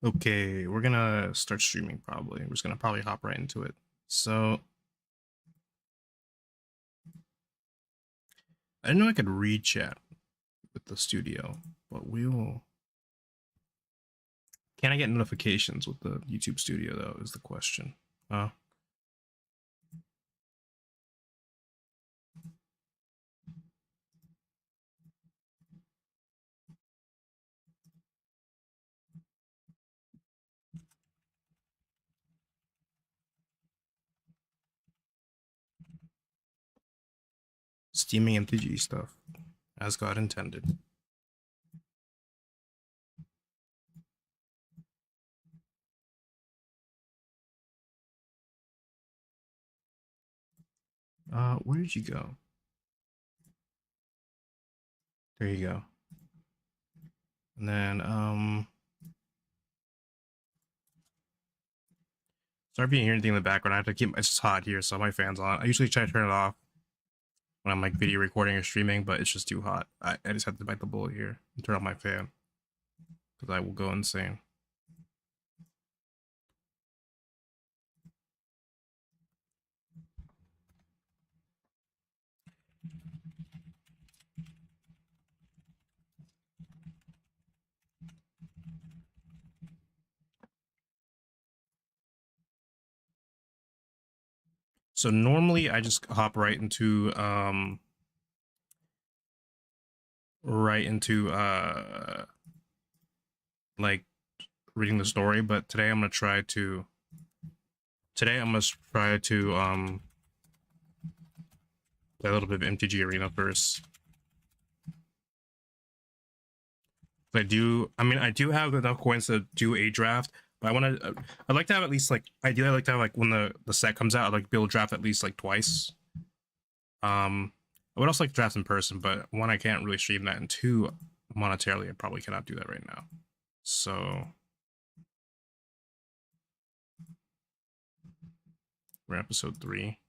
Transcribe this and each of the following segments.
Okay, we're gonna start streaming probably. We're just gonna probably hop right into it. So I didn't know I could read chat with the studio, but we'll. Can I get notifications with the YouTube studio though? Is the question. Steaming MTG stuff, as God intended. Where did you go? There you go. And then sorry if you hear anything in the background. I have to keep. It's just hot here, so my fan's on. I usually try to turn it off when I'm like video recording or streaming, but it's just too hot. I just have to bite the bullet here and turn off my fan because I will go insane. So normally I just hop right into like reading the story, but today I'm gonna try to play a little bit of MTG Arena first. I do have enough coins to do a draft, but I'd like to have at least like ideally I'd like to have like when the set comes out, I'd like to be able to draft at least like twice. I would also like to draft in person, but one, I can't really stream that, and two, monetarily I probably cannot do that right now. So we're episode 3.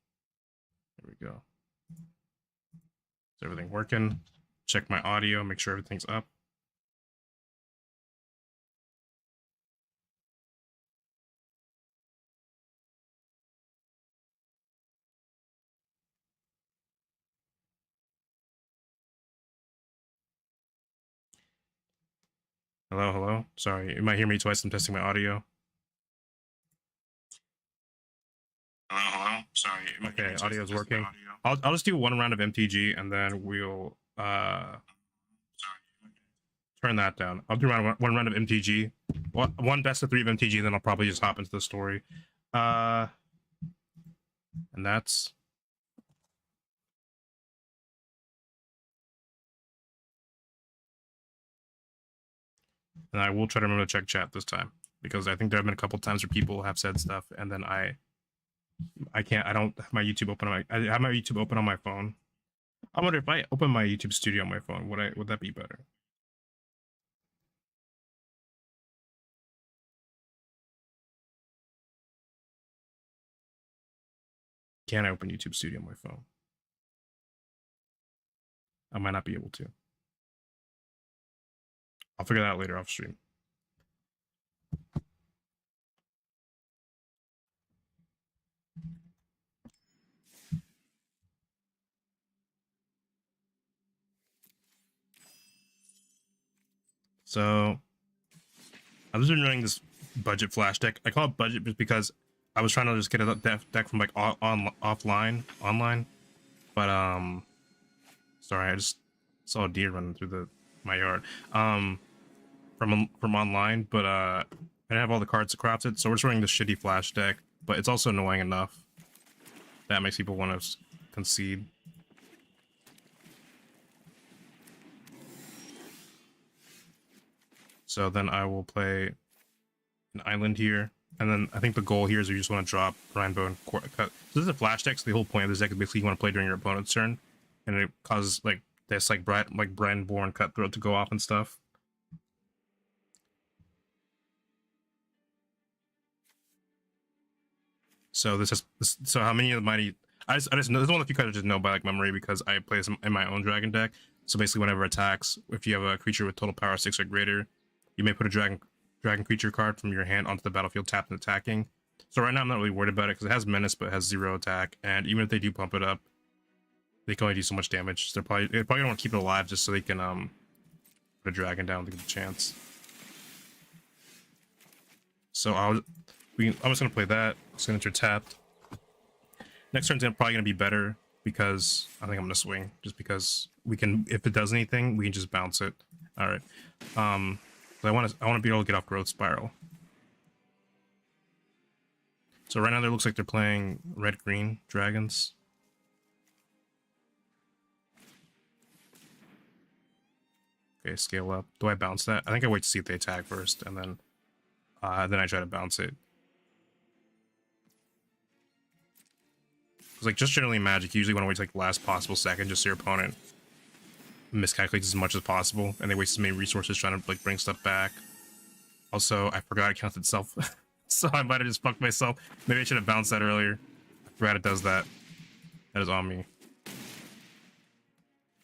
There we go. Is everything working? Check my audio, make sure everything's up. Hello, hello. Sorry, you might hear me twice. I'm testing my audio. Hello, hello. Sorry. Okay, audio is working. I'll just do one round of MTG and then we'll turn that down. I'll do one round of MTG, one best of 3 of MTG, then I'll probably just hop into the story. And that's and I will try to remember to check chat this time because I think there have been a couple times where people have said stuff and then I don't have my YouTube open I have my YouTube open on my phone. I wonder if I open my YouTube studio on my phone, would that be better? Can I open YouTube studio on my phone? I might not be able to. I'll figure that out later off stream. So I've just been running this budget flash deck. I call it budget just because I was trying to just get a deck from like online, but sorry, I just saw a deer running through my yard from online, but I didn't have all the cards to craft it, so we're just running this shitty flash deck. But it's also annoying enough that makes people want to concede. So then I will play an island here, and then I think the goal here is you just want to drop Rainbow and cut. So this is a flash deck, so the whole point of this deck is basically you want to play during your opponent's turn, and it causes like this like Brandborn Cutthroat to go off and stuff. So so how many of the mighty? I just know this is one of the few cards I just know by like memory because I play this in my own dragon deck. So basically, whenever attacks, if you have a creature with total power 6 or greater, you may put a dragon creature card from your hand onto the battlefield tapped and attacking. So right now I'm not really worried about it because it has menace but it has 0 attack, and even if they do pump it up, they can only do so much damage. So they're probably gonna want to keep it alive just so they can put a dragon down to get a chance. So I'm just gonna play that. It's gonna enter tapped. Next turn's probably gonna be better because I think I'm gonna swing just because we can. If it does anything, we can just bounce it. All right. So I want to be able to get off growth spiral. So right now it looks like they're playing red-green dragons. Okay, scale up. Do I bounce that? I think I wait to see if they attack first, and then I try to bounce it. Because like just generally in Magic, you usually want to wait like the last possible second just so your opponent miscalculates as much as possible, and they waste as many resources trying to like bring stuff back. Also, I forgot it counts itself, so I might have just fucked myself. Maybe I should have bounced that earlier. I forgot it does that. That is on me.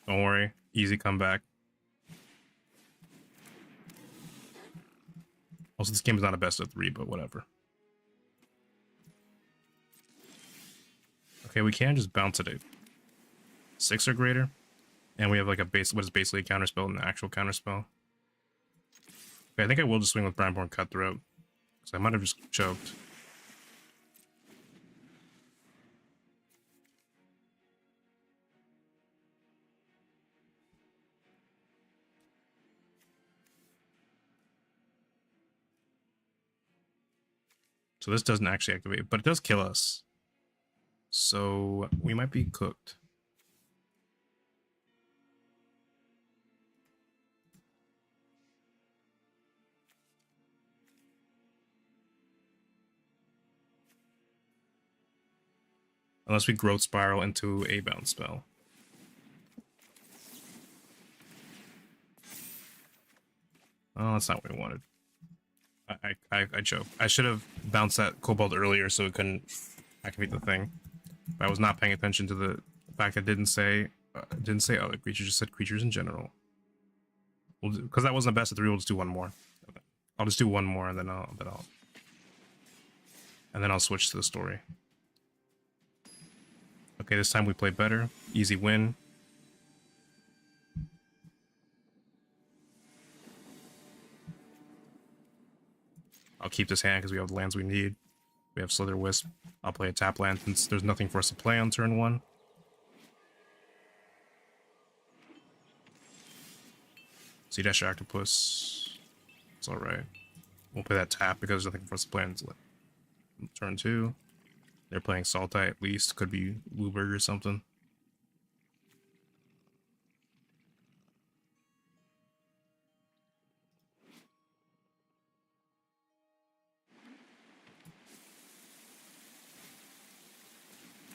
Don't worry, easy comeback. Also, this game is not a best of 3, but whatever. Okay, we can just bounce it at 6 or greater. And we have like a base, what is basically a counterspell and an actual counterspell. Okay, I think I will just swing with Brineborn Cutthroat. Because I might have just choked. So this doesn't actually activate, but it does kill us. So we might be cooked. Unless we growth spiral into a bounce spell. Oh, that's not what we wanted. I choked. I should have bounced that Kobold earlier so it couldn't activate the thing. But I was not paying attention to the fact that it didn't say other creatures, just said creatures in general. Because that wasn't the best of 3, we'll just do one more. I'll just do one more and then I'll switch to the story. Okay, this time we play better. Easy win. I'll keep this hand because we have the lands we need. We have Slither Wisp. I'll play a tap land since there's nothing for us to play on turn 1. Sea Dash Octopus. It's alright. We'll play that tap because there's nothing for us to play on turn 2. They're playing Saltai at least. Could be Luberg or something.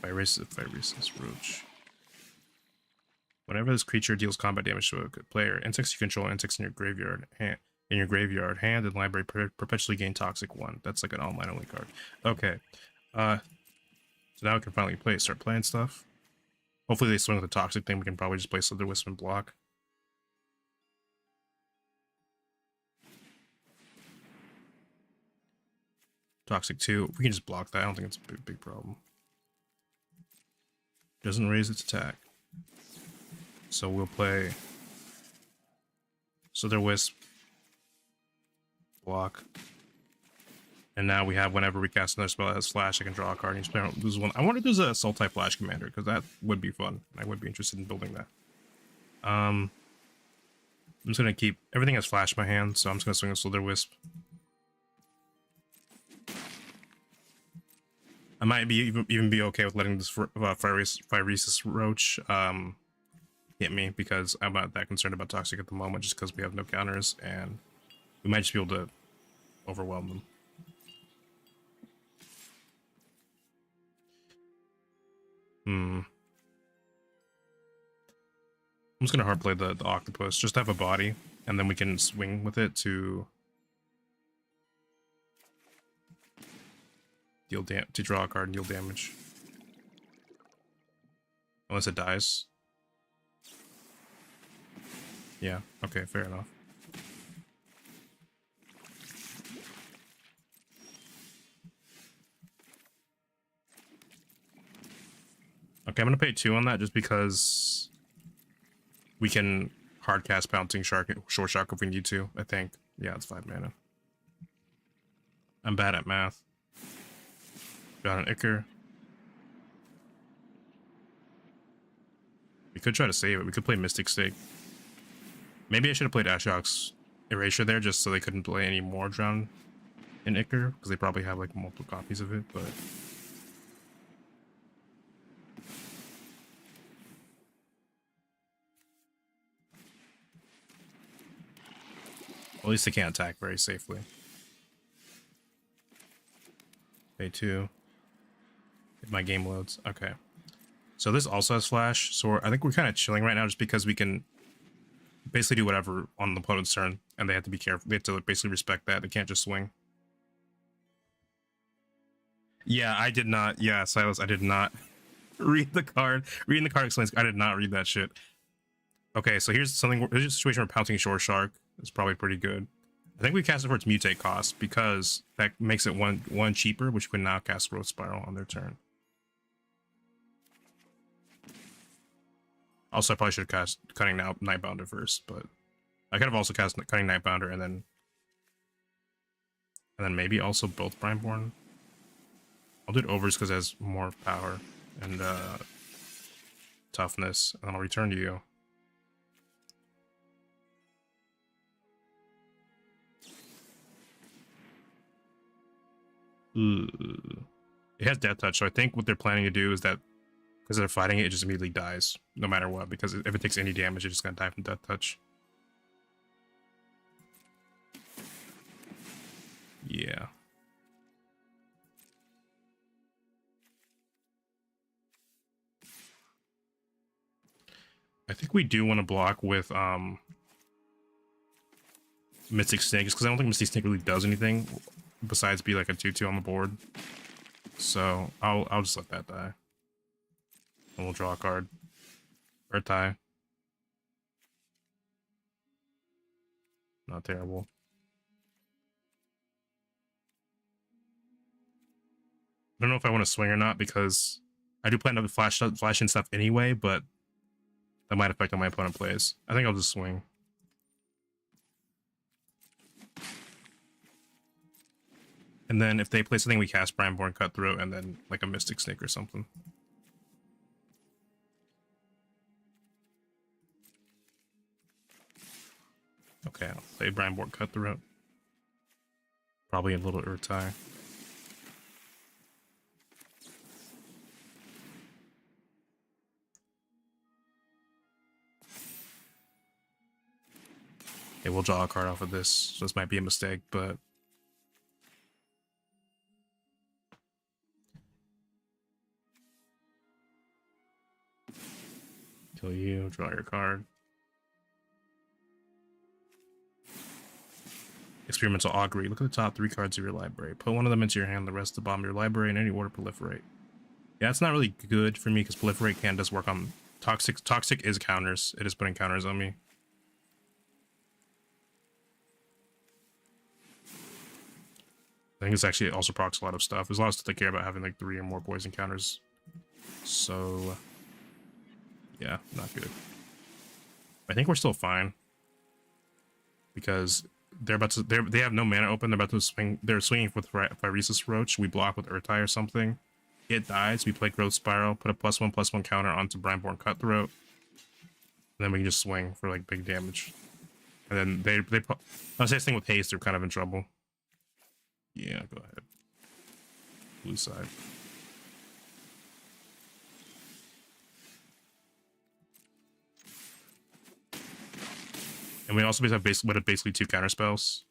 Phyresis Roach. Whenever this creature deals combat damage to a player, insects you control, insects in your graveyard, hand, and library perpetually gain Toxic 1. That's like an online only card. Okay. So now we can finally start playing stuff. Hopefully they swing with the Toxic thing. We can probably just play Slither Wisp and block. Toxic 2. We can just block that. I don't think it's a big problem. Doesn't raise its attack. So we'll play Slither Wisp, block. And now we have whenever we cast another spell that has flash, I can draw a card and each player loses 1. I wonder if there's a Sultai Flash Commander, because that would be fun. I would be interested in building that. I'm just going to keep... Everything has flash in my hand, so I'm just going to swing a Slither Wisp. I might be even be okay with letting this Phyresis Roach hit me, because I'm not that concerned about Toxic at the moment, just because we have no counters, and we might just be able to overwhelm them. I'm just gonna hard play the octopus, just to have a body, and then we can swing with it to draw a card and deal damage. Unless it dies. Yeah, okay, fair enough. Okay, I'm gonna pay 2 on that just because we can hard cast Pouncing Shark, Short Shark if we need to. I think. Yeah, it's 5 mana. I'm bad at math. Got an Ichor. We could try to save it. We could play Mystic Stake. Maybe I should have played Ashok's Erasure there just so they couldn't play any more Drown in Ichor, because they probably have like multiple copies of it, but... At least they can't attack very safely. Pay 2. If my game loads. Okay. So this also has flash, so I think we're kind of chilling right now just because we can basically do whatever on the opponent's turn, and they have to be careful. They have to basically respect that. They can't just swing. Yeah, I did not. Yeah, Silas, I did not read the card. Reading the card explains. I did not read that shit. Okay, so here's something. Here's a situation where Pouncing Shore Shark is probably pretty good. I think we cast it for its mutate cost because that makes it one cheaper, which we can now cast Growth Spiral on their turn. Also, I probably should have cast Cutting Nightbounder first, but I could have also cast Cutting Nightbounder and then maybe also both Brineborn. I'll do it overs because it has more power and toughness, and then I'll return to you. Ooh. It has Death Touch, so I think what they're planning to do is that because they're fighting it, it just immediately dies, no matter what, because if it takes any damage, it's just gonna die from Death Touch. Yeah. I think we do want to block with Mystic Snake, just because I don't think Mystic Snake really does anything besides be like a 2/2 on the board. So I'll just let that die. And we'll draw a card. Or tie. Not terrible. I don't know if I want to swing or not because I do plan to flash in stuff anyway, but that might affect how my opponent plays. I think I'll just swing. And then if they play something, we cast Brineborn Cutthroat and then like a Mystic Snake or something. Okay, I'll play Brineborn Cutthroat. Probably a little Urtai. Okay, we'll draw a card off of this. So this might be a mistake, but... Kill you, draw your card. Experimental Augury. Look at the top 3 cards of your library. Put one of them into your hand, the rest to the bottom of your library in any order. Proliferate. Yeah, it's not really good for me because Proliferate can does work on Toxic. Toxic is counters. It is putting counters on me. I think it's actually also procs a lot of stuff. There's a lot of stuff I care about having like 3 or more poison counters. So yeah, not good. I think we're still fine because they're about to. They have no mana open. They're about to swing. They're swinging with Phyresis Roach. We block with Urtai or something. It dies. We play Growth Spiral. Put a +1/+1 counter onto Brineborn Cutthroat. And then we can just swing for like big damage. And then they I was saying with haste, they're kind of in trouble. Yeah, go ahead. Blue side. And we also have basically 2 counter spells.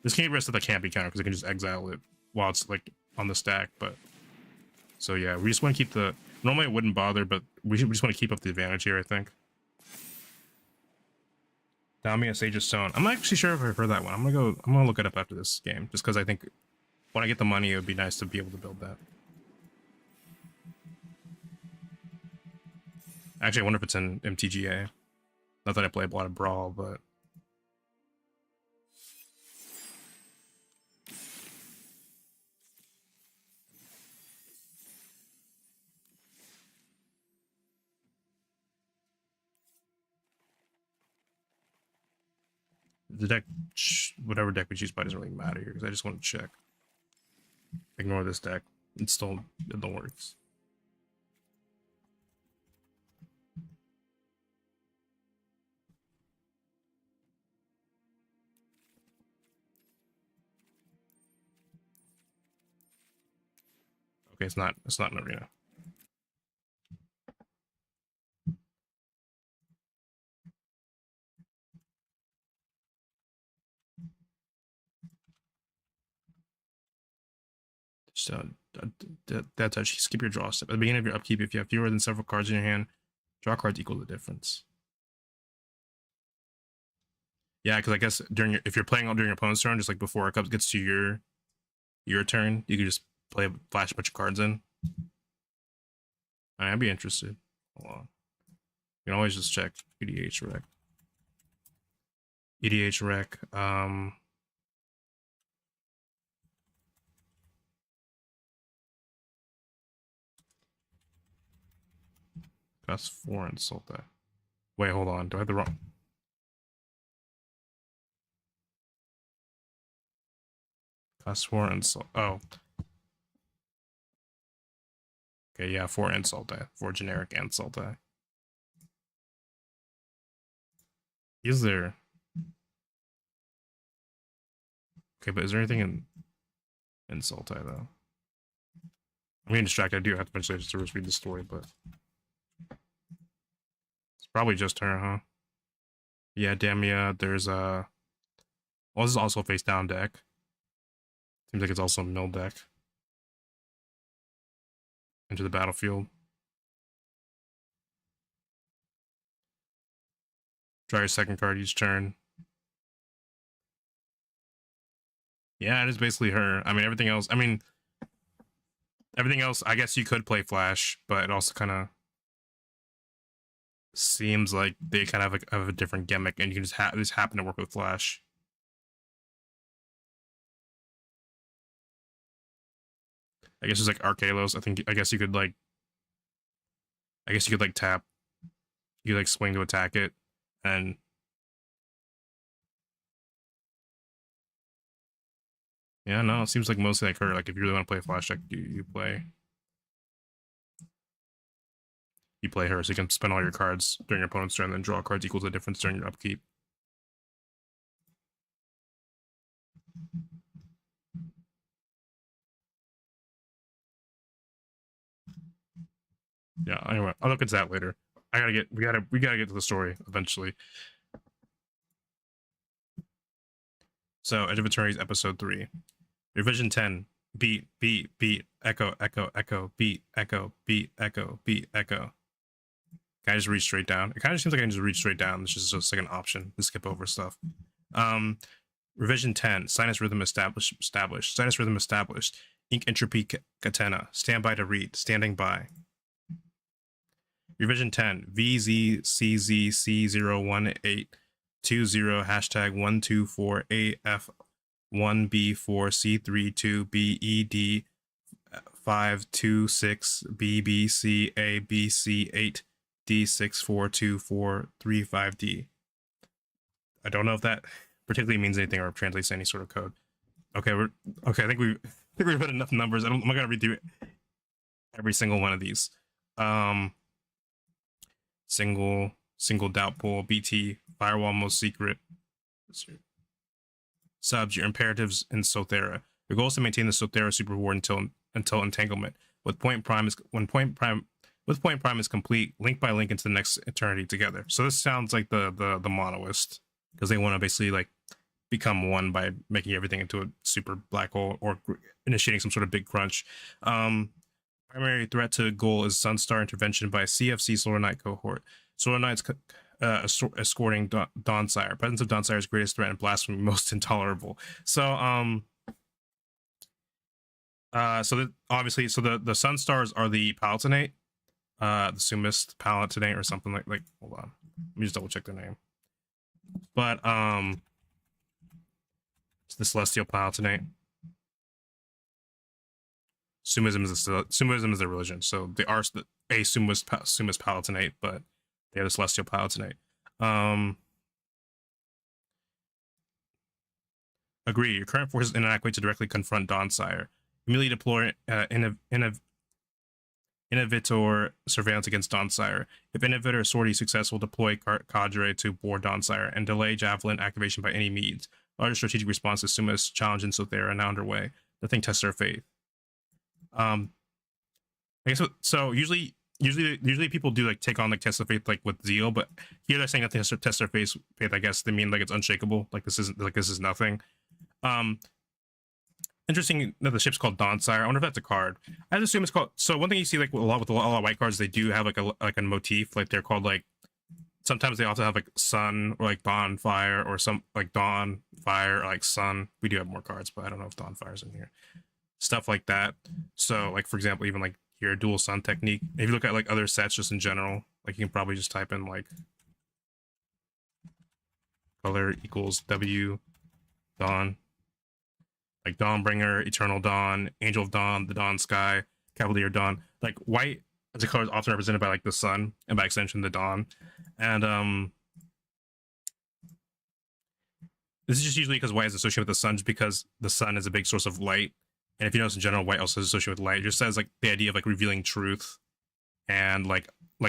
This can't be rested that can't be counter because I can just exile it while it's like on the stack. But so yeah, we just want to keep the. Normally it wouldn't bother, but we just want to keep up the advantage here. I think. Damia Sage's Stone. I'm not actually sure if I've heard that one. I'm gonna look it up after this game, just because I think when I get the money, it would be nice to be able to build that. Actually, I wonder if it's in MTGA. Not that I play a lot of Brawl, but... The deck, whatever deck we choose by doesn't really matter here because I just want to check. Ignore this deck. It's still in the works. Okay, it's not an arena. So that's actually skip your draw step. At the beginning of your upkeep, if you have fewer than several cards in your hand, draw cards equal the difference. Yeah, because I guess if you're playing during your opponent's turn, just like before it gets to your turn, you can just flash a bunch of cards in. I'd be interested. Hold on. You can always just check EDH rec. EDH rec. Cost 4 insult that. Wait, hold on. Do I have the wrong? Cost 4 insult. Oh. Okay, yeah, 4 insult die. 4 generic insult die. Is there? Okay, but is there anything in insult die though? I'm getting distracted. I do have to eventually just read the story, but it's probably just her, huh? Yeah, Damia. There's well, this is also a face down deck. Seems like it's also a mill deck. Into the battlefield. Draw your second card each turn. Yeah, it is basically her. I mean, everything else. I guess you could play Flash, but it also kind of seems like they kind of have a different gimmick, and you can just happen to work with Flash. I guess it's like Arcalos. I guess you could like tap. You could like swing to attack it, and yeah, no, it seems like mostly like her. Like if you really want to play a Flash deck, you play her, so you can spend all your cards during your opponent's turn, and then draw cards equal to the difference during your upkeep. Yeah. Anyway, I'll look at that later. We gotta get to the story eventually. So, Edge of Eternities episode 3, revision 10. Beat, echo, echo, echo, beat, echo, echo, echo. Can I just read straight down? It kind of seems like I can just read straight down. It's just like an option to skip over stuff. Revision 10. Sinus rhythm established. Sinus rhythm established. Ink entropy catena. Stand by to read. Standing by. Revision 10. VZCZC01820 hashtag 124AF1B4C32BED 526BBCABC8 D6424335D. I don't know if that particularly means anything or translates to any sort of code. Okay, I think we've had enough numbers. I'm not gonna read through every single one of these. Single doubt pool, BT, firewall most secret. Subs, your imperatives in Sothera. Your goal is to maintain the Sothera super reward until entanglement. With point prime is complete, link by link into the next eternity together. So this sounds like the monoist, because they want to basically like become one by making everything into a super black hole or initiating some sort of big crunch. Primary threat to goal is Sunstar intervention by CFC Solar Knight cohort. Solar Knight's escorting Dawnsire. Presence of Dawnsire's greatest threat and blasphemy most intolerable. So obviously the Sunstars are the Palatinate, the Sumist Palatinate or something like hold on, let me just double check their name. But it's the Celestial Palatinate. Sumism is their religion, so they are a Sumist Palatinate, but they are the Celestial Palatinate. Agree. Your current force is inadequate to directly confront Dawn-Sire. Immediately deploy Innovator surveillance against Dawn-Sire. If Innovator sortie is successful, deploy Cadre to board Dawn-Sire and delay Javelin activation by any means. Larger strategic response as soon as challenge and Sothera are now underway. Nothing tests their faith. I guess so. Usually people do like take on like test of faith like with zeal, but here they're saying nothing test their faith. I guess they mean like it's unshakable. Like this is nothing. Interesting that the ship's called Dawn-Sire. I wonder if that's a card. I assume it's called. So one thing you see like a lot of white cards, they do have like a motif. Like they're called like. Sometimes they also have like sun or like Dawn Fire or some like Dawn Fire or like sun. We do have more cards, but I don't know if Dawn Fire's in here. Stuff like that. So like for example, even like here dual sun technique. If you look at like other sets just in general, like you can probably just type in like color equals W Dawn. Like Dawnbringer, Eternal Dawn, Angel of Dawn, the Dawn Sky, Cavalier Dawn. Like white as a color is often represented by like the sun and by extension the dawn. And this is just usually because white is associated with the sun, just because the sun is a big source of light. And if you notice in general, white also is associated with light. It just says like the idea of like revealing truth and like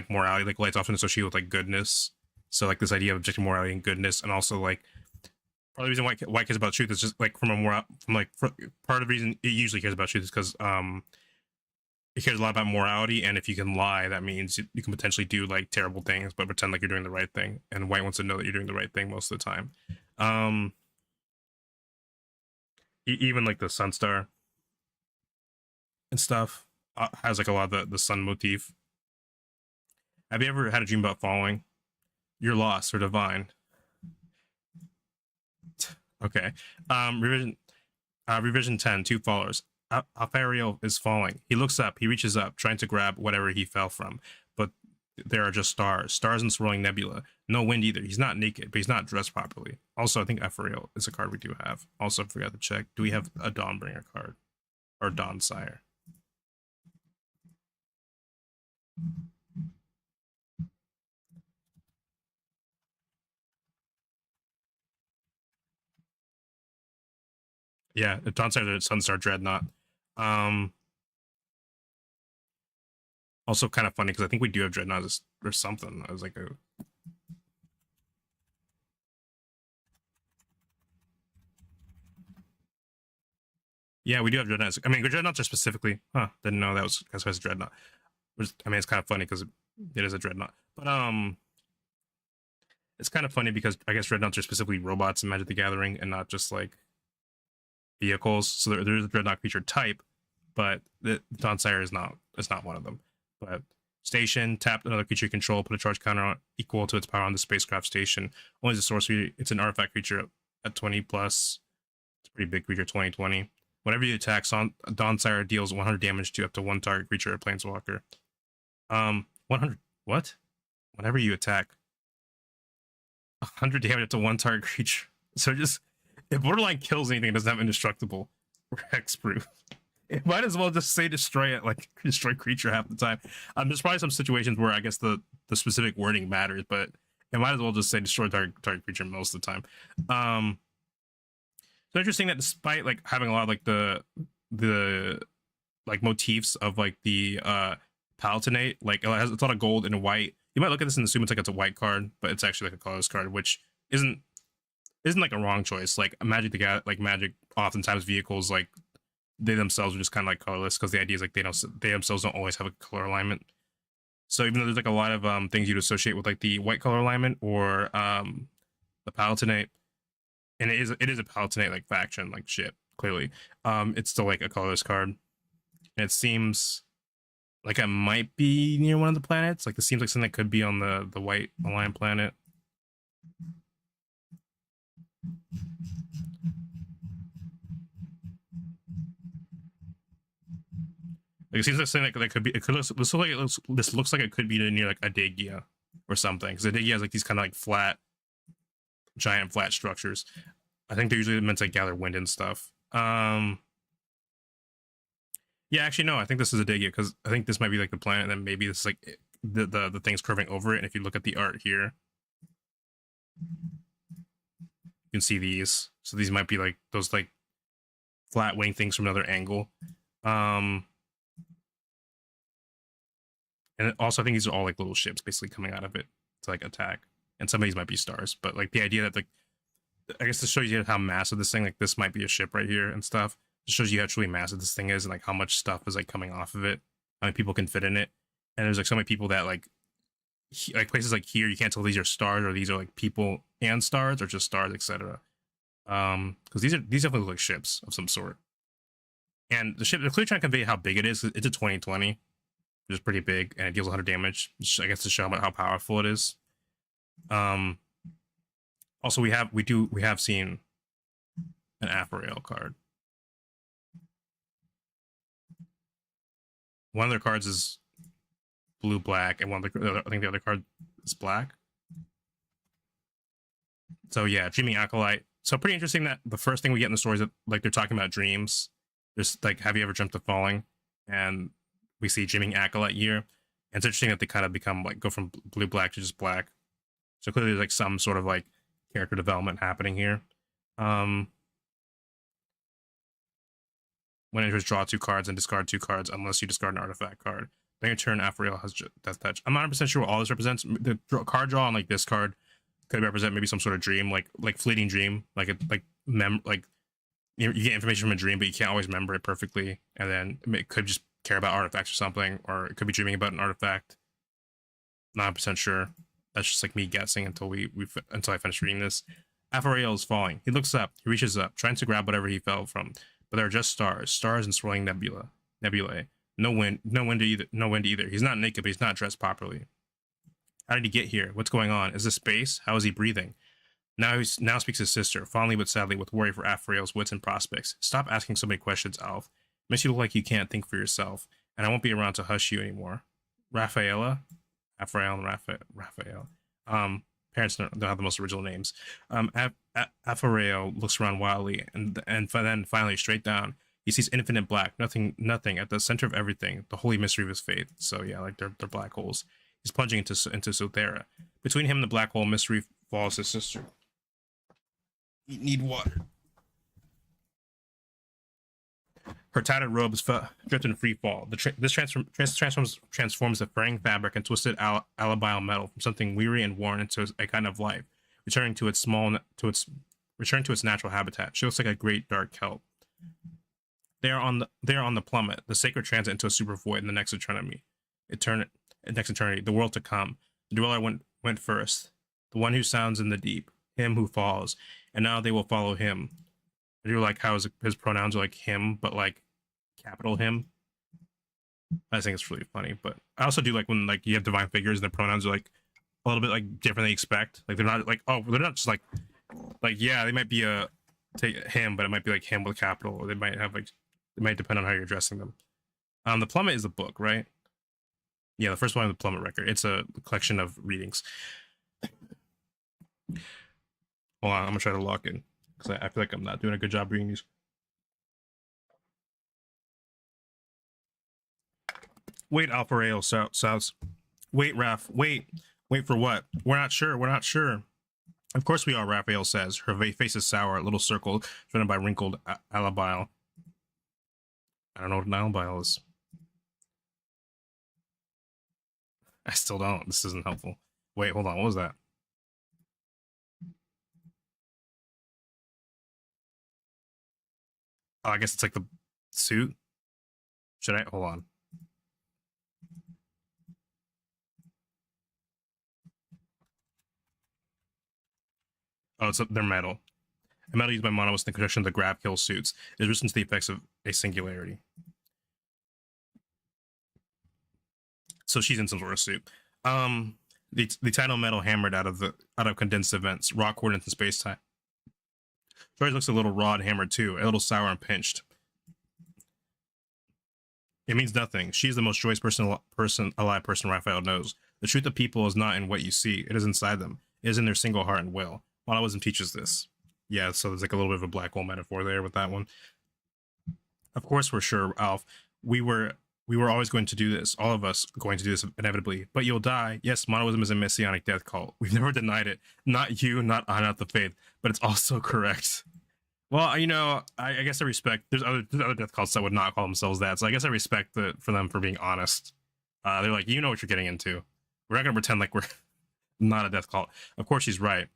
morality. Like light's often associated with like goodness. So like this idea of objective morality and goodness, and also like part of the reason white cares about truth is just like part of the reason it usually cares about truth is because it cares a lot about morality, and if you can lie, that means you can potentially do like terrible things, but pretend like you're doing the right thing. And white wants to know that you're doing the right thing most of the time. Even like the Sunstar and stuff has like a lot of the sun motif. Have you ever had a dream about falling? You're lost or divine. Okay. Revision 10, 2 followers. Alfariel is falling. He looks up. He reaches up, trying to grab whatever he fell from. But there are just stars. Stars and swirling nebula. No wind either. He's not naked, but he's not dressed properly. Also, I think Alfariel is a card we do have. Also, I forgot to check. Do we have a Dawnbringer card? Or Dawn-Sire? Yeah, Dawn-Sire is Sunstar Dreadnought. Also kind of funny because I think we do have Dreadnoughts or something. I was like, yeah, we do have Dreadnoughts. I mean, Dreadnoughts are specifically, didn't know that was a Dreadnought. I mean, it's kind of funny because it is a Dreadnought. But it's kind of funny because I guess Dreadnoughts are specifically robots in Magic the Gathering and not just like vehicles. So there's a Dreadnought creature type, but the Dawn-Sire is not one of them. But station, tap another creature you control, put a charge counter on equal to its power on the spacecraft station. Only as a sorcery, it's an artifact creature at 20 plus. It's a pretty big creature, 20/20. Whenever you attack, Dawn-Sire deals 100 damage to up to one target creature or planeswalker. 100 what? Whenever you attack, 100 damage to one target creature. So just if borderline kills anything, it doesn't have indestructible or hexproof. It might as well just say destroy it, like destroy creature half the time. There's probably some situations where I guess the specific wording matters, but it might as well just say destroy target creature most of the time. So interesting that despite like having a lot of like the like motifs of like the Palatinate, like it's a lot of gold and white. You might look at this and assume it's like it's a white card, but it's actually like a colorless card, which isn't like a wrong choice. Like Magic Magic oftentimes vehicles like they themselves are just kind of like colorless because the idea is like they themselves don't always have a color alignment. So even though there's like a lot of things you'd associate with like the white color alignment or the Palatinate, and it is a Palatinate like faction like shit clearly, it's still like a colorless card, and it seems like it might be near one of the planets. Like it seems like something that could be on the white aligned planet. Like it seems like something that could be. This looks like it could be near like Adagia or something, because Adagia has like these kind of like giant flat structures. I think they're usually meant to like, gather wind and stuff. Yeah, actually no, I think this is Adagia because I think this might be like the planet, and then maybe this is like the thing's curving over it. And if you look at the art here, You can see these. So these might be like those like flat wing things from another angle. And also I think these are all like little ships basically coming out of it to like attack. And some of these might be stars, but like the idea that like, I guess this shows you how massive this thing, like this might be a ship right here and stuff. It shows you how truly massive this thing is and like how much stuff is like coming off of it, how many people can fit in it. And there's like so many people that like places like here, you can't tell these are stars or these are like people and stars or just stars, etc. Because these definitely look like ships of some sort. And the ship, they're clearly trying to convey how big it is. It's a 2020, which is pretty big, and it deals 100 damage, I guess to show how powerful it is. Also, we have seen an Aphrael card. One of their cards is blue black, and I think the other card is black. So yeah, Dreaming Acolyte. So pretty interesting that the first thing we get in the story is that like they're talking about dreams. There's like, have you ever dreamt of falling? And we see Dreaming Acolyte here. And it's interesting that they kind of become like go from blue black to just black. So clearly there's like some sort of like character development happening here. When enters, draw 2 cards and discard 2 cards unless you discard an artifact card. Then your turn, Aphrael has Death Touch. I'm not 100% sure what all this represents. The card draw on like this card could represent maybe some sort of dream, like fleeting dream, like you get information from a dream, but you can't always remember it perfectly. And then it could just care about artifacts or something, or it could be dreaming about an artifact. Not 100% sure. That's just like me guessing until until I finish reading this. Aphrael is falling. He looks up. He reaches up, trying to grab whatever he fell from. But there are just stars and swirling nebulae. No wind either. He's not naked, but he's not dressed properly. How did he get here? What's going on? Is this space? How is he breathing? Now speaks his sister, fondly but sadly, with worry for Aphrael's wits and prospects. Stop asking so many questions, Alf. It makes you look like you can't think for yourself, and I won't be around to hush you anymore. Aphrael and Raphael. Parents don't have the most original names. Aphrael looks around wildly, and then finally, straight down, he sees infinite black, nothing at the center of everything, the holy mystery of his faith. So yeah, like they're black holes. He's plunging into Sothera. Between him and the black hole mystery falls his sister. You need water. Her tattered robes drift in free fall. This transforms the fraying fabric and twisted alabile metal from something weary and worn into a kind of life, returning to its natural habitat. She looks like a great dark kelp. They are on the plummet, the sacred transit into a super void in the next eternity. The world to come. The dweller went first, the one who sounds in the deep, him who falls, and now they will follow him. I do like how his pronouns are like him, but like capital him. I think it's really funny, but I also do like when like you have divine figures and the pronouns are like a little bit like different than you expect. Like they're not like, oh, they're not just like yeah, they might be him, but it might be like him with a capital, or they might depend on how you're addressing them. The Plummet is a book, right? Yeah, the first one is the Plummet record. It's a collection of readings. Hold on, I'm gonna try to lock in because I feel like I'm not doing a good job reading these. Wait, Alphareo shouts. Wait, Raph. Wait for what? We're not sure. Of course we are, Raphael says. Her face is sour, a little circle surrounded by wrinkled alabile. I don't know what an alabile is. I still don't. This isn't helpful. Wait, hold on. What was that? Oh, I guess it's like the suit. Should I? Hold on. Oh, they're metal. A metal used by Monos in the construction of the grab kill suits is resistant to the effects of a singularity. So she's in some sort of suit. The tidal metal hammered out of condensed events, raw coordinates in space time. George looks a little raw and hammered too, a little sour and pinched. It means nothing. She's the most joyous alive person Raphael knows. The truth of people is not in what you see; it is inside them. It is in their single heart and will. Monoism teaches this. Yeah, so there's like a little bit of a black hole metaphor there with that one. Of course, we're sure, Alf. We were We were always going to do this, all of us going to do this inevitably, but you'll die. Yes, monoism is a messianic death cult. We've never denied it. Not you, not I, not the faith, but it's also correct. Well, you know, I guess I respect. There's other death cults that would not call themselves that, so I guess I respect for them for being honest. They're like, you know what you're getting into. We're not gonna pretend like we're not a death cult. Of course, she's right.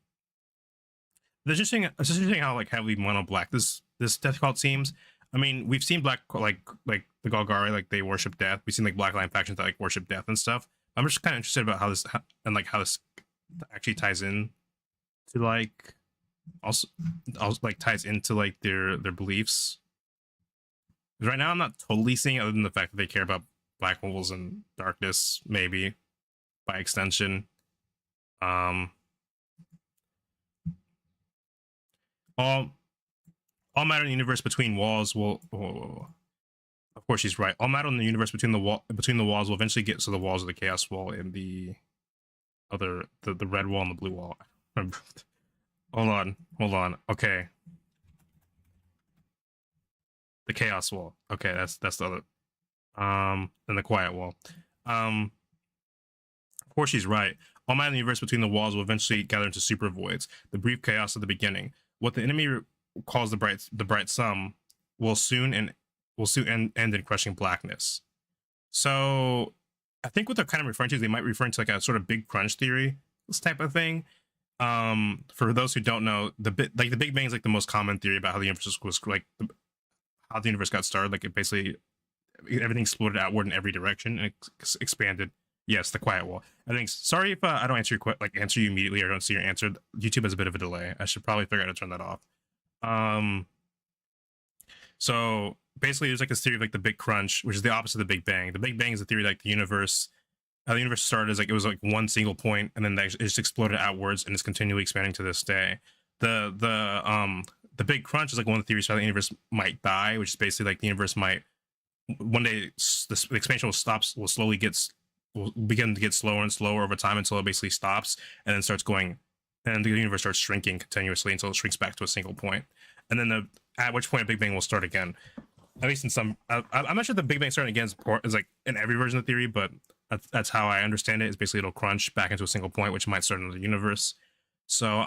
It's interesting how like heavily mono black this death cult seems. I mean, we've seen black like the Golgari, like they worship death. We've seen like blackline factions that like worship death and stuff. I'm just kind of interested about how this actually ties in to like also like ties into like their beliefs. Right now, I'm not totally seeing, other than the fact that they care about black holes and darkness, maybe by extension. All matter in the universe between walls will. Of course, she's right. All matter in the universe between the walls will eventually get to the walls of the chaos wall and the red wall and the blue wall. Hold on. Okay, the chaos wall. Okay, that's the other. And the quiet wall. Of course, she's right. All matter in the universe between the walls will eventually gather into super voids, the brief chaos of the beginning. What the enemy calls the bright sum will soon end in crushing blackness. So I think what they're kind of referring to is they might refer to like a sort of big crunch theory, this type of thing. For those who don't know, the Big Bang is like the most common theory about how the universe was like how the universe got started. Like it basically everything exploded outward in every direction and expanded. Yes, the quiet wall. I think. Sorry if I don't answer you immediately or don't see your answer. YouTube has a bit of a delay. I should probably figure out how to turn that off. So basically, there's like this theory of like the Big Crunch, which is the opposite of the Big Bang. The Big Bang is the theory like the universe, how the universe started is like it was like one single point, and then it just exploded outwards, and it's continually expanding to this day. The Big Crunch is like one of the theories how the universe might die, which is basically like the universe might one day the expansion will begin to get slower and slower over time until it basically stops and then starts going, and the universe starts shrinking continuously until it shrinks back to a single point, and then at which point a Big Bang will start again. At least in some, I'm not sure the Big Bang starting again is like in every version of the theory, but that's how I understand it. Is basically it'll crunch back into a single point, which might start another universe. So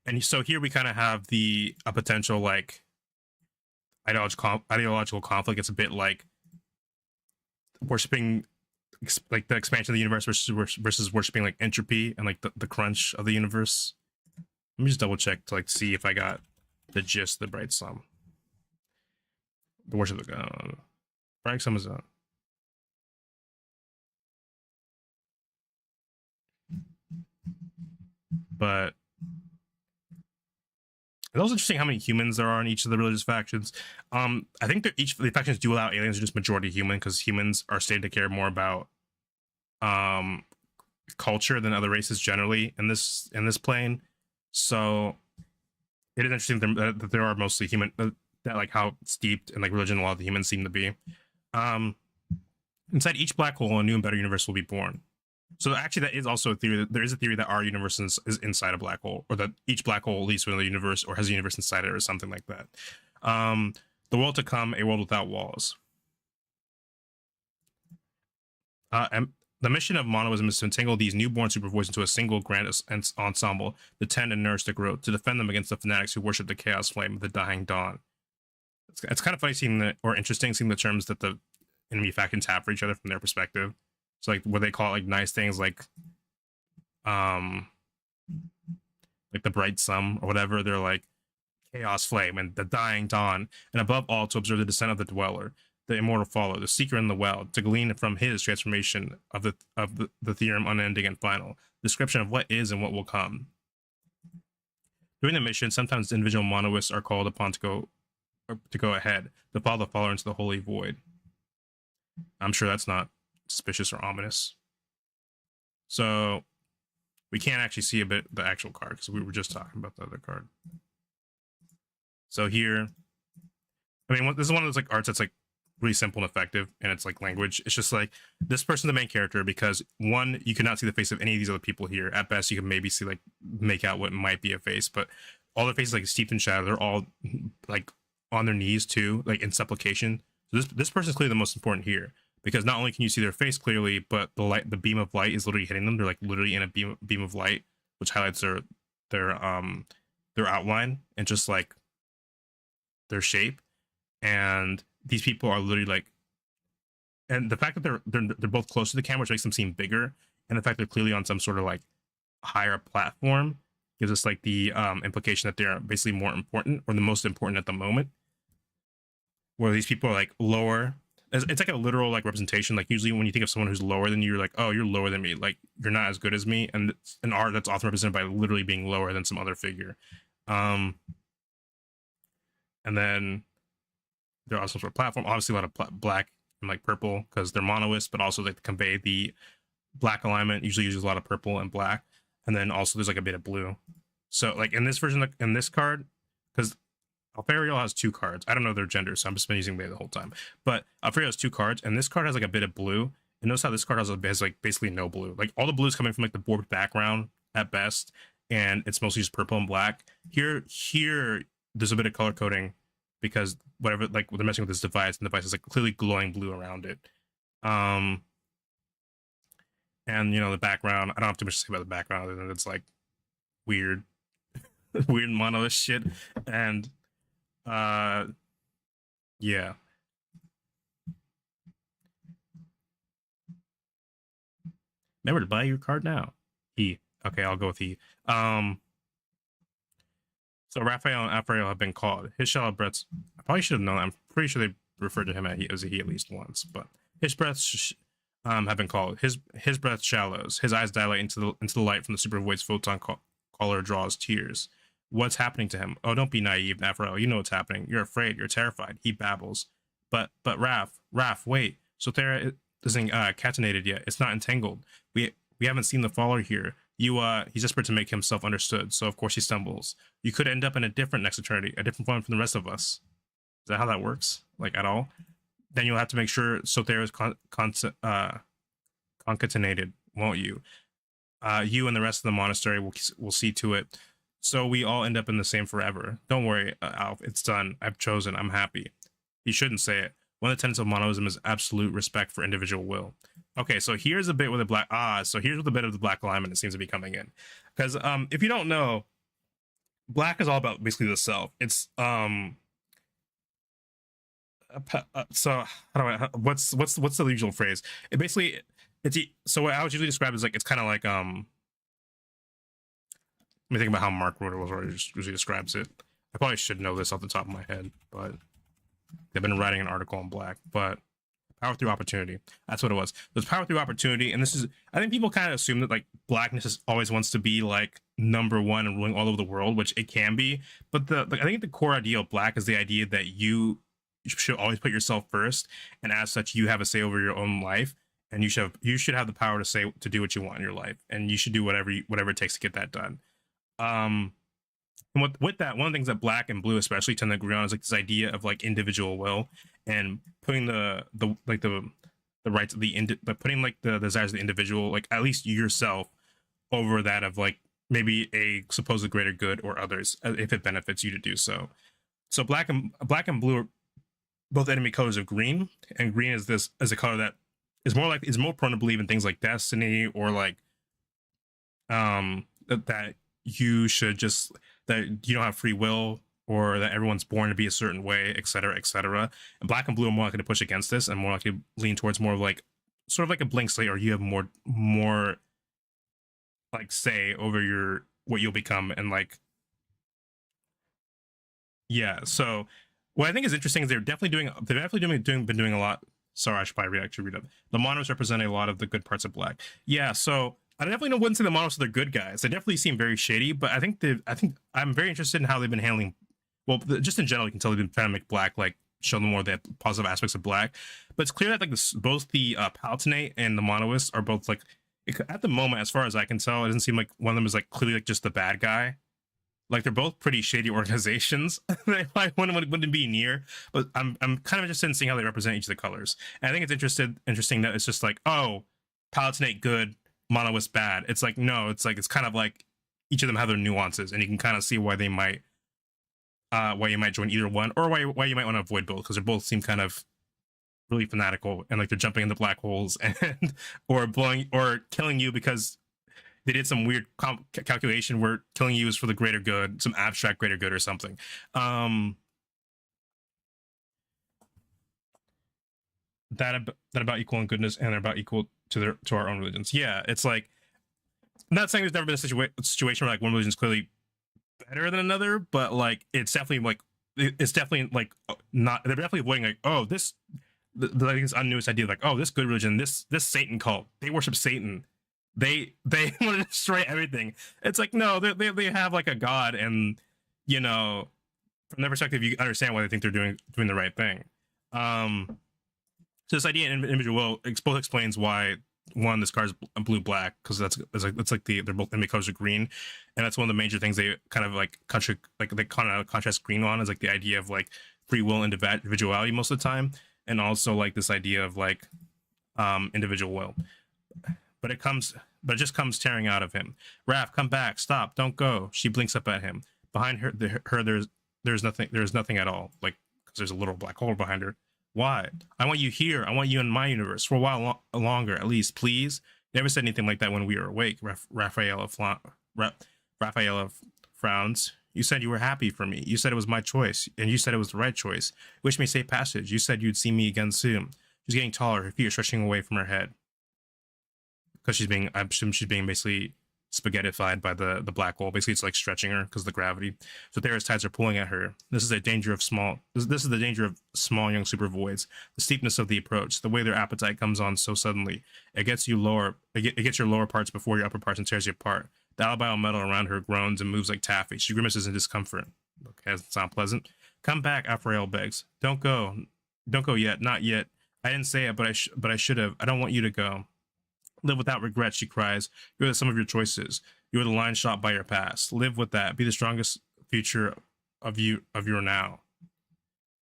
and so here we kind of have a potential like ideological conflict. It's a bit like worshiping like the expansion of the universe versus worshiping like entropy and like the crunch of the universe. Let me just double check to like see if I got the gist of the bright sum. The worship of the bright sum is but it's also interesting how many humans there are in each of the religious factions. I think that each of the factions do allow aliens are just majority human, because humans are stated to care more about culture than other races generally in this plane. So it is interesting that there are mostly human, that like how steeped in like religion a lot of the humans seem to be. Inside each black hole, a new and better universe will be born. So actually, that is also a theory. There is a theory that our universe is inside a black hole, or that each black hole leads to another universe, or has a universe inside it, or something like that. The world to come, a world without walls. And the mission of monoism is to entangle these newborn supervoids into a single grand ensemble, to tend and nourish the growth, to defend them against the fanatics who worship the chaos flame of the dying dawn. It's kind of funny seeing or interesting seeing the terms that the enemy factions have for each other from their perspective. So like what they call like nice things like the bright sum or whatever, they're like chaos flame and the dying dawn, and above all to observe the descent of the dweller, the immortal follower, the seeker in the well, to glean from his transformation of the theorem unending and final, description of what is and what will come. During the mission, sometimes individual monoists are called upon to go ahead, to follow the follower into the holy void. I'm sure that's not suspicious or ominous. So we can't actually see a bit the actual card because we were just talking about the other card. So here, I mean, this is one of those like arts that's like really simple and effective, and it's like language. It's just like this person's the main character because one, you cannot see the face of any of these other people here. At best, you can maybe see like make out what might be a face, but all their faces like steeped in shadow. They're all like on their knees too, like in supplication So this person is clearly the most important here, because not only can you see their face clearly, but the beam of light is literally hitting them. They're like literally in a beam of light, which highlights their outline and just like their shape. And these people are literally like, and the fact that they're both close to the camera, which makes them seem bigger, and the fact they're clearly on some sort of like higher platform gives us like the implication that they're basically more important or the most important at the moment. Where these people are like lower. It's like a literal like representation. Like usually when you think of someone who's lower than you, you're like, oh, you're lower than me. Like you're not as good as me. And it's an art that's often represented by literally being lower than some other figure. And then there are also sort of platform. Obviously, a lot of black and like purple because they're monoists, but also like to convey the black alignment. Usually uses a lot of purple and black, and then also there's like a bit of blue. So like in this version, like in this card, because Alfariel has 2 cards. I don't know their gender, so I'm just been using they the whole time. But Alfariel has 2 cards, and this card has like a bit of blue. And notice how this card has like basically no blue. Like all the blue is coming from like the board background at best, and it's mostly just purple and black. Here, there's a bit of color coding because whatever like they're messing with this device, and the device is like clearly glowing blue around it. And you know the background. I don't have too much to say about the background other than it's like weird, weird monolith shit, and yeah. Remember to buy your card now. He. Okay, I'll go with he. So Raphael and Alfredo have been called. His shallow breaths. I probably should have known. I'm pretty sure they referred to him as a he at least once. But his breaths have been called. His breath shallows. His eyes dilate into the light from the super void's photon color draws tears. What's happening to him? Oh, don't be naive, Raphael. You know what's happening. You're afraid. You're terrified. He babbles. But Raph, wait. Sothera isn't catenated yet. It's not entangled. We haven't seen the faller here. He's desperate to make himself understood, so of course he stumbles. You could end up in a different next eternity, a different one from the rest of us. Is that how that works? Like at all? Then you'll have to make sure Sothera is concatenated, won't you? You and the rest of the monastery will see to it. So we all end up in the same forever. Don't worry, Alf. It's done. I've chosen. I'm happy. You shouldn't say it. One of the tenets of monoism is absolute respect for individual will. Okay, so here's a bit with the black. So here's the bit of the black alignment that seems to be coming in. Because if you don't know, black is all about basically the self. It's so how do I? What's the usual phrase? It basically so what I would usually describe is like it's kind of like Let me think about how Mark wrote it was, or usually describes it. I probably should know this off the top of my head, but they've been writing an article on black. But power through opportunity. That's what it was. There's power through opportunity, and this is. I think people kind of assume that like blackness is always wants to be like number one and ruling all over the world, which it can be. But I think the core idea of black is the idea that you should always put yourself first, and as such, you have a say over your own life, and you should have the power to do what you want in your life, and you should do whatever it takes to get that done. And with that, one of the things that black and blue especially tend to agree on is like this idea of like individual will and putting the rights of putting like the desires of the individual, like at least yourself, over that of like maybe a supposed greater good or others if it benefits you to do so. So black and blue are both enemy colors of green, and green is a color that is more prone to believe in things like destiny or like that you should just that you don't have free will or that everyone's born to be a certain way, etc., etc. And black and blue are more likely to push against this and more likely to lean towards more of like sort of like a blank slate, or you have more like say over what you'll become. And like yeah, so what I think is interesting is they've definitely been doing a lot. Sorry, I should probably actually read up. The monos represent a lot of the good parts of black. Yeah, so I definitely wouldn't say the monos are the good guys. They definitely seem very shady, but I think I'm very interested in how they've been handling. Well, just in general, you can tell they've been trying to make black like show them more of the positive aspects of black. But it's clear that like both the Palatinate and the monoists are both like at the moment, as far as I can tell, it doesn't seem like one of them is like clearly like just the bad guy. Like they're both pretty shady organizations. They probably wouldn't be near, but I'm kind of interested in seeing how they represent each of the colors. And I think it's interesting that it's just like, oh, Palatinate good, monoist bad. It's like no, it's kind of like each of them have their nuances, and you can kind of see why you might join either one, or why you might want to avoid both, because they both seem kind of really fanatical and like they're jumping into black holes and or blowing or killing you because they did some weird calculation where killing you is for the greater good, some abstract greater good or something. That about equal in goodness and they're about equal to our own religions. Yeah, it's like I'm not saying there's never been a situation where like one religion is clearly better than another, but like it's definitely like not they're definitely avoiding like this like this unnuanced idea of like this good religion, this Satan cult, they worship Satan, they want to destroy everything. It's like no, they have like a god, and you know from their perspective you understand why they think they're doing the right thing. So this idea in individual will both explains why one this card is blue black because that's like they're both enemy colors are green, and that's one of the major things they kind of like they kind of contrast green on is like the idea of like free will and individuality most of the time, and also like this idea of like individual will, but it just comes tearing out of him. Raph, come back, stop, don't go. She blinks up at him. Behind her there's nothing at all, like because there's a little black hole behind her. Why? I want you here. I want you in my universe for a while longer, at least, please. Never said anything like that when we were awake. Raphaela frowns. You said you were happy for me. You said it was my choice, and you said it was the right choice. Wish me safe passage. You said you'd see me again soon. She's getting taller. Her feet are stretching away from her head. Because I assume she's being basically spaghettified by the black hole. Basically, it's like stretching her because of the gravity. So Thera's tides are pulling at her. This is the danger of small young super voids. The steepness of the approach, the way their appetite comes on so suddenly. It gets you lower. It gets your lower parts before your upper parts and tears you apart. The albino metal around her groans and moves like taffy. She grimaces in discomfort. Okay, doesn't sound pleasant. Come back, Raphael begs. Don't go yet. Not yet. I didn't say it, but I should have. I don't want you to go. Live without regret, she cries. You're the sum of your choices. You're the line shot by your past. Live with that. Be the strongest future of your now.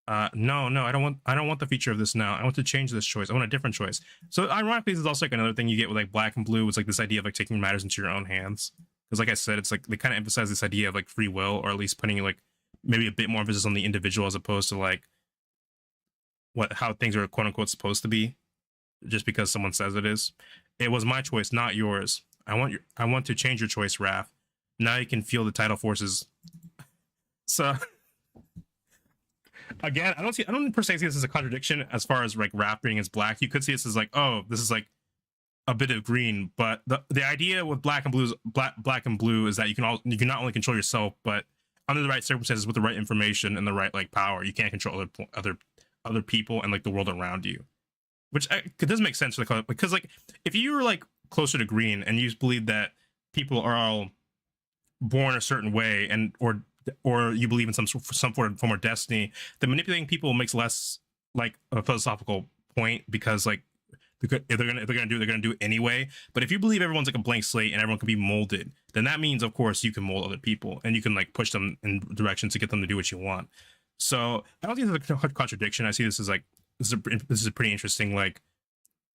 No, I don't want the future of this now. I want to change this choice. I want a different choice. So ironically, this is also like another thing you get with like black and blue. It's like this idea of like taking matters into your own hands. Because like I said, it's like they kind of emphasize this idea of like free will, or at least putting like maybe a bit more emphasis on the individual as opposed to like how things are quote unquote supposed to be, just because someone says it is. It was my choice, not yours. I want to change your choice, Raph. Now you can feel the tidal forces. So again, I don't per se see this as a contradiction as far as like Raph being as black. You could see this as like, this is like a bit of green, but the idea with black and blue is that you can not only control yourself, but under the right circumstances with the right information and the right like power, you can't control other people and like the world around you. Which it does make sense for the color, because like if you were like closer to green and you believe that people are all born a certain way and or you believe in some form of destiny, then manipulating people makes less like a philosophical point, because like if they're gonna do it anyway. But if you believe everyone's like a blank slate and everyone can be molded, then that means of course you can mold other people and you can like push them in directions to get them to do what you want. So I don't think there's a contradiction. I see this as like this is a pretty interesting like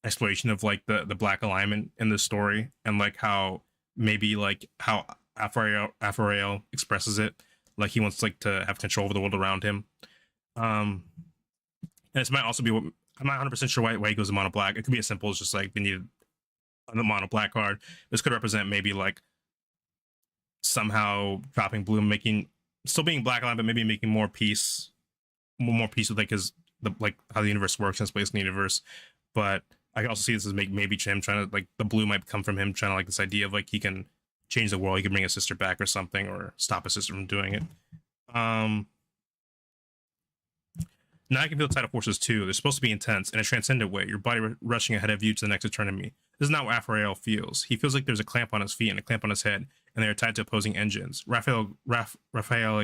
exploration of like the black alignment in this story, and like how maybe like how Raphael expresses it, like he wants like to have control over the world around him. And this might also be what I'm not 100% sure why he goes to mono black. It could be as simple as just like they need a mono black card. This could represent maybe like somehow dropping blue, making still being black aligned, but maybe making more peace with like like how the universe works and its place in the universe. But I can also see this as maybe him trying to like the blue might come from him trying to like this idea of like he can change the world, he can bring his sister back or something, or stop his sister from doing it. Now I can feel the tidal forces too. They're supposed to be intense in a transcendent way. Your body rushing ahead of you to the next eternity. This is not what Raphael feels. He feels like there's a clamp on his feet and a clamp on his head, and they are tied to opposing engines. Raphael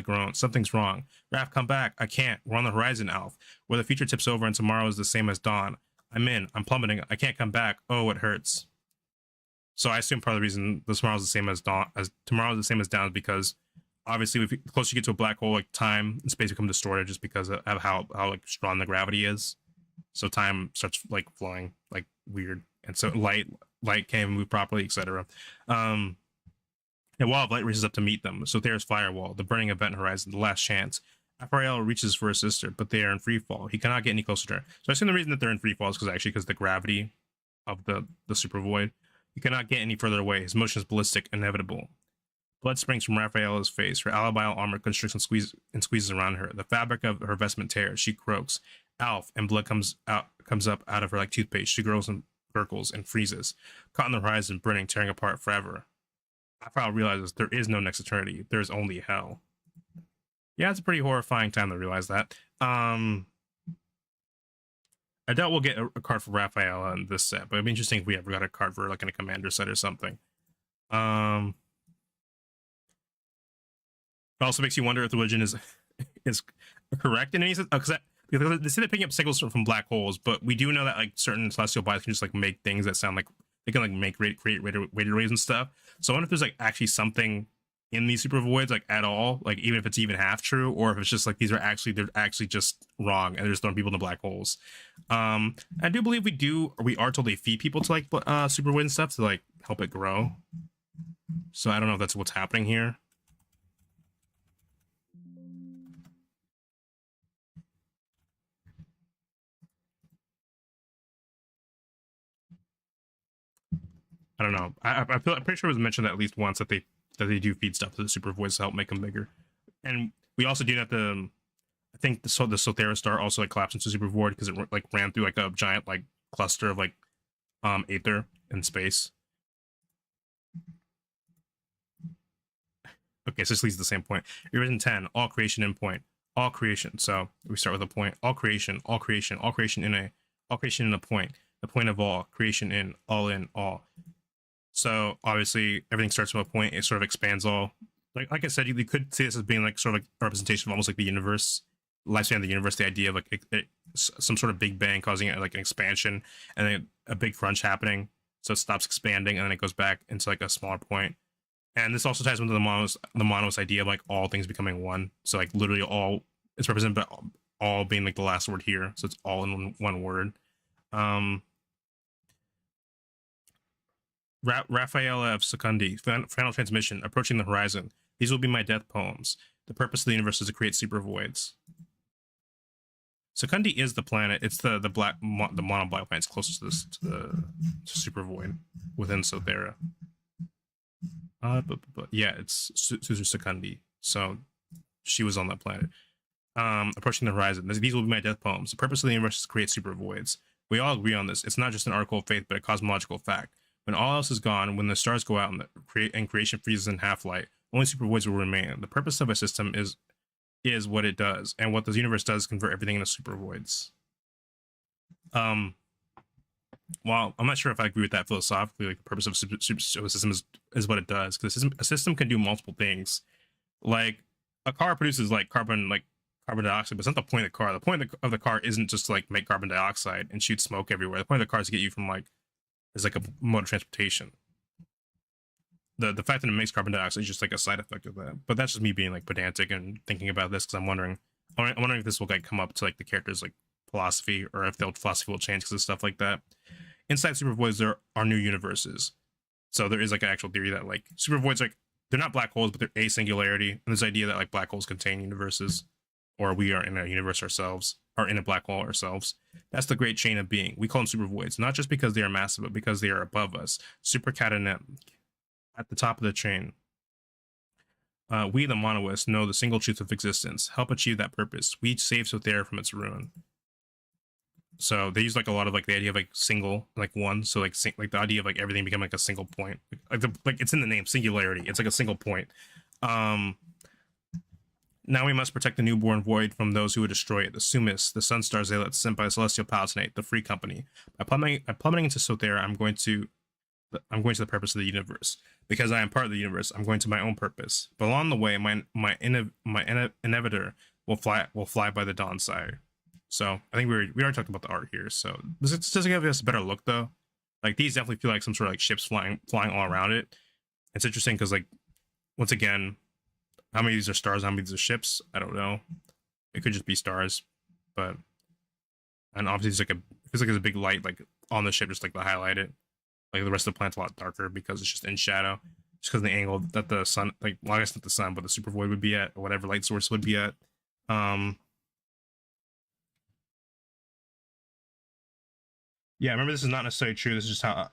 groans. Something's wrong. Raph, come back. I can't. We're on the horizon, Alf. Where the future tips over and tomorrow is the same as dawn. I'm in. I'm plummeting. I can't come back. Oh, it hurts. So I assume part of the reason tomorrow's the same as dawn, as tomorrow's the same as down, is because obviously the closer you get to a black hole, like time and space become distorted just because of how like strong the gravity is. So time starts like flowing like weird, and so light can't even move properly, etc. And wall of light races up to meet them. So there's firewall, the burning event horizon, the last chance. Raphael reaches for his sister, but they are in free fall. He cannot get any closer to her. So I assume the reason that they're in free fall is because the gravity of the super void. He cannot get any further away. His motion is ballistic, inevitable. Blood springs from Raphaela's face. Her alabile armor constricts and squeezes around her. The fabric of her vestment tears. She croaks. Alf, and blood comes up out of her like toothpaste. She gurgles and freezes, caught in the horizon, burning, tearing apart forever. Raphael realizes there is no next eternity. There is only hell. Yeah, it's a pretty horrifying time to realize that. I doubt we'll get a card for Raphael in this set, but it'd be interesting if we ever got a card for like in a commander set or something. It also makes you wonder if the religion is correct in any sense. Because they say they're picking up signals from black holes, but we do know that like certain celestial bodies can just like make things that sound like they can like create radio waves and stuff. So I wonder if there's like actually something in these super voids like at all, like even if it's even half true, or if it's just like they're actually just wrong and they're just throwing people into black holes. I do believe we are told they feed people to like super void and stuff to like help it grow. So I don't know if that's what's happening here. I don't know. I'm pretty sure it was mentioned at least once that they do feed stuff to the super voids to help make them bigger. And we also do have to. I think the Sothera star also like collapsed into super void because it like ran through like a giant like cluster of like Aether in space. Okay, so this leads to the same point. Revision 10, all creation endpoint, all creation. So we start with a point, all creation in a point, the point of all, creation in, all. So obviously everything starts from a point, it sort of expands all. Like I said, you could see this as being like sort of like a representation of almost like the universe, lifespan of the universe, the idea of like some sort of big bang causing like an expansion and then a big crunch happening. So it stops expanding and then it goes back into like a smaller point. And this also ties into the monos idea of like all things becoming one. So like literally all it's represented by all being like the last word here. So it's all in one word. Raphaela of Secundi, final transmission, approaching the horizon. These will be my death poems. The purpose of the universe is to create super voids. Secundi is the planet. It's the mono black planet closest to the super void within Sothera. But yeah, it's Suzu Secundi. So she was on that planet. Approaching the horizon. These will be my death poems. The purpose of the universe is to create super voids. We all agree on this. It's not just an article of faith, but a cosmological fact. When all else is gone, when the stars go out and creation freezes in half-light, only super voids will remain. The purpose of a system is what it does, and what the universe does is convert everything into super voids. Well, I'm not sure if I agree with that philosophically. Like the purpose of a system is what it does, because a system can do multiple things. Like a car produces like carbon dioxide, but it's not the point of the car. The point of the car isn't just to like make carbon dioxide and shoot smoke everywhere. The point of the car is to get you from like is like a mode of transportation. The fact that it makes carbon dioxide is just like a side effect of that. But that's just me being like pedantic and thinking about this because I'm wondering if this will like come up to like the characters like philosophy, or if their philosophy will change because of stuff like that. Inside super voids, there are new universes. So there is like an actual theory that like super voids, like they're not black holes, but they're a singularity. And this idea that like black holes contain universes, or we are in a universe ourselves, or in a black hole ourselves. That's the great chain of being. We call them super voids, not just because they are massive, but because they are above us. Super catenet at the top of the chain. We, the monoists, know the single truth of existence. Help achieve that purpose. We save Sothera from its ruin. So they use like a lot of like the idea of like single, like one. So like the idea of like everything becoming like a single point. Like it's in the name, singularity. It's like a single point. Now we must protect the newborn void from those who would destroy it. The Sumis, the Sunstar Zealots sent by the Celestial Palatinate, the Free Company. By plummeting into Sothera, I'm going to the purpose of the universe. Because I am part of the universe, I'm going to my own purpose. But along the way, my ineviter will fly by the dawn side. So I think we already talked about the art here. So this doesn't give us a better look though. Like these definitely feel like some sort of like ships flying all around it. It's interesting because like once again, how many of these are stars? How many of these are ships? I don't know. It could just be stars, but and obviously it's like it feels like there's a big light like on the ship just like to highlight it. Like the rest of the planet's a lot darker because it's just in shadow, just because of the angle that the sun, like well I guess not the sun, but the super void would be at, or whatever light source would be at. Um, yeah, remember this is not necessarily true. This is just how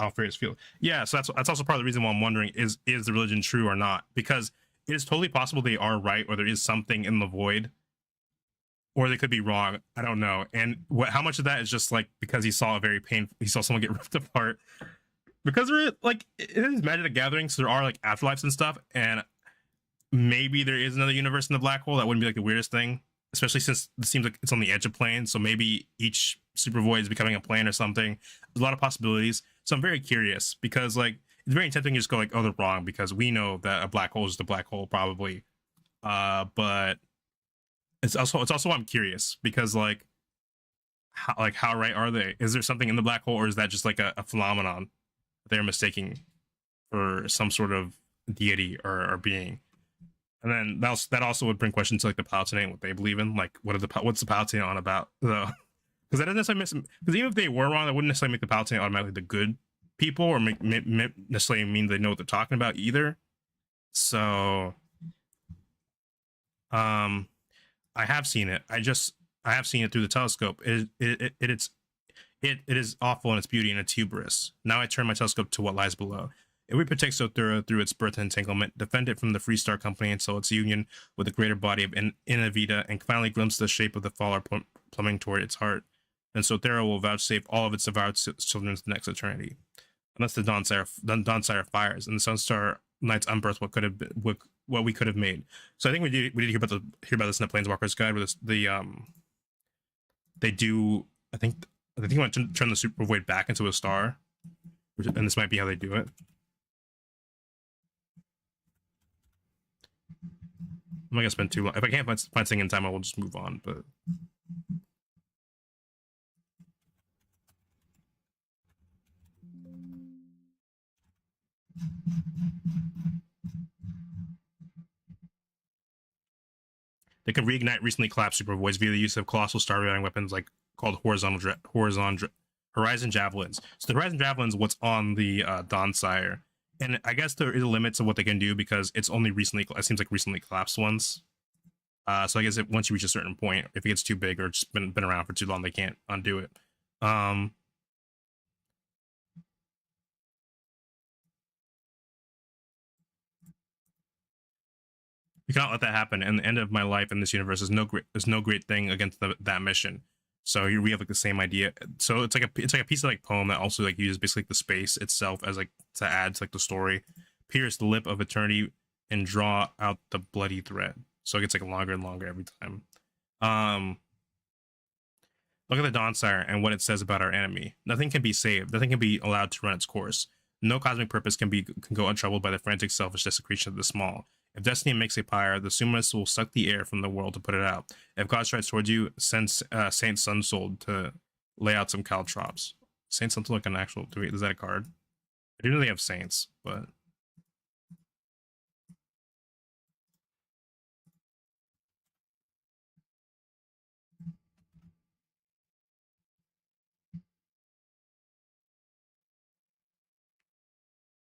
Alfred's feel. Yeah, so that's also part of the reason why I'm wondering is the religion true or not? Because it is totally possible they are right, or there is something in the void, or they could be wrong. I don't know. And how much of that is just like because he saw someone get ripped apart. Because like it is Magic the Gathering, so there are like afterlives and stuff, and maybe there is another universe in the black hole. That wouldn't be like the weirdest thing, especially since it seems like it's on the edge of plane. So maybe each super void is becoming a plane or something. There's a lot of possibilities. So I'm very curious because like it's very tempting to just go like, oh, they're wrong because we know that a black hole is the black hole probably. But it's also why I'm curious because like how right are they? Is there something in the black hole, or is that just like a phenomenon they're mistaking for some sort of deity or being? And then that also would bring questions to like the Palatinate and what they believe in. Like, what's the Palatinate on about though? Because that doesn't necessarily because even if they were wrong, that wouldn't necessarily make the Palatinate automatically the good people, or necessarily mean they know what they're talking about either. So, I have seen it. I have seen it through the telescope. It is awful in its beauty and its hubris. Now I turn my telescope to what lies below. If we protect Sothura through its birth and entanglement, defend it from the Free Star Company until its union with the greater body of Inavita, and finally glimpse the shape of the faller plumbing toward its heart, then Sothura will vouchsafe all of its devoured children to the next eternity. Unless the Dawn-Sire fires, and the Sunstar Knight's unbirth what we could have made. So I think we did hear about this in the Planeswalkers Guide, where they do. I think you want to turn the Super Void back into a star, and this might be how they do it. I'm not gonna spend too long. If I can't find something in time, I will just move on. But they can reignite recently collapsed super voids via the use of colossal star routing weapons like called horizon javelins. So the horizon javelins, what's on the Dawn-Sire, and I guess there is a limit to what they can do because it's only recently. It seems like recently collapsed ones. So I guess once you reach a certain point, if it gets too big or just been around for too long, they can't undo it. You cannot let that happen. And the end of my life in this universe is no great thing against that mission. So we have like the same idea. So it's like a piece of like poem that also like uses basically like the space itself as like to add to like the story. Pierce the lip of eternity and draw out the bloody thread. So it gets like longer and longer every time. Look at the Dawn-Sire and what it says about our enemy. Nothing can be saved. Nothing can be allowed to run its course. No cosmic purpose can go untroubled by the frantic selfish desecration of the small. If destiny makes a pyre, the Sumas will suck the air from the world to put it out. If God strides towards you, send Saint Sunsold to lay out some caltrops. Saint Sunsold like an actual. Is that a card? I do know they have saints, but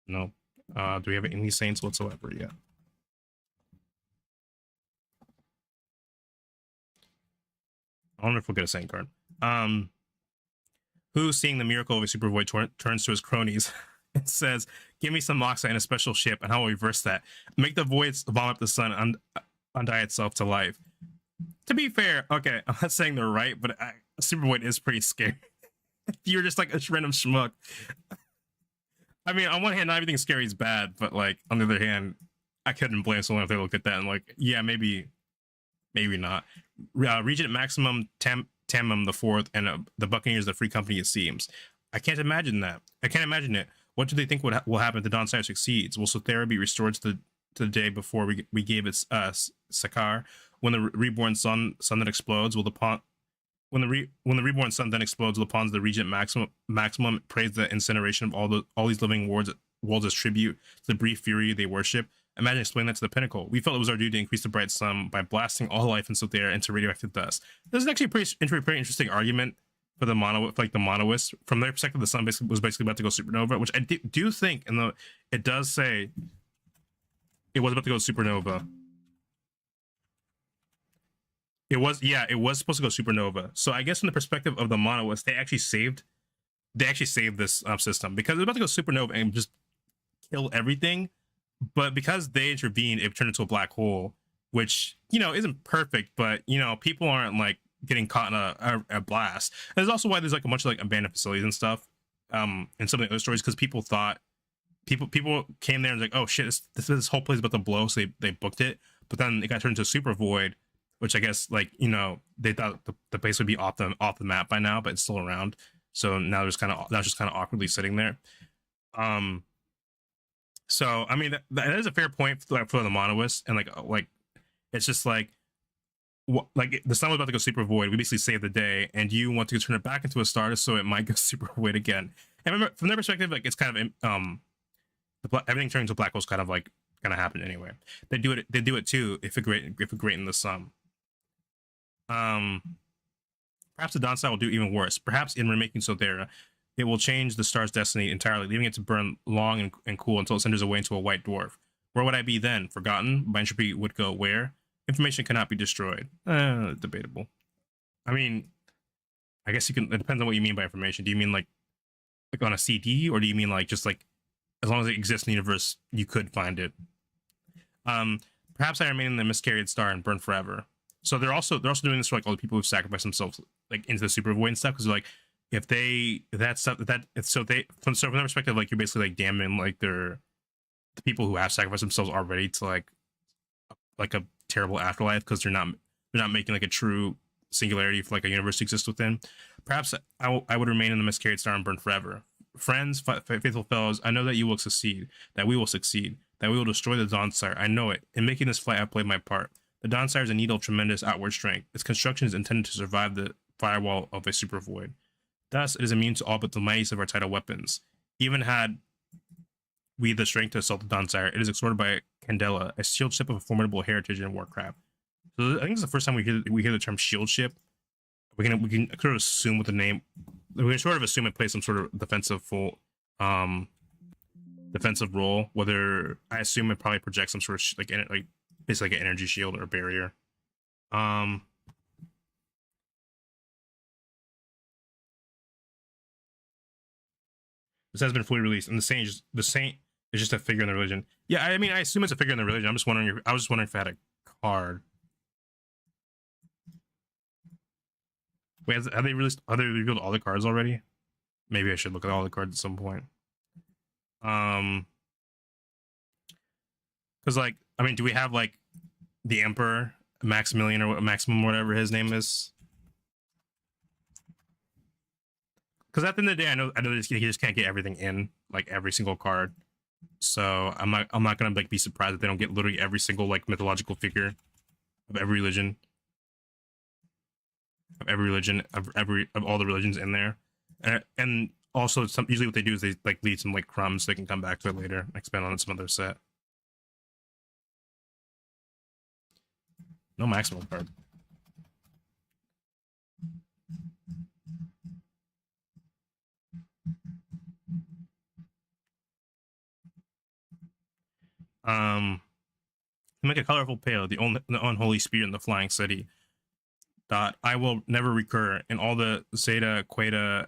no. Do we have any saints whatsoever yet? I wonder if we'll get a saint card. Who, seeing the miracle of a super void, turns to his cronies and says, "Give me some Moxa and a special ship, and I will reverse that. Make the voids vomit the sun, undie itself to life." To be fair, okay, I'm not saying they're right, but super void is pretty scary. If you're just like a random schmuck. I mean, on one hand, not everything scary is bad, but like on the other hand, I couldn't blame someone if they look at that and like, yeah, maybe not. Regent Maximum Tamum the Fourth and the Buccaneers, the free company, it seems. I can't imagine that. I can't imagine it. What do they think will happen if the Dawn-Sire succeeds? Will Sothera be restored to the day before we gave it Sakar? When the reborn sun that explodes, will the pawn when the reborn sun then explodes, will the pawns of the Regent Maximum praise the incineration of all these living worlds as tribute to the brief fury they worship? Imagine explaining that to the Pinnacle. We felt it was our duty to increase the bright sun by blasting all life in Sothera into radioactive dust. This is actually a pretty interesting argument for the monoists. From their perspective, the sun was basically about to go supernova, which I do think, and it does say it was about to go supernova. It was, yeah, it was supposed to go supernova. So I guess from the perspective of the monoliths, they actually saved this system because it was about to go supernova and just kill everything. But because they intervened, it turned into a black hole, which isn't perfect, but people aren't like getting caught in a blast. And there's also why there's like a bunch of like abandoned facilities and stuff, in some of the other stories, because people thought people came there and was like, oh shit, this whole place is about to blow, so they booked it. But then it got turned into a super void, which I guess like they thought the place would be off the map by now, but it's still around. So now just kind of awkwardly sitting there. So I mean that is a fair point for the monoliths, and like it's just like like the sun was about to go super void. We basically saved the day, and you want to turn it back into a star, so it might go super void again. And remember, from their perspective, like it's kind of everything turning into a black hole is kind of like gonna happen anyway. They do it too if it great in the sun. Perhaps the Dawn Star will do even worse. Perhaps in remaking Solthera, it will change the star's destiny entirely, leaving it to burn long and cool until it cinders away into a white dwarf. Where would I be then? Forgotten? My entropy would go where? Information cannot be destroyed. Debatable. I mean, I guess you can. It depends on what you mean by information. Do you mean like on a CD, or do you mean like just like as long as it exists in the universe, you could find it? Perhaps I remain in the miscarried star and burn forever. So they're also doing this for like all the people who've sacrificed themselves like into the super void and stuff, because like if from their perspective, like you're basically like damning like the people who have sacrificed themselves already to like a terrible afterlife, because they're not making like a true singularity for like a universe to exist within. Perhaps I would remain in the miscarried star and burn forever. Friends, faithful fellows, I know that you will succeed, that we will succeed, that we will destroy the Dawn Sire. I know it. In making this flight, I played my part. The Dawn Sire is a needle of tremendous outward strength. Its construction is intended to survive the firewall of a super void. Thus, it is immune to all but the mightiest of our tidal weapons. Even had we the strength to assault the Dawn Sire, it is escorted by Candela, a shield ship of a formidable heritage in Warcraft. So I think it's the first time we hear the term shield ship. We can sort of assume with the name. We can sort of assume it plays some sort of defensive role. Whether I assume it probably projects some sort of like basically like an energy shield or a barrier. This has been fully released, and the saint is just a figure in the religion. Yeah, I mean, I assume it's a figure in the religion. I was just wondering if it had a card. Wait, have they revealed all the cards already? Maybe I should look at all the cards at some point. Because like, I mean, do we have like the Emperor, Maximilian, or Maximum, whatever his name is? Because at the end of the day, I know he just can't get everything in, like every single card. So I'm not gonna like be surprised if they don't get literally every single like mythological figure of every religion, of all the religions in there, and also usually what they do is they like leave some like crumbs so they can come back to it later, expand on some other set. No maximum card. Make a colorful pail, the unholy spirit in the flying city. I will never recur in all the zeta, quata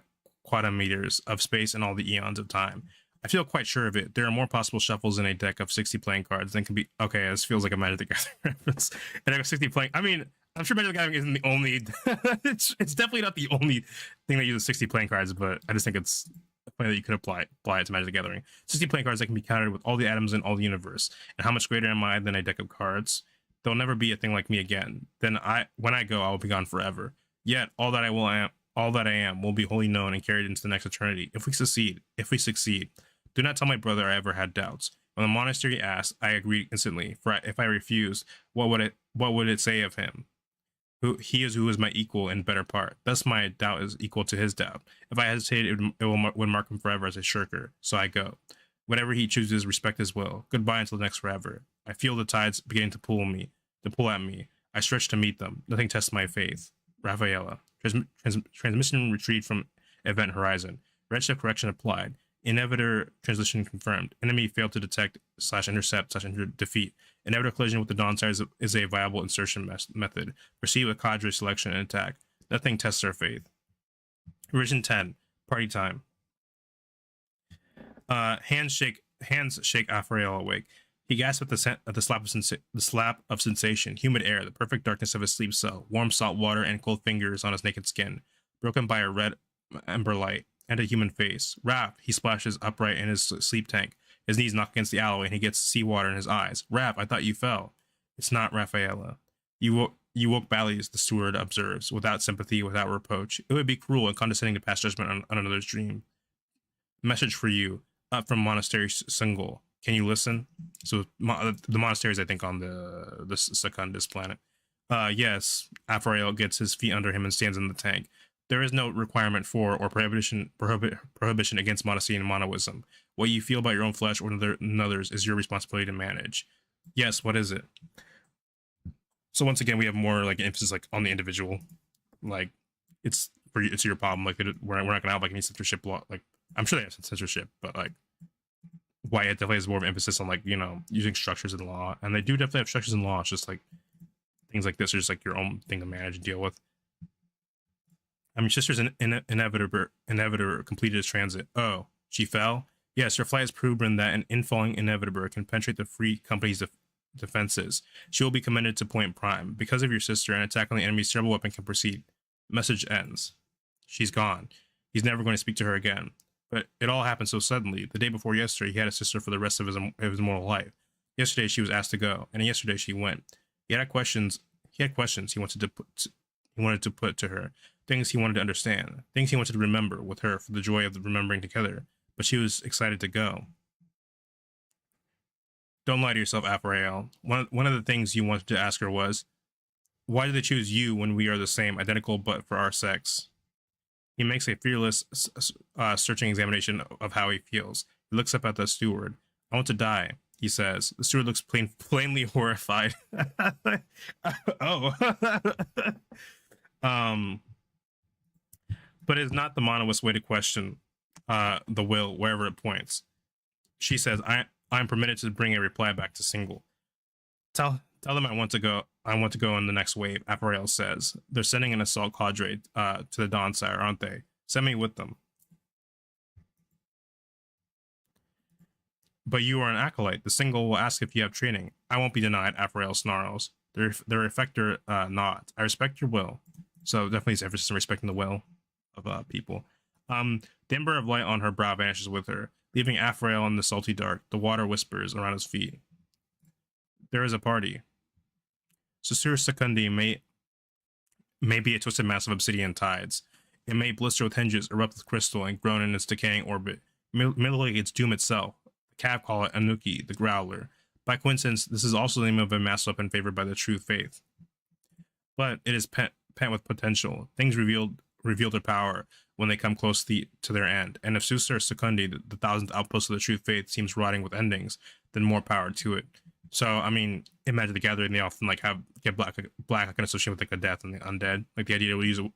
meters of space and all the eons of time. I feel quite sure of it. There are more possible shuffles in a deck of 60 playing cards than can be. Okay, this feels like a Magic the Gathering reference. A deck of 60 playing. I mean, I'm sure Magic the Gathering isn't the only. it's definitely not the only thing that uses 60 playing cards, but I just think it's funny that you could apply it to Magic the Gathering. 60 playing cards that can be countered with all the atoms in all the universe. And how much greater am I than a deck of cards? There'll never be a thing like me again. Then when I go, I will be gone forever. Yet all that I am will be wholly known and carried into the next eternity. If we succeed, do not tell my brother I ever had doubts. When the monastery asked, I agreed instantly. For if I refused, what would it say of him? Who is my equal and better part. Thus my doubt is equal to his doubt. If I hesitated, it would mark him forever as a shirker. So I go. Whatever he chooses, respect his will. Goodbye until the next forever. I feel the tides beginning to pull at me. I stretch to meet them. Nothing tests my faith. Rafaela. Transmission retrieved from event horizon. Redshift correction applied. Inhibitor transition confirmed. Enemy failed to detect / intercept / defeat. Inhibitor collision with the Dawn is a viable insertion method. Proceed with cadre selection and attack. Nothing tests our faith. Revision 10. Party time. Hands shake Afrael awake. He gasped at the slap of sensation, humid air, the perfect darkness of his sleep cell, warm salt water, and cold fingers on his naked skin, broken by a red ember light, and a human face. Raph, he splashes upright in his sleep tank. His knees knock against the alloy, and he gets seawater in his eyes. Raph, I thought you fell. It's not Rafaela. You woke badly, the steward observes, without sympathy, without reproach. It would be cruel and condescending to pass judgment on another's dream. Message for you, up from Monastery Single. Can you listen? So the monastery is, I think, on the Secundus planet. Yes, Afrael gets his feet under him and stands in the tank. There is no requirement for or prohibition against modesty and monoism. What you feel about your own flesh or another's is your responsibility to manage. Yes, what is it? So once again, we have more like emphasis like on the individual. Like it's your problem. Like we're not gonna have like any censorship law. Like I'm sure they have some censorship, but like why it definitely has more of an emphasis on like using structures in law, and they do definitely have structures in law. It's just like things like this are just like your own thing to manage and deal with. I mean, sister's inevitable completed his transit. Oh, she fell? Yes, her flight has proven that an infalling inevitable can penetrate the free company's defenses. She will be commended to Point Prime. Because of your sister, an attack on the enemy's cerebral weapon can proceed. Message ends. She's gone. He's never going to speak to her again. But it all happened so suddenly. The day before yesterday, he had a sister for the rest of his mortal life. Yesterday, she was asked to go, and yesterday she went. He had questions he wanted to put to her. Things he wanted to understand, things he wanted to remember with her for the joy of remembering together, but she was excited to go. Don't lie to yourself, Afrael. One of the things you wanted to ask her was, why did they choose you when we are the same, identical but for our sex? He makes a fearless, searching examination of how he feels. He looks up at the steward. I want to die, he says. The steward looks plainly horrified. Oh. But it's not the monoist way to question the will wherever it points. She says, I'm permitted to bring a reply back to Single. Tell them I want to go in the next wave, Apparel says. They're sending an assault cadre to the Dawn Sire, aren't they? Send me with them. But you are an acolyte. The Single will ask if you have training. I won't be denied, Apparel snarls. Their effector nods. I respect your will. So definitely it's emphasis on respecting the will of people. The ember of light on her brow vanishes with her, leaving Afrael in the salty dark. The water whispers around his feet. There is a party. Susur Secundi may be a twisted mass of obsidian tides. It may blister with hinges, erupt with crystal, and groan in its decaying orbit. Merely its doom itself. The Cav call it Anuki, the Growler. By coincidence, this is also the name of a mass weapon favored by the true faith. But it is pent with potential. Things reveal their power when they come close to their end. And if Susur Secundi, the thousandth outpost of the true faith, seems rotting with endings, then more power to it. So, I mean, in Magic the Gathering, they often like get black I can associate with like a death and the undead. Like the idea to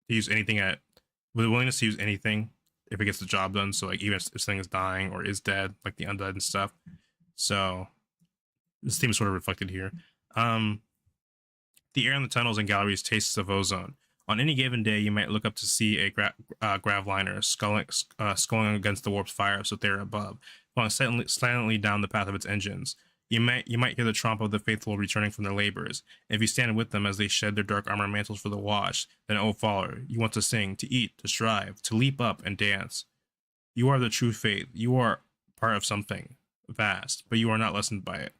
use anything with the willingness to use anything if it gets the job done. So like even if something is dying or is dead, like the undead and stuff. So this theme is sort of reflected here. The air in the tunnels and galleries tastes of ozone. On any given day, you might look up to see a gravliner sculling against the warped fire of Sothera above, falling silently down the path of its engines. You might hear the tromp of the faithful returning from their labors. If you stand with them as they shed their dark armor mantles for the wash, then, O follower, you want to sing, to eat, to strive, to leap up and dance. You are the true faith. You are part of something vast, but you are not lessened by it.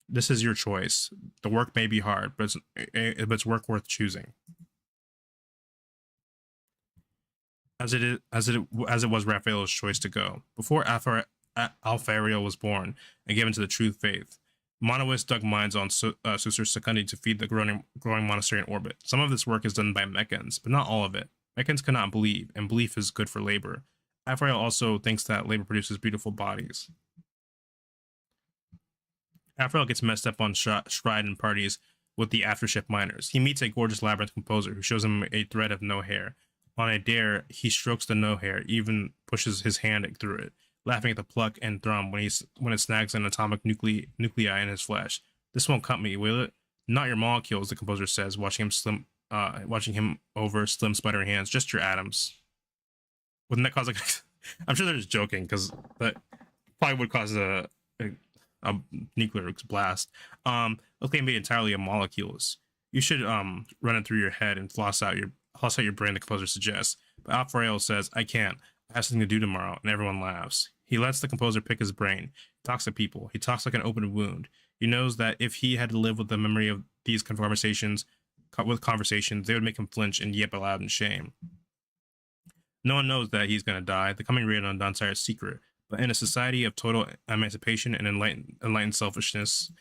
This is your choice. The work may be hard, but it's work worth choosing. As it was Raphael's choice to go. Before Alfariel was born and given to the true faith, Monoists dug mines on Susur Secundi to feed the growing monastery in orbit. Some of this work is done by Meccans, but not all of it. Meccans cannot believe, and belief is good for labor. Alfariel also thinks that labor produces beautiful bodies. Alfariel gets messed up on Stride and parties with the aftershift miners. He meets a gorgeous labyrinth composer who shows him a thread of no hair. On a dare, he strokes the no hair, even pushes his hand through it, laughing at the pluck and thrum when it snags an atomic nuclei in his flesh. This won't cut me, will it? Not your molecules, the composer says, watching him over slim spidery hands. Just your atoms. Wouldn't that cause like? I'm sure they're just joking because that probably would cause a nuclear blast. Okay, made entirely of molecules. You should run it through your head and floss out your brain, the composer suggests. But Alfredo says, I can't. I have something to do tomorrow, and everyone laughs. He lets the composer pick his brain. He talks to people. He talks like an open wound. He knows that if he had to live with the memory of these conversations, they would make him flinch and yip aloud in shame. No one knows that he's going to die. The coming raid on Donsire's is secret. But in a society of total emancipation and enlightened selfishness,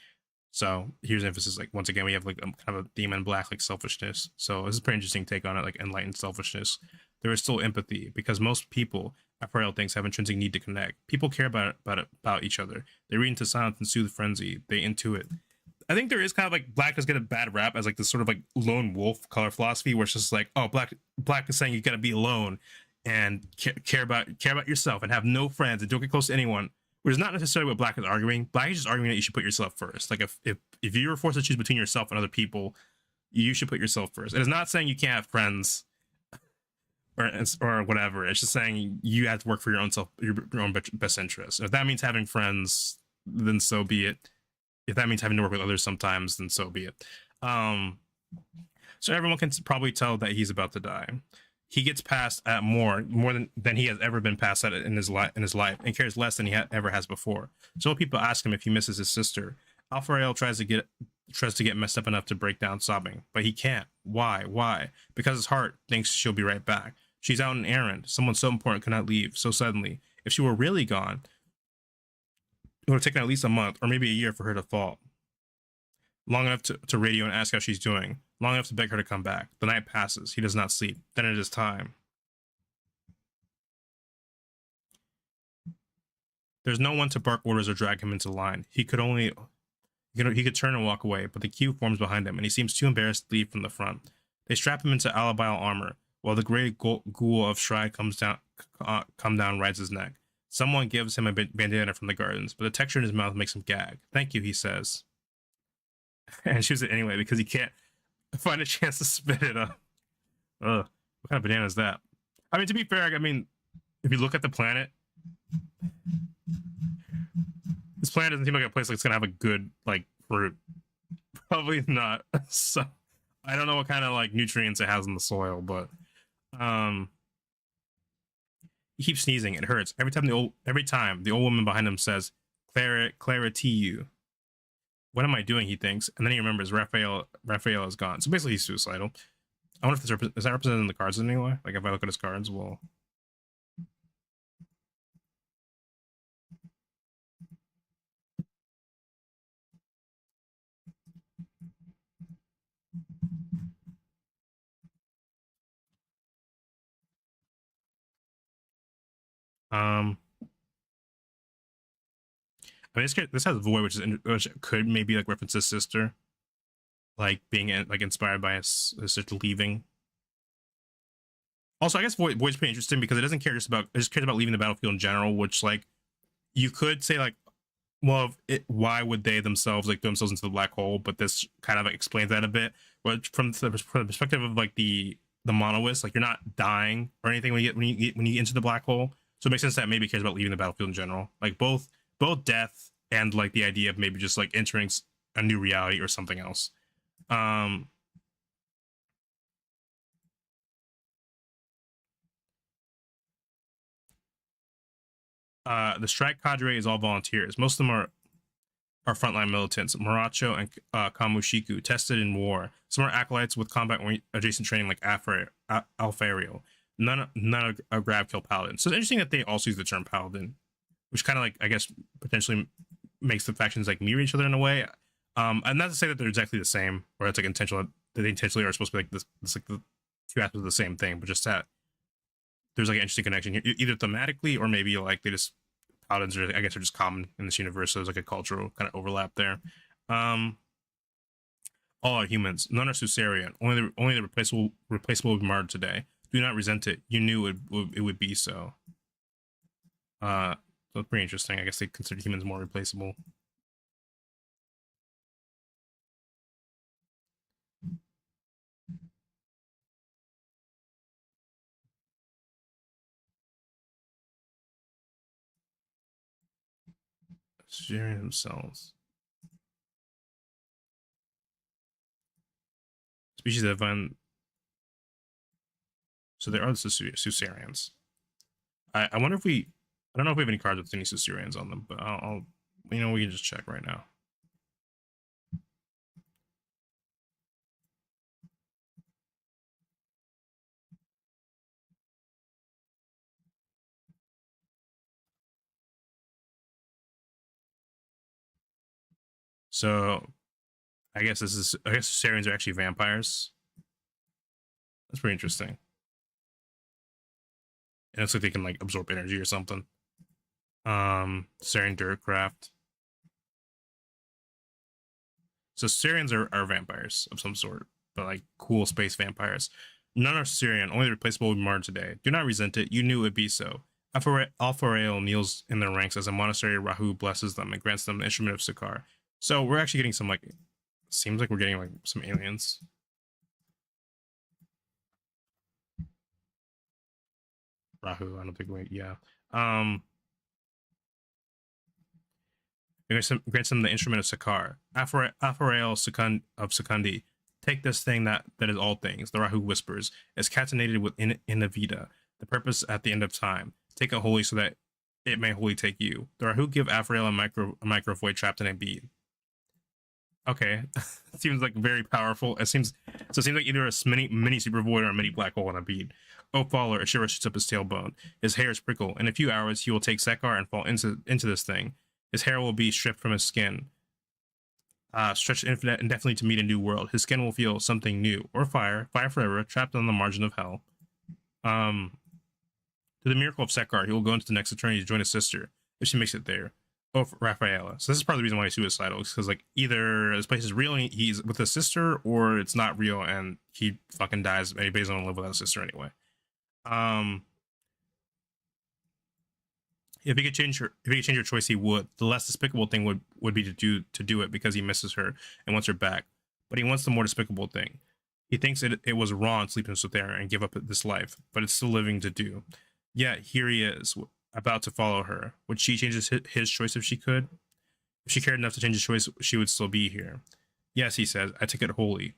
so here's emphasis, like, once again, we have like kind of a theme in black, like selfishness. So this is a pretty interesting take on it, like enlightened selfishness. There is still empathy because most people, Apparel thinks, have intrinsic need to connect. People care about each other. They read into silence and soothe frenzy. They intuit. I think there is kind of like black does get a bad rap as like this sort of like lone wolf color philosophy where it's just like, oh, black is saying you gotta be alone and care about yourself and have no friends and don't get close to anyone. Which is not necessarily what black is arguing. Black is just arguing that you should put yourself first. Like if you were forced to choose between yourself and other people, you should put yourself first. It is not saying you can't have friends or whatever. It's just saying you have to work for your own best interest. If that means having friends, then so be it. If that means having to work with others sometimes, then so be it. So everyone can probably tell that he's about to die. He gets passed at more than he has ever been passed at in his life, and cares less than he ever has before. So people ask him if he misses his sister. Alfredo tries to get messed up enough to break down sobbing, but he can't. Why? Because his heart thinks she'll be right back. She's out on an errand. Someone so important could not leave so suddenly. If she were really gone, it would have taken at least a month or maybe a year for her to fall. Long enough to radio and ask how she's doing. Long enough to beg her to come back. The night passes. He does not sleep. Then it is time. There's no one to bark orders or drag him into line. He could turn and walk away, but the queue forms behind him, and he seems too embarrassed to leave from the front. They strap him into alabile armor, while the gray ghoul of Shrai come down, rides his neck. Someone gives him a bandana from the gardens, but the texture in his mouth makes him gag. Thank you, he says. And shoots it anyway because he can't find a chance to spit it up. Ugh, what kind of banana is that? I mean, to be fair, I mean, if you look at the planet, this planet doesn't seem like a place that's gonna have a good like fruit. Probably not. So I don't know what kind of like nutrients it has in the soil, but he keeps sneezing. It hurts every time. The old woman behind him says, "Clara T you." What am I doing? He thinks, and then he remembers Raphael is gone. So basically, he's suicidal. I wonder if is that represented in the cards in any way? Like if I look at his cards, well. I mean, this has Void, which could maybe like reference his sister, like being like inspired by his sister leaving. Also, I guess Void's pretty interesting because it doesn't care it just cares about leaving the battlefield in general, which like you could say like, well, why would they themselves like throw themselves into the black hole? But this kind of like explains that a bit. But from the perspective of like the monoliths, like you're not dying or anything when you get into the black hole. So it makes sense that maybe cares about leaving the battlefield in general, like both death and like the idea of maybe just like entering a new reality or something else. The strike cadre is all volunteers. Most of them are frontline militants. Maracho and Kamushiku, tested in war. Some are acolytes with combat adjacent training like Alfario. None are grab kill paladins. So it's interesting that they also use the term paladin, which kind of like I guess potentially makes the factions like mirror each other in a way. And not to say that they're exactly the same, or it's like intentional that they intentionally are supposed to be like this like the two aspects of the same thing, but just that there's like an interesting connection here, either thematically or maybe like they just paladins are, I guess, are just common in this universe, so there's like a cultural kind of overlap there. All are humans. None are Susarian. Only the replaceable will be martyred today. Do not resent it. You knew it would be so. So it's pretty interesting. I guess they consider humans more replaceable. Sharing themselves. Species that find. So there are the Susarians. I wonder if we. I don't know if we have any cards with any Susarians on them, but I'll we can just check right now. So I guess Susarians are actually vampires. That's pretty interesting. And it's like they can like absorb energy or something. Sarian Dirtcraft. So Sarians are vampires of some sort, but like cool space vampires. None are Syrian, only the replaceable will be martyred today. Do not resent it, you knew it would be so. Alpha kneels in their ranks as a monastery. Rahu blesses them and grants them the instrument of Sakar. So we're actually getting some like, seems like we're getting like some aliens. Rahu, I don't think we, yeah. Grants them the instrument of Sakar. Aphorael of Secundi. Take this thing that is all things. The Rahu whispers. Is catenated within the Vita. The purpose at the end of time. Take it wholly so that it may wholly take you. The Rahu give Aphorael a micro void trapped in a bead. Okay, seems like very powerful. It seems like either a mini super void or a mini black hole in a bead. Oh, Faller, Ashura shoots up his tailbone. His hair is prickle. In a few hours, he will take Sekar and fall into this thing. His hair will be stripped from his skin, stretched indefinitely to meet a new world. His skin will feel something new, or fire forever, trapped on the margin of hell. To the miracle of Sekar, he will go into the next eternity to join his sister, if she makes it there. Oh, Rafaela. So this is part of the reason why he's suicidal, because like either this place is real and he's with his sister, or it's not real and he fucking dies and he doesn't live without his sister anyway. If he could change her choice, he would. The less despicable thing would be to do it because he misses her and wants her back. But he wants the more despicable thing. He thinks it was wrong to sleep in Sothera and give up this life, but it's still living to do. Yet here he is, about to follow her. Would she change his choice if she could? If she cared enough to change his choice, she would still be here. Yes, he says, I took it wholly.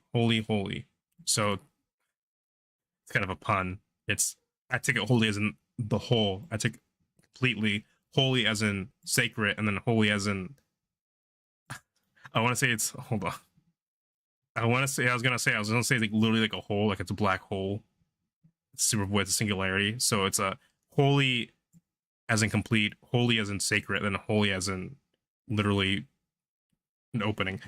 So it's kind of a pun. It's I took it wholly as in the whole. I took completely, holy as in sacred, and then holy as in I want to say it's hold on. I was gonna say like literally like a hole, like it's a black hole. It's super void, it's a singularity. So it's a holy as in complete, holy as in sacred, and holy as in literally an opening.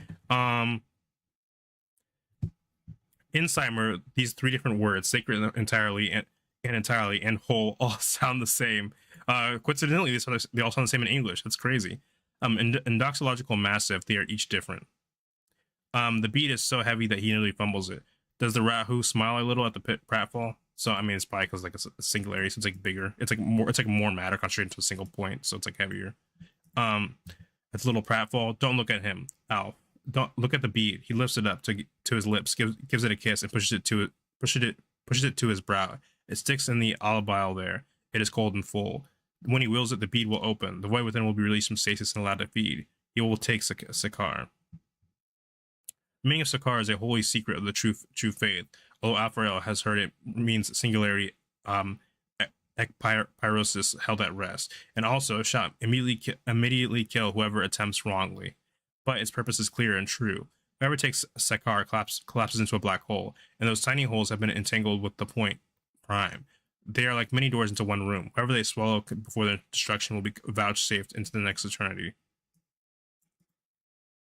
In Cymer, these three different words, sacred entirely and whole, all sound the same. Coincidentally, they all sound the same in English. That's crazy. In doxological massive, they are each different. The beat is so heavy that he nearly fumbles it. Does the Rahu smile a little at the pratfall? So I mean, it's probably because like it's a singularity, so it's like bigger. It's like more matter concentrated to a single point, so it's like heavier. It's a little pratfall. Don't look at him, Alf. Don't look at the bead. He lifts it up to his lips, gives it a kiss, and pushes it to his brow. It sticks in the olibile there. It is cold and full. When he wills it, the bead will open. The void within will be released from stasis and allowed to feed. He will take Sakar. The meaning of Sakar is a holy secret of the true faith. Although Alpharel has heard it means singularity, pyrosis held at rest, and also a shot immediately kill whoever attempts wrongly. But its purpose is clear and true. Whoever takes Sakar collapses into a black hole, and those tiny holes have been entangled with the point prime. They are like many doors into one room. Whoever they swallow before their destruction will be vouchsafed into the next eternity.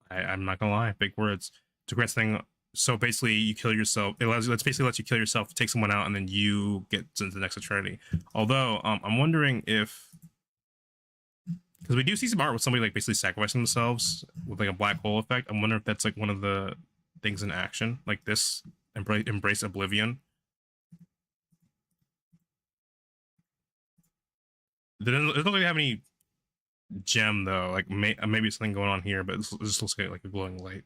I'm not gonna lie, big words. To grant something, so basically you kill yourself. Let's basically let you kill yourself, take someone out, and then you get into the next eternity. Although I'm wondering if, because we do see some art with somebody like basically sacrificing themselves with like a black hole effect. I'm wondering if that's like one of the things in action, like this embrace oblivion. It doesn't really have any gem though. Like maybe something going on here, but this just looks like a glowing light.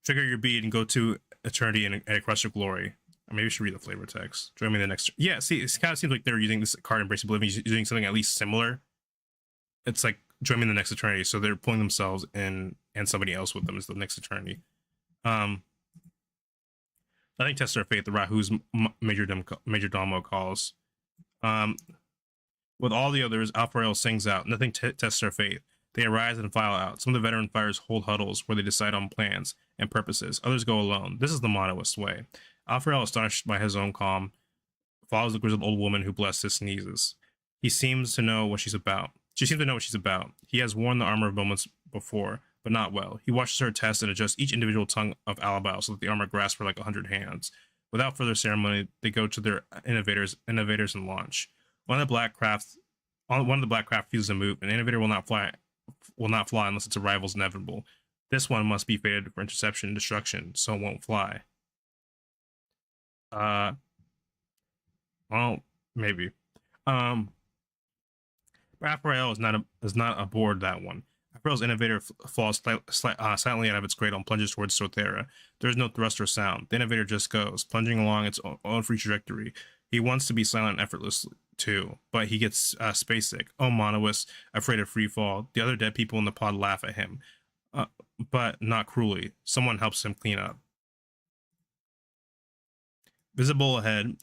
Trigger your bead and go to Eternity and Across Your Glory. Or maybe we should read the flavor text. Join me in the next. Yeah, see, it kind of seems like they're using this card Embrace Oblivion, using something at least similar. It's like join me in the next Eternity, so they're pulling themselves in and somebody else with them is the next Eternity. I think Tester of Fate, the Rahu's Major Domo calls. With all the others, Alpharel sings out. Nothing tests their faith. They arise and file out. Some of the veteran fighters hold huddles where they decide on plans and purposes. Others go alone. This is the Monoist way. Alpharel, astonished by his own calm, follows the grizzled old woman who blessed his sneezes. He seems to know what she's about. She seems to know what she's about. He has worn the armor of moments before, but not well. He watches her test and adjusts each individual tongue of Alabao so that the armor grasps her like 100 hands. Without further ceremony, they go to their innovators and launch. One of the black craft refuses to move. An innovator will not fly unless its arrival is inevitable. This one must be fated for interception and destruction, so it won't fly. Well, maybe. Raphael is not aboard that one. Raphael's innovator falls silently out of its cradle and plunges towards Sothera. There is no thrust or sound. The innovator just goes, plunging along its own free trajectory. He wants to be silent and effortless too, but he gets space sick. Oh, Monoist, afraid of free fall. The other dead people in the pod laugh at him, but not cruelly. Someone helps him clean up. Visible ahead,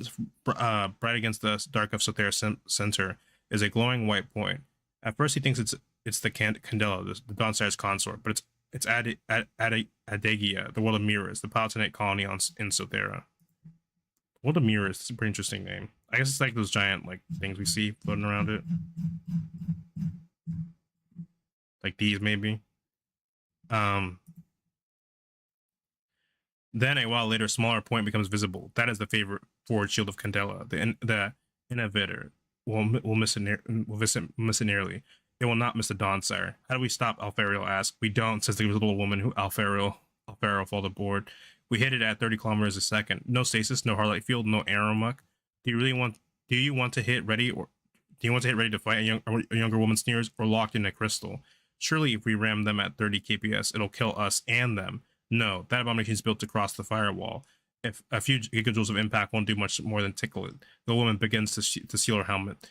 bright against the dark of Sothera center, is a glowing white point. At first, he thinks it's the Candela, the Dawnsire's consort, but it's Adegia, the world of mirrors, the Palatinate colony in Sothera. World of Mirrors is a pretty interesting name. I guess it's like those giant like things we see floating around it. Like these, maybe. Then a while later, a smaller point becomes visible. That is the favorite forward shield of Candela. The innovator will miss it nearly. It will not miss the Dawnsire. How do we stop? Alfariel asks. We don't, says the little woman who Alfariel falled aboard. We hit it at 30 kilometers a second. No stasis, no Harlight field, no aeromuck. Do you want to hit ready to fight a younger woman sneers or locked in a crystal? Surely if we ram them at 30 kps, it'll kill us and them. No, that abomination is built to cross the firewall. If a few gigajoules of impact won't do much more than tickle it. The woman begins to seal her helmet.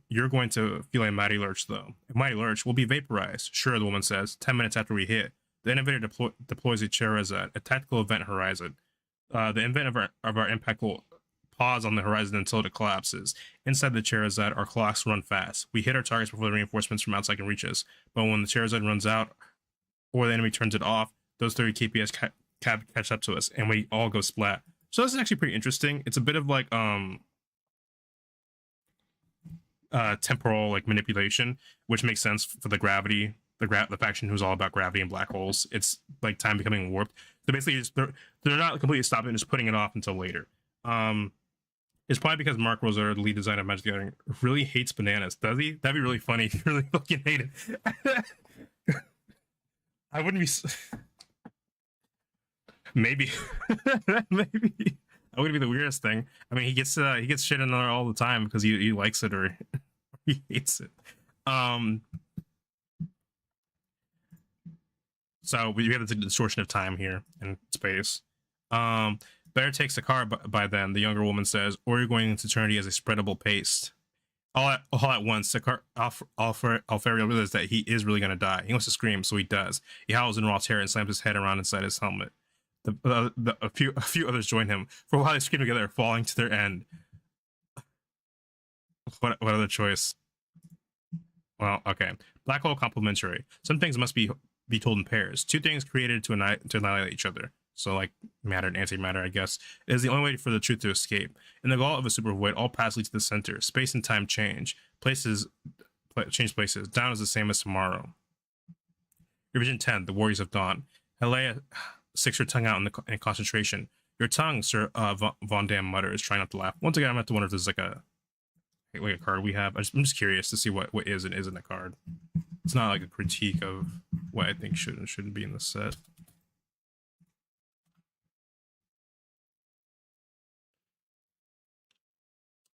You're going to feel a mighty lurch, though. A mighty lurch will be vaporized. Sure, the woman says, 10 minutes after we hit. The innovator deploys a Charizard, a tactical event horizon. The event of our impact will pause on the horizon until it collapses. Inside the Charizard, our clocks run fast. We hit our targets before the reinforcements from outside can reach us. But when the Charizard runs out, or the enemy turns it off, those 30 kps catch up to us, and we all go splat. So this is actually pretty interesting. It's a bit of like temporal like manipulation, which makes sense for the gravity. The faction who's all about gravity and black holes. It's like time becoming warped. So basically, they're not completely stopping, just putting it off until later. It's probably because Mark Roser, the lead designer of Magic the Gathering, really hates bananas. Does he? That'd be really funny if he really fucking hated it. I wouldn't be. Maybe, maybe that would be the weirdest thing. I mean, he gets shit in there all the time because he likes it or he hates it. So we have the distortion of time here and space. Bear takes the car by then, the younger woman says, or you're going into eternity as a spreadable paste. All at once, Alfariel realizes that he is really going to die. He wants to scream, so he does. He howls in raw terror and slams his head around inside his helmet. A few others join him. For a while, they scream together, falling to their end. What other choice? Well, okay. Black hole complementary. Some things must be told in pairs. Two things created to annihilate each other. So, like matter and antimatter, I guess, is the only way for the truth to escape. In the gauntlet of a super void, all paths lead to the center. Space and time change. Change places. Down is the same as tomorrow. Revision 10, The Warriors of Dawn. Helea sticks her tongue out in concentration. Your tongue, Sir Von Dam mutters, trying not to laugh. Once again, I'm going to have to wonder if there's like a card we have. I'm just curious to see what is and isn't a card. It's not like a critique of what I think should and shouldn't be in the set.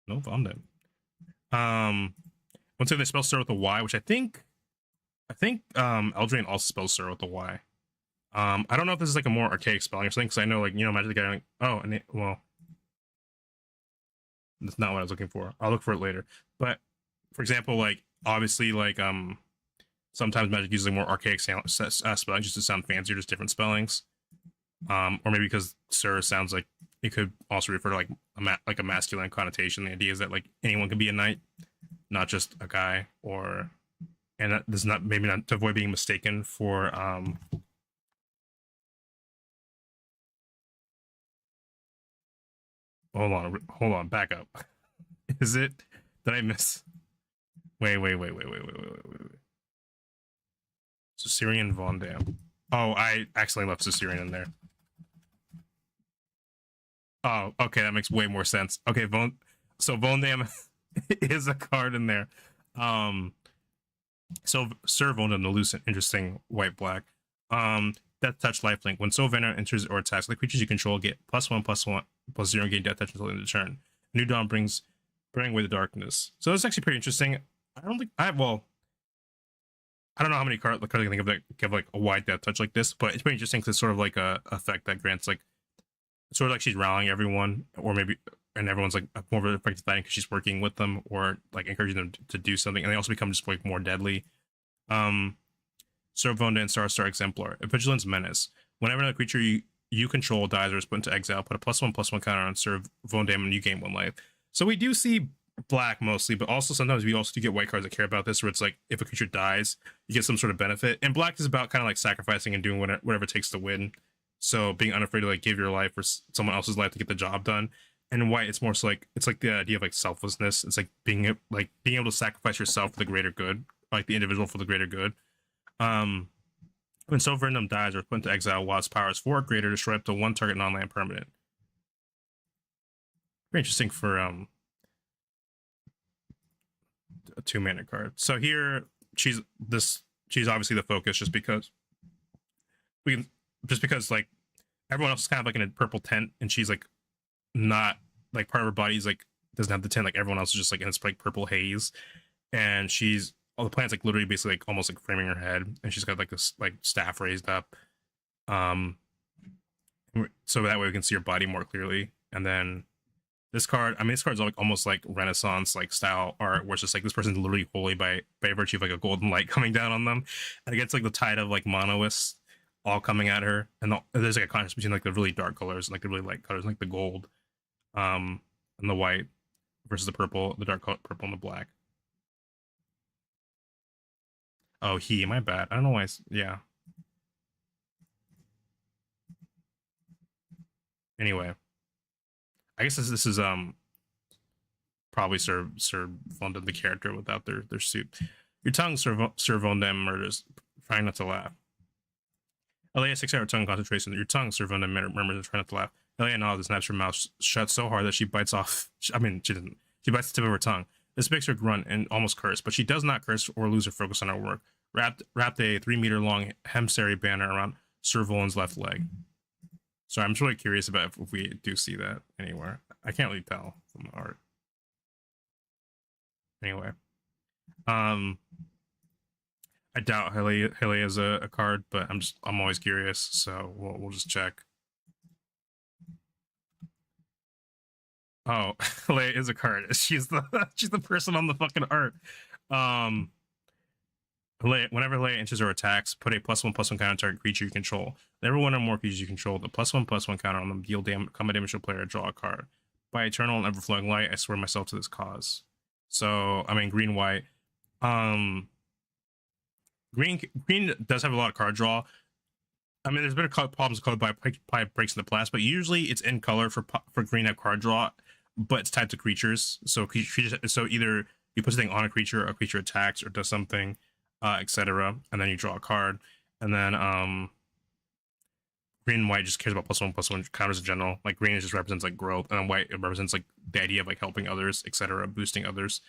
No Vonden. Once again, they spell start with a Y, which I think Eldraine also spells start with a Y. I don't know if this is like a more archaic spelling or something, because I know, like, Magic the Gathering. Oh, and well, that's not what I was looking for. I'll look for it later. But for example, like, obviously, like, sometimes Magic uses like more archaic spelling just to sound fancier, just different spellings. Or maybe because Sir sounds like it could also refer to like a masculine connotation. The idea is that like anyone can be a knight, not just a guy, or and that does not, maybe not, to avoid being mistaken for hold on, back up. Is it, did I miss? Wait. So Syrian Von Dam. Oh, I accidentally left Syrian in there. Oh, okay, that makes way more sense. Okay, so Von Dam is a card in there. So Sir Von Dam, the Lucent, interesting white black. Death touch lifelink. When Sylvaner enters or attacks, the creatures you control get +1/+1/0 gain death touch until the end of the turn. New Dawn bring away the darkness. So that's actually pretty interesting. I don't think I don't know how many cards I can think of that give like a wide death touch like this, but it's pretty interesting because it's sort of like a effect that grants like sort of like she's rallying everyone, or maybe, and everyone's like more of an effective fighting because she's working with them or like encouraging them to do something, and they also become just like more deadly. Sir Vonda and Star Exemplar. A Vigilance Menace. Whenever another creature you control dies or is put into exile, put a +1/+1 counter on Sir Vonda and you gain 1 life. So we do see black mostly, but also sometimes we also do get white cards that care about this, where it's like if a creature dies, you get some sort of benefit. And black is about kind of like sacrificing and doing whatever it takes to win. So being unafraid to like give your life for someone else's life to get the job done. And white, it's more so like it's like the idea of like selflessness. It's like being able to sacrifice yourself for the greater good, like the individual for the greater good. When Silvernum dies or is put into exile while its power is 4 or greater, destroy up to 1 target non-land permanent. Very interesting for a 2-mana card. So here she's obviously the focus, just because like everyone else is kind of like in a purple tent, and she's like not like part of her body's like doesn't have the tent, like everyone else is just like in this like purple haze, and she's all the plants like literally basically like almost like framing her head, and she's got like this like staff raised up, so that way we can see her body more clearly. And then this card's like almost like Renaissance like style art, where it's just like this person's literally holy by virtue of like a golden light coming down on them, and it gets like the tide of like monoists all coming at her, and there's like a contrast between like the really dark colors and like the really light colors, like the gold and the white versus the purple, the dark purple and the black. Oh, my bad. I don't know why. Yeah. Anyway, I guess this is probably Sir Vonda, the character, without their suit. Your tongue, Sir Vonda murders. Trying not to laugh. Elia 6-hour tongue concentration. Your tongue, Sir Vonda murmurs, trying not to laugh. Elia nods and snaps her mouth shut so hard that she bites off. I mean, she didn't. She bites the tip of her tongue. This makes her grunt and almost curse, but she does not curse or lose her focus on her work. Wrapped a 3-meter-long hemsari banner around Sir Volan's left leg. So I'm just really curious about if we do see that anywhere. I can't really tell from the art. Anyway, I doubt Hele is a card, but I'm always curious, so we'll just check. Oh, Hele is a card. She's the person on the fucking art. Whenever Hele enters or attacks, put a +1/+1 counter on target creature you control. Whenever one or more creatures you control, the +1/+1 counter on them deal combat damage to a player, draw a card. By eternal and ever-flowing light, I swear myself to this cause. So, I mean, green, white. Green does have a lot of card draw. I mean, there's been problems colored by breaks in the past, but usually it's in color for green to have card draw, but it's tied to creatures. So either you put something on a creature attacks or does something, etc., and then you draw a card. And then green and white just cares about +1/+1 counters in general. Like green just represents like growth, and then white, it represents like the idea of like helping others, etc., boosting others.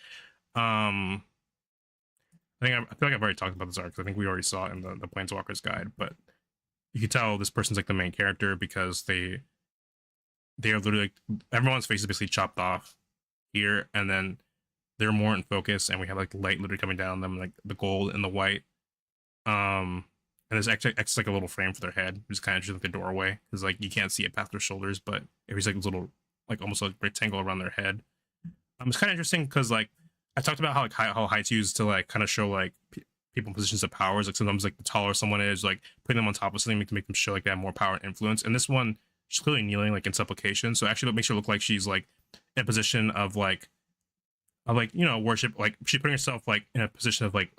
I feel like I've already talked about this art because I think we already saw it in the Planeswalker's guide, but you can tell this person's like the main character because they are literally like, everyone's face is basically chopped off, here, and then they're more in focus, and we have like the light literally coming down on them, like the gold and the white. And there's actually like a little frame for their head, which is kind of just like the doorway, because like you can't see it past their shoulders, but there's like this little like almost like rectangle around their head. It's kind of interesting because like I talked about how like how height's used to like kind of show like people in positions of powers. Like sometimes like the taller someone is, like putting them on top of something to make them show like they have more power and influence. And this one, she's clearly kneeling like in supplication, so actually it makes her look like she's like in a position of like you know, worship. Like she's putting herself like in a position of like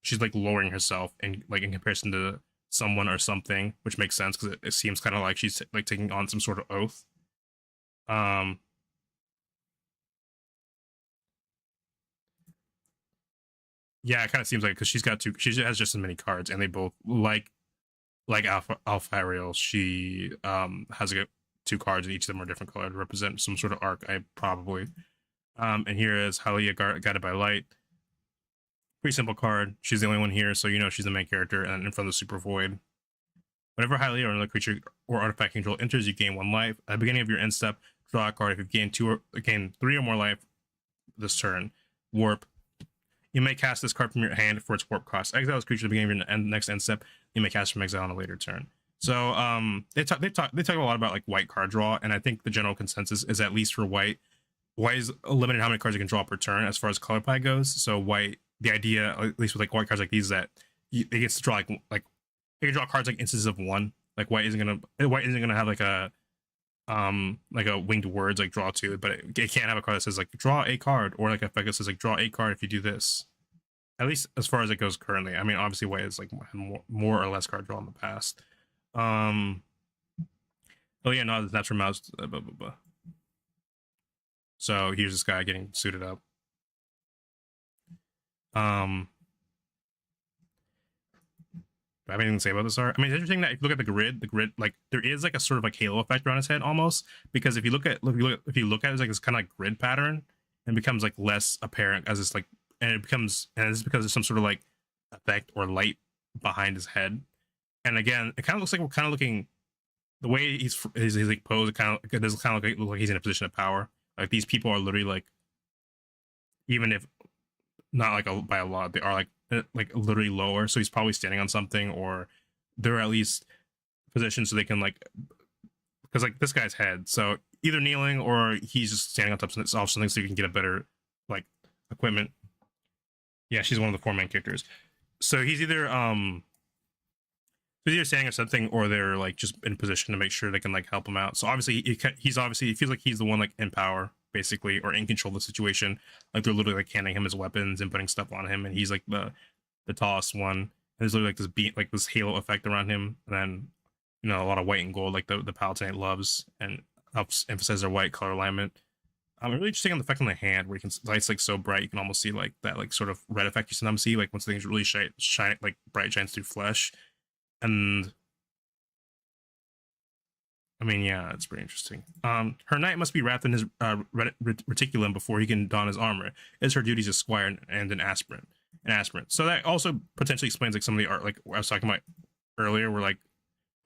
she's like lowering herself and like in comparison to someone or something, which makes sense because it seems kind of like she's like taking on some sort of oath. um yeah, it kind of seems like because she has just as many cards, and they both like Alpha Ariel, she has like two cards, and each of them are different color to represent some sort of arc. I probably and here is Halia guided by light. Pretty simple card. She's the only one here, so you know she's the main character. And in front of the Super Void, whenever Hylia or another creature or artifact control enters, you gain 1 life. At the beginning of your end step, draw a card. If you've gained 3 or more life this turn, warp. You may cast this card from your hand for its warp cost. Exile this creature at the beginning of your next end step. You may cast from exile on a later turn. So they talk a lot about like white card draw, and I think the general consensus is at least for white is limited how many cards you can draw per turn as far as color pie goes. So white, the idea, at least with like white cards like these, that it gets to draw like they can draw cards like instances of 1. Like white isn't gonna have like a winged words like draw 2, but it can't have a card that says like draw a card, or like a effect that says like draw a card if you do this. At least as far as it goes currently. I mean, obviously white is like more or less card draw in the past. Oh yeah, no, that's from mouse. Blah, blah, blah. So here's this guy getting suited up. Do I have anything to say about this art? I mean, it's interesting that if you look at the grid, like there is like a sort of like halo effect around his head almost, because if you look at it, it's like this kind of like grid pattern, and becomes like less apparent as it's like, and it's because there's some sort of like effect or light behind his head. And again, it kind of looks like we're kind of looking the way he's like posed. It does kind of look like he's in a position of power. Like these people are literally like, even if not like by a lot, they are like literally lower. So he's probably standing on something, or they're at least positioned so they can like, because like this guy's head. So either kneeling or he's just standing on top of something so you can get a better like equipment. Yeah, she's one of the 4 main characters. So he's either standing or something, or they're like just in position to make sure they can like help him out. So obviously he feels like he's the one like in power basically, or in control of the situation. Like they're literally like handing him his weapons and putting stuff on him, and he's like the tallest one. And there's literally like this halo effect around him, and then you know a lot of white and gold like the Palatinate loves, and helps emphasize their white color alignment. I'm really interesting on the effect on the hand, where you can light's like so bright you can almost see like that like sort of red effect you sometimes see like once things really shine like bright shines through flesh. And I mean, yeah, it's pretty interesting. Her knight must be wrapped in his reticulum before he can don his armor. It is her duty as a squire and an aspirant. So that also potentially explains like some of the art, like I was talking about earlier, where like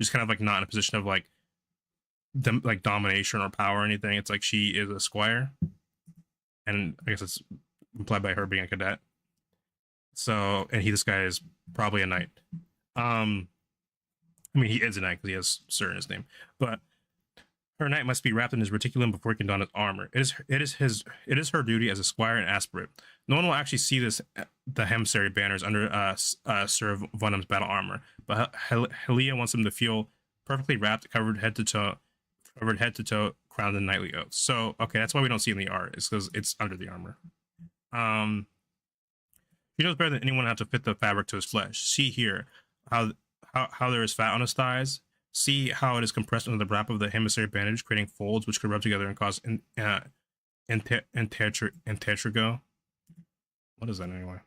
just kind of like not in a position of like like domination or power or anything. It's like she is a squire, and I guess it's implied by her being a cadet. So, and this guy is probably a knight. I mean, he is a knight because he has Sir in his name, but her knight must be wrapped in his reticulum before he can don his armor. It is her duty as a squire and aspirant. No one will actually see the Hemsary banners under Sir Vonum's battle armor, but Helia wants him to feel perfectly wrapped, covered head to toe, crowned in knightly oaths. So okay, that's why we don't see it in the art. It's because it's under the armor. He knows better than anyone how to fit the fabric to his flesh. See here how there is fat on his thighs. See how it is compressed under the wrap of the Hemsary bandage, creating folds which could rub together and cause intertrigo. What is that anyway?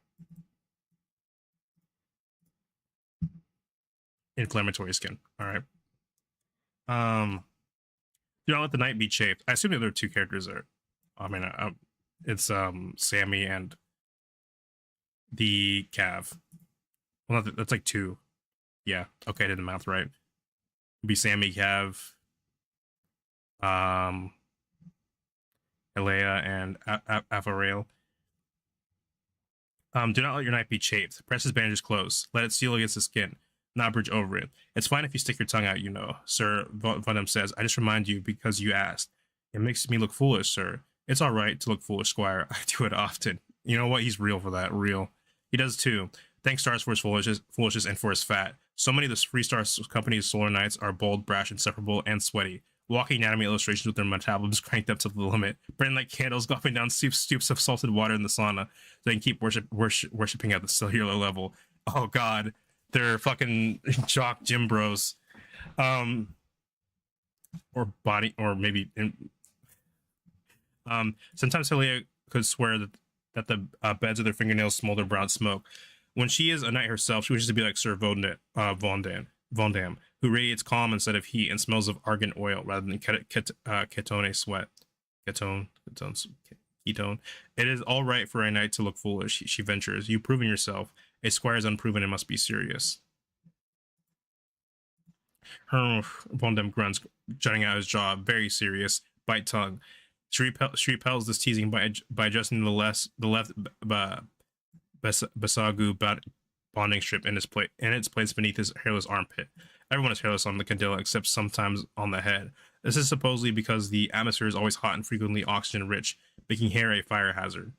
Inflammatory skin. All right. Do not let the night be chafed. I assume the other 2 characters are. I mean, it's Sammy and the Cav. Well, that's like 2. Yeah. Okay, I did the math right. It'd be Sammy, Cav. And Helea and Avarail. Do not let your knife be chafed. Press his bandages close. Let it seal against the skin, not bridge over it. It's fine if you stick your tongue out, you know, Sir Vundam says. I just remind you because you asked. It makes me look foolish, sir. It's all right to look foolish, Squire. I do it often. You know what? He's real for that. Real. He does too. Thanks Stars for his foolishness and for his fat. So many of the Free Star Company's Solar Knights are bold, brash, insufferable, and sweaty. Walking anatomy illustrations with their metabolisms cranked up to the limit, burning like candles, gulping down stoops of salted water in the sauna, so they can keep worshipping at the cellular level. Oh god, they're fucking jock gym bros, or body, or maybe. Sometimes Celia could swear that the beds of their fingernails smolder brown smoke. When she is a knight herself, she wishes to be like Sir Vondam, who radiates calm instead of heat and smells of argan oil rather than ketone sweat. Ketone. It is all right for a knight to look foolish, she ventures. You've proven yourself. A squire is unproven and must be serious. Vondam grunts, jutting out his jaw, very serious, bite tongue. She repels this teasing by adjusting the left Basagu bonding strip in its place beneath his hairless armpit. Everyone is hairless on the Candela except sometimes on the head. This is supposedly because the atmosphere is always hot and frequently oxygen rich, making hair a fire hazard.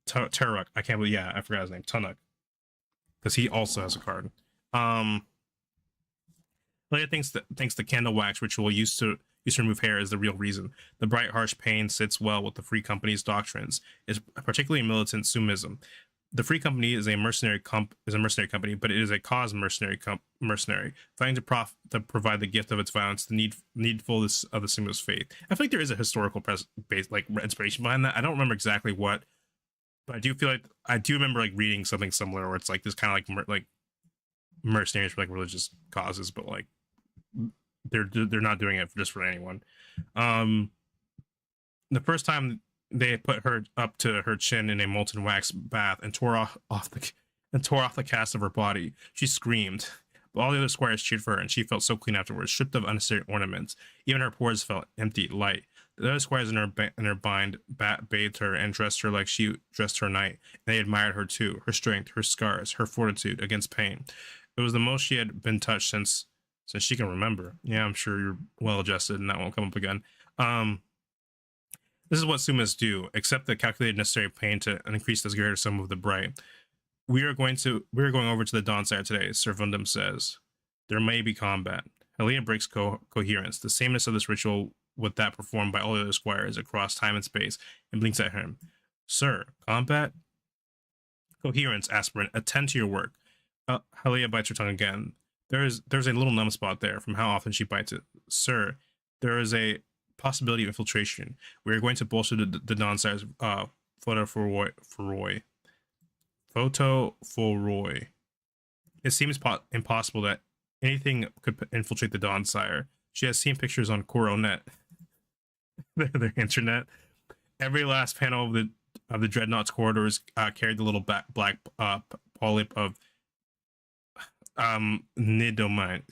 Taruk, I can't believe, yeah, I forgot his name, Tunuk, because he also has a card. Leia thinks the candle wax ritual used to remove hair is the real reason. The bright, harsh pain sits well with the Free Company's doctrines. It's particularly militant Sumism. The Free Company is a mercenary company, but it is a cause mercenary, fighting to provide the gift of its violence, the needfulness of the Sumist faith. I feel like there is a historical based like inspiration behind that. I don't remember exactly what, but I do feel like I do remember like reading something similar where it's like this kind of like mercenaries for like religious causes, but like they're not doing it just for anyone. The first time they put her up to her chin in a molten wax bath and tore off the cast of her body, she screamed. But all the other squires cheered for her, and she felt so clean afterwards, stripped of unnecessary ornaments. Even her pores felt empty, light. The other squires in her bind bathed her and dressed her like she dressed her knight, and they admired her too, her strength, her scars, her fortitude against pain. It was the most she had been touched since she can remember. Yeah, I'm sure you're well adjusted and that won't come up again. This is what Sumas do, accept the calculated necessary pain to increase the greater sum of the bright. We are going over to the Dawnsire today, Sir Vundam says. There may be combat. Helena breaks coherence, the sameness of this ritual with that performed by all the other squires across time and space, and blinks at him. Sir, combat? Coherence, aspirant, attend to your work. Helena bites her tongue again. There's a little numb spot there from how often she bites it. Sir, there is a possibility of infiltration. We are going to bolster the Dawnsire's photo for Roy. It seems impossible that anything could infiltrate the Dawnsire. She has seen pictures on Coronet, their internet. Every last panel of the Dreadnought's corridors carried the little black polyp of Cnidomine.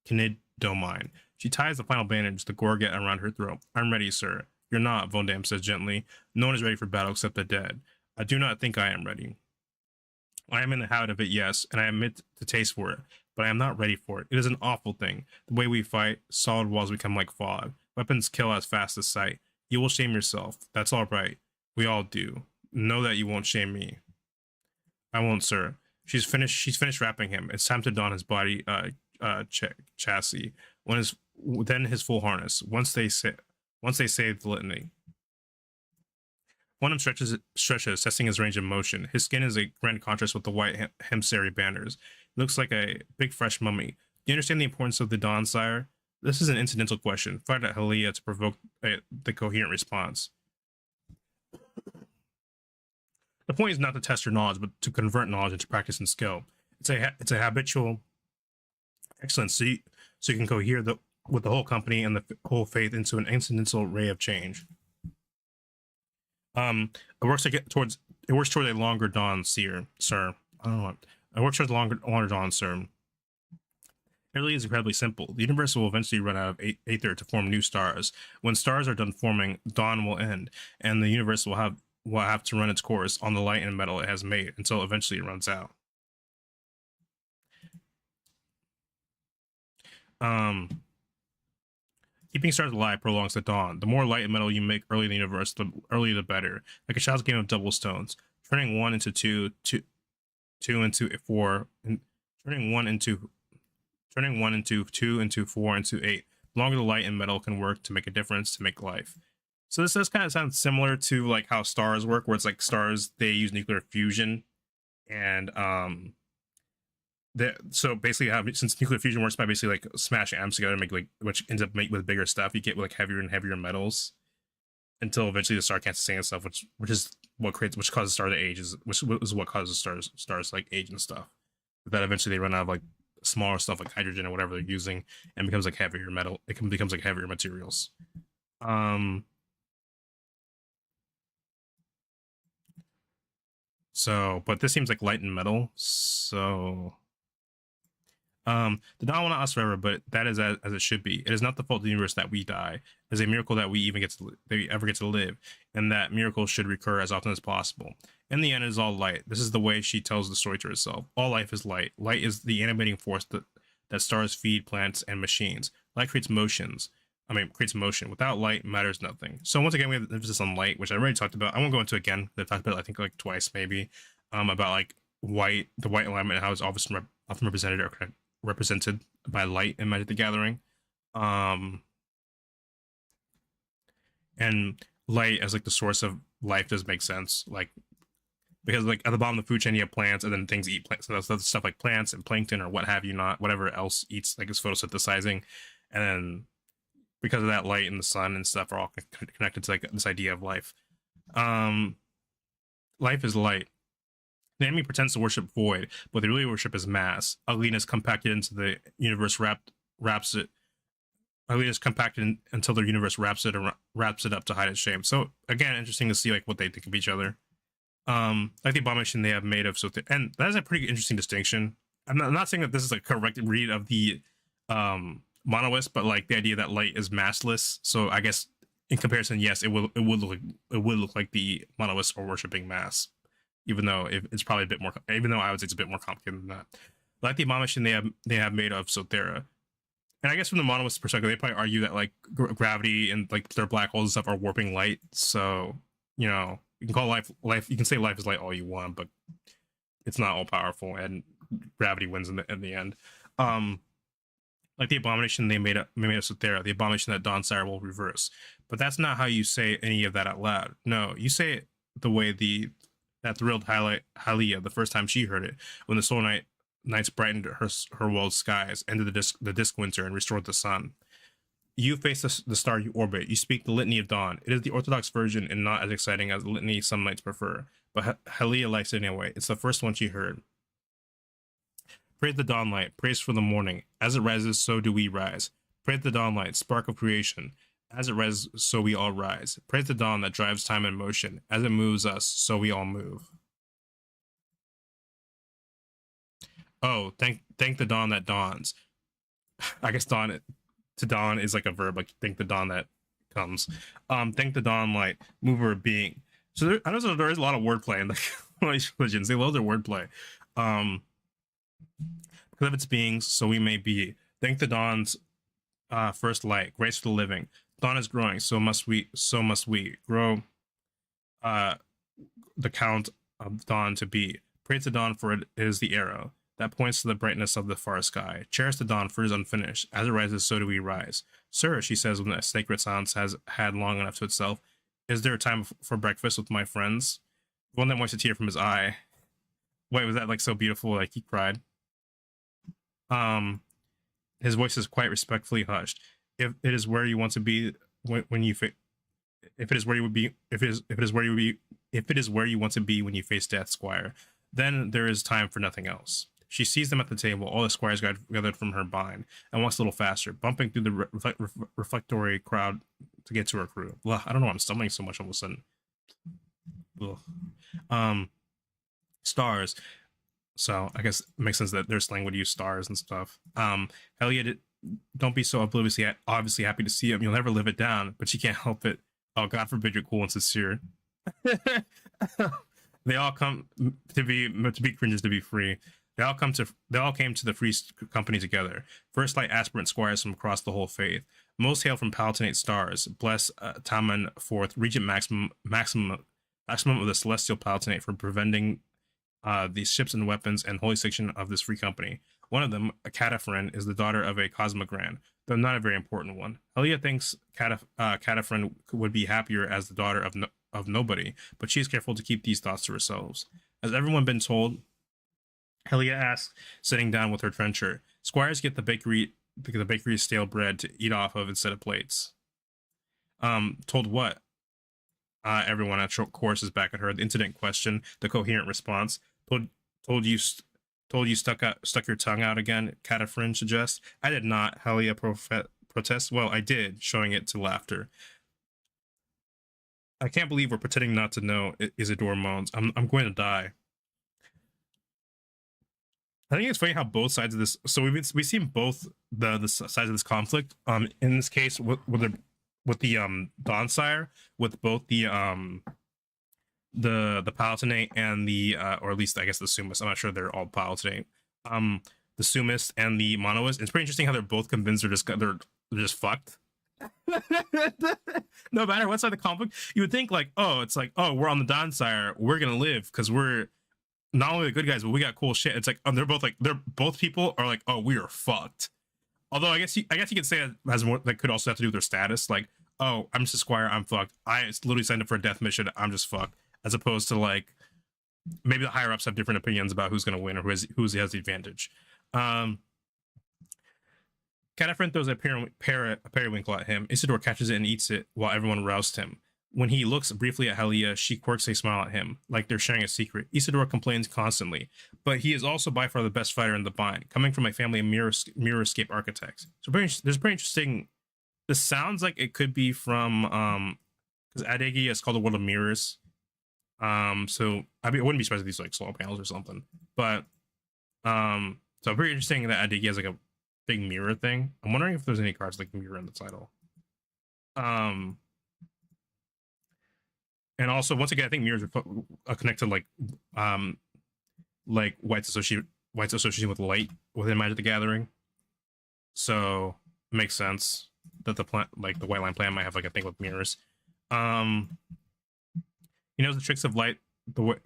Cnidomine. She ties the final bandage, the gorget, around her throat. I'm ready, sir. You're not, Vondam says gently. No one is ready for battle except the dead. I do not think I am ready. I am in the habit of it, yes, and I admit the taste for it, but I am not ready for it. It is an awful thing. The way we fight, solid walls become like fog. Weapons kill as fast as sight. You will shame yourself. That's all right. We all do. Know that you won't shame me. I won't, sir. She's finished wrapping him. It's time to don his body chassis. Then his full harness. Once they say the litany. One stretches, testing his range of motion. His skin is a grand contrast with the white hemsari banners. He looks like a big fresh mummy. Do you understand the importance of the dawn, sire? This is an incidental question, fired at Halia to provoke the coherent response. The point is not to test your knowledge, but to convert knowledge into practice and skill. It's a habitual excellence, so you can cohere with the whole company and the whole faith into an incidental ray of change. It works towards a longer dawn, sir. I don't know what. It works towards a longer dawn, sir. really is incredibly simple. The universe will eventually run out of aether to form new stars. When stars are done forming, dawn will end, and the universe will have to run its course on the light and metal it has made until eventually it runs out. Um, Keeping stars alive prolongs the dawn. The more light and metal you make early in the universe, the earlier the better. Like a child's game of double stones, turning one into two into four, and turning one into two into four into eight. The longer the light and metal can work to make a difference to make life. So this does kind of sound similar to like how stars work, where it's like stars they use nuclear fusion, and so basically since nuclear fusion works by basically like smashing atoms together to make like which ends up make with bigger stuff, you get like heavier and heavier metals until eventually the star can't sustain itself, which causes star to age, which is what causes stars like age and stuff. That eventually they run out of like smaller stuff like hydrogen or whatever they're using and becomes like heavier metal. Becomes like heavier materials. So, but this seems like light and metal. So, the dawn will not last forever, but that is as it should be. It is not the fault of the universe that we die. It is a miracle that we ever get to live, and that miracle should recur as often as possible. In the end, it is all light. This is the way she tells the story to herself. All life is light. Light is the animating force that stars feed plants and machines. Light creates creates motion. Without light, matters nothing. So once again, we have emphasis on light, which I already talked about. I won't go into again. I've talked about it, I think like twice maybe, about like the white alignment and how it's often represented or represented by light in Magic the Gathering. And light as like the source of life does make sense, like because like at the bottom of the food chain you have plants, and then things eat plants. So that's stuff like plants and plankton or what have you, not whatever else eats, like is photosynthesizing, and then because of that, light and the sun and stuff are all connected to like this idea of life. Life is light. The enemy pretends to worship void, but they really worship is mass. Ugliness compacted into the universe wraps it. Ugliness compacted until the universe wraps it up to hide its shame. So again, interesting to see like what they think of each other. Like the abomination they have made of and that is a pretty interesting distinction. I'm not saying that this is a correct read of the monoliths, but like the idea that light is massless. So I guess in comparison, yes, it would look like the monoliths are worshiping mass, even though it's probably a bit more. Even though I would say it's a bit more complicated than that. Like the abomination they have made of Sothera, and I guess from the monolith's perspective, they probably argue that like gravity and like their black holes and stuff are warping light. So you know, you can call life. You can say life is light all you want, but it's not all powerful, and gravity wins in the end. Like the abomination they made of Sothera, the abomination that Dawn Sire will reverse. But that's not how you say any of that out loud. No, you say it the way that thrilled Hylia the first time she heard it, when the Solar Nights brightened her world's skies, ended the disc winter, and restored the sun. You face the star you orbit. You speak the litany of dawn. It is the orthodox version and not as exciting as the litany some knights prefer. But Hylia likes it anyway. It's the first one she heard. Praise the dawn light, praise for the morning. As it rises, so do we rise. Praise the dawn light, spark of creation. As it rises, so we all rise. Praise the dawn that drives time in motion. As it moves us, so we all move. Oh, thank the dawn that dawns. I guess to dawn is like a verb, like thank the dawn that comes. Thank the dawn light, mover of being. So I know there is a lot of wordplay in the religions. They love their wordplay. Because of its beings, so we may be. Thank the dawn's first light, grace for the living. Dawn is growing, so must we grow the count of dawn to be. Praise the dawn, for it is the arrow that points to the brightness of the far sky. Cherish the dawn, for it is unfinished. As it rises, so do we rise. Sir, she says when a sacred silence has had long enough to itself, is there a time for breakfast with my friends? One that wipes a tear from his eye. Wait, was that like so beautiful? Like he cried. His voice is quite respectfully hushed. If it is where you want to be when you if it is where you would be, if it is where you want to be when you face death, squire, then there is time for nothing else. She sees them at the table, all the squires gathered from her bind, and walks a little faster, bumping through the reflectory crowd to get to her crew. Ugh, I don't know why I'm stumbling so much all of a sudden. Ugh. Stars. So I guess it makes sense that their slang would use stars and stuff. Elliot, don't be so obviously happy to see him. You'll never live it down, but you can't help it. Oh, God forbid you're cool and sincere. They all come to be cringes to be free. They all came to the free company together. First light aspirant squires from across the whole faith. Most hail from Palatinate stars. Bless Taman Fourth, Regent maximum of the Celestial Palatinate for preventing these ships and weapons and holy section of this free company. One of them, a Cataphren, is the daughter of a Cosmogran, though not a very important one. Helia thinks Cataphren would be happier as the daughter of nobody, but she is careful to keep these thoughts to herself. Has everyone been told? Helia asks, sitting down with her trencher. Squires get the bakery's stale bread to eat off of instead of plates. Told what? Everyone at short course is back at her. The incident question, the coherent response. Told you stuck your tongue out again. Cataphren suggests. I did not. Helia protests. Well, I did, showing it to laughter. I can't believe we're pretending not to know. Isidore moans. I'm going to die. I think it's funny how both sides of this. So we've seen both the sides of this conflict. In this case, with the Dawnspire, with both the Palatinate and the or at least I guess the Sumist. I'm not sure they're all Palatinate. The Sumist and the Monoist. It's pretty interesting how they're both convinced they're just fucked. No matter what side of the conflict, you would think like, oh, it's like, oh, we're on the Dawnspire, we're gonna live because we're not only the good guys, but we got cool shit. It's like, they're both people are like, oh, we are fucked. Although I guess you could say it has more that could also have to do with their status. Like, oh, I'm just a squire, I'm fucked. I literally signed up for a death mission, I'm just fucked. As opposed to like maybe the higher ups have different opinions about who's gonna win or who has the advantage. Cataphren throws a periwinkle at him. Isidore catches it and eats it while everyone rousts him. When he looks briefly at Helia, she quirks a smile at him, like they're sharing a secret. Isidore complains constantly, but he is also by far the best fighter in the bind, coming from a family of mirrorscape architects. So there's pretty interesting. This sounds like it could be from because Adegi is called the World of Mirrors. So I wouldn't be surprised if these are like solar panels or something. But so pretty interesting that Adegi has like a big mirror thing. I'm wondering if there's any cards like mirror in the title. And also, once again, I think mirrors are connected like White's association with light within Magic the Gathering. So it makes sense that the White Line plan might have like a thing with mirrors. He knows the tricks of light the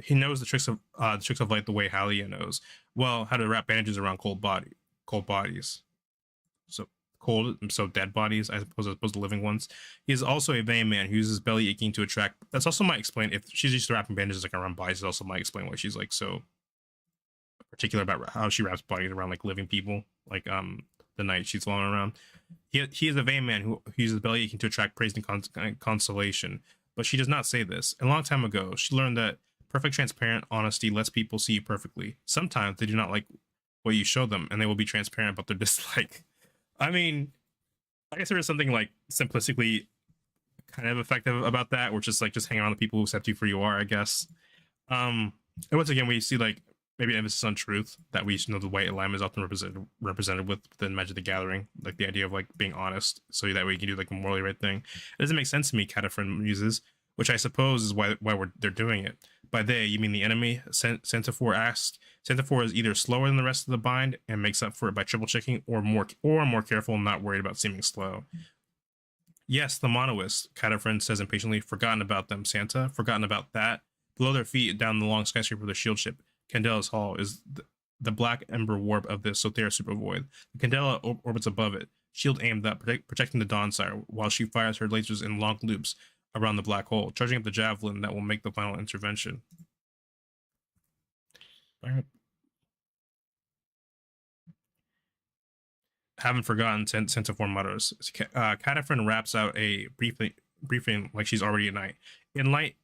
tricks of light the way Halia knows. Well, how to wrap bandages around cold bodies. So dead bodies, I suppose, as opposed to living ones. He is also a vain man who uses belly aching to attract. That's also might explain if she's used to wrapping bandages like around bodies. It also might explain why she's like so particular about how she wraps bodies around like living people, like the night she's flown around. He is a vain man who uses belly aching to attract praise and consolation. But she does not say this. A long time ago, she learned that perfect transparent honesty lets people see you perfectly. Sometimes they do not like what you show them, and they will be transparent about their dislike. I mean, I guess there is something like simplistically kind of effective about that, or just hang around the people who accept you for you are, I guess. And once again, we see like maybe emphasis on truth that we know the white alignment is often represented within Magic the Gathering, like the idea of like being honest, so that way you can do like a morally right thing. It doesn't make sense to me, Cataphren uses, which I suppose is why they're doing it. By they, you mean the enemy? Centaur asked. Centaur is either slower than the rest of the bind and makes up for it by triple checking, or more careful and not worried about seeming slow. Yes, the Monoist, Cataphren says impatiently. Forgotten about them, Santa. Forgotten about that. Below their feet, down the long skyscraper of the shield ship, Candela's Hall is the black ember warp of the Sothera supervoid. The Candela orbits above it, shield aimed up, protecting the Dawnspire, while she fires her lasers in long loops around the black hole, charging up the javelin that will make the final intervention. Haven't forgotten Centaur mutters. Cataphren raps out a briefing like she's already a knight. Enlight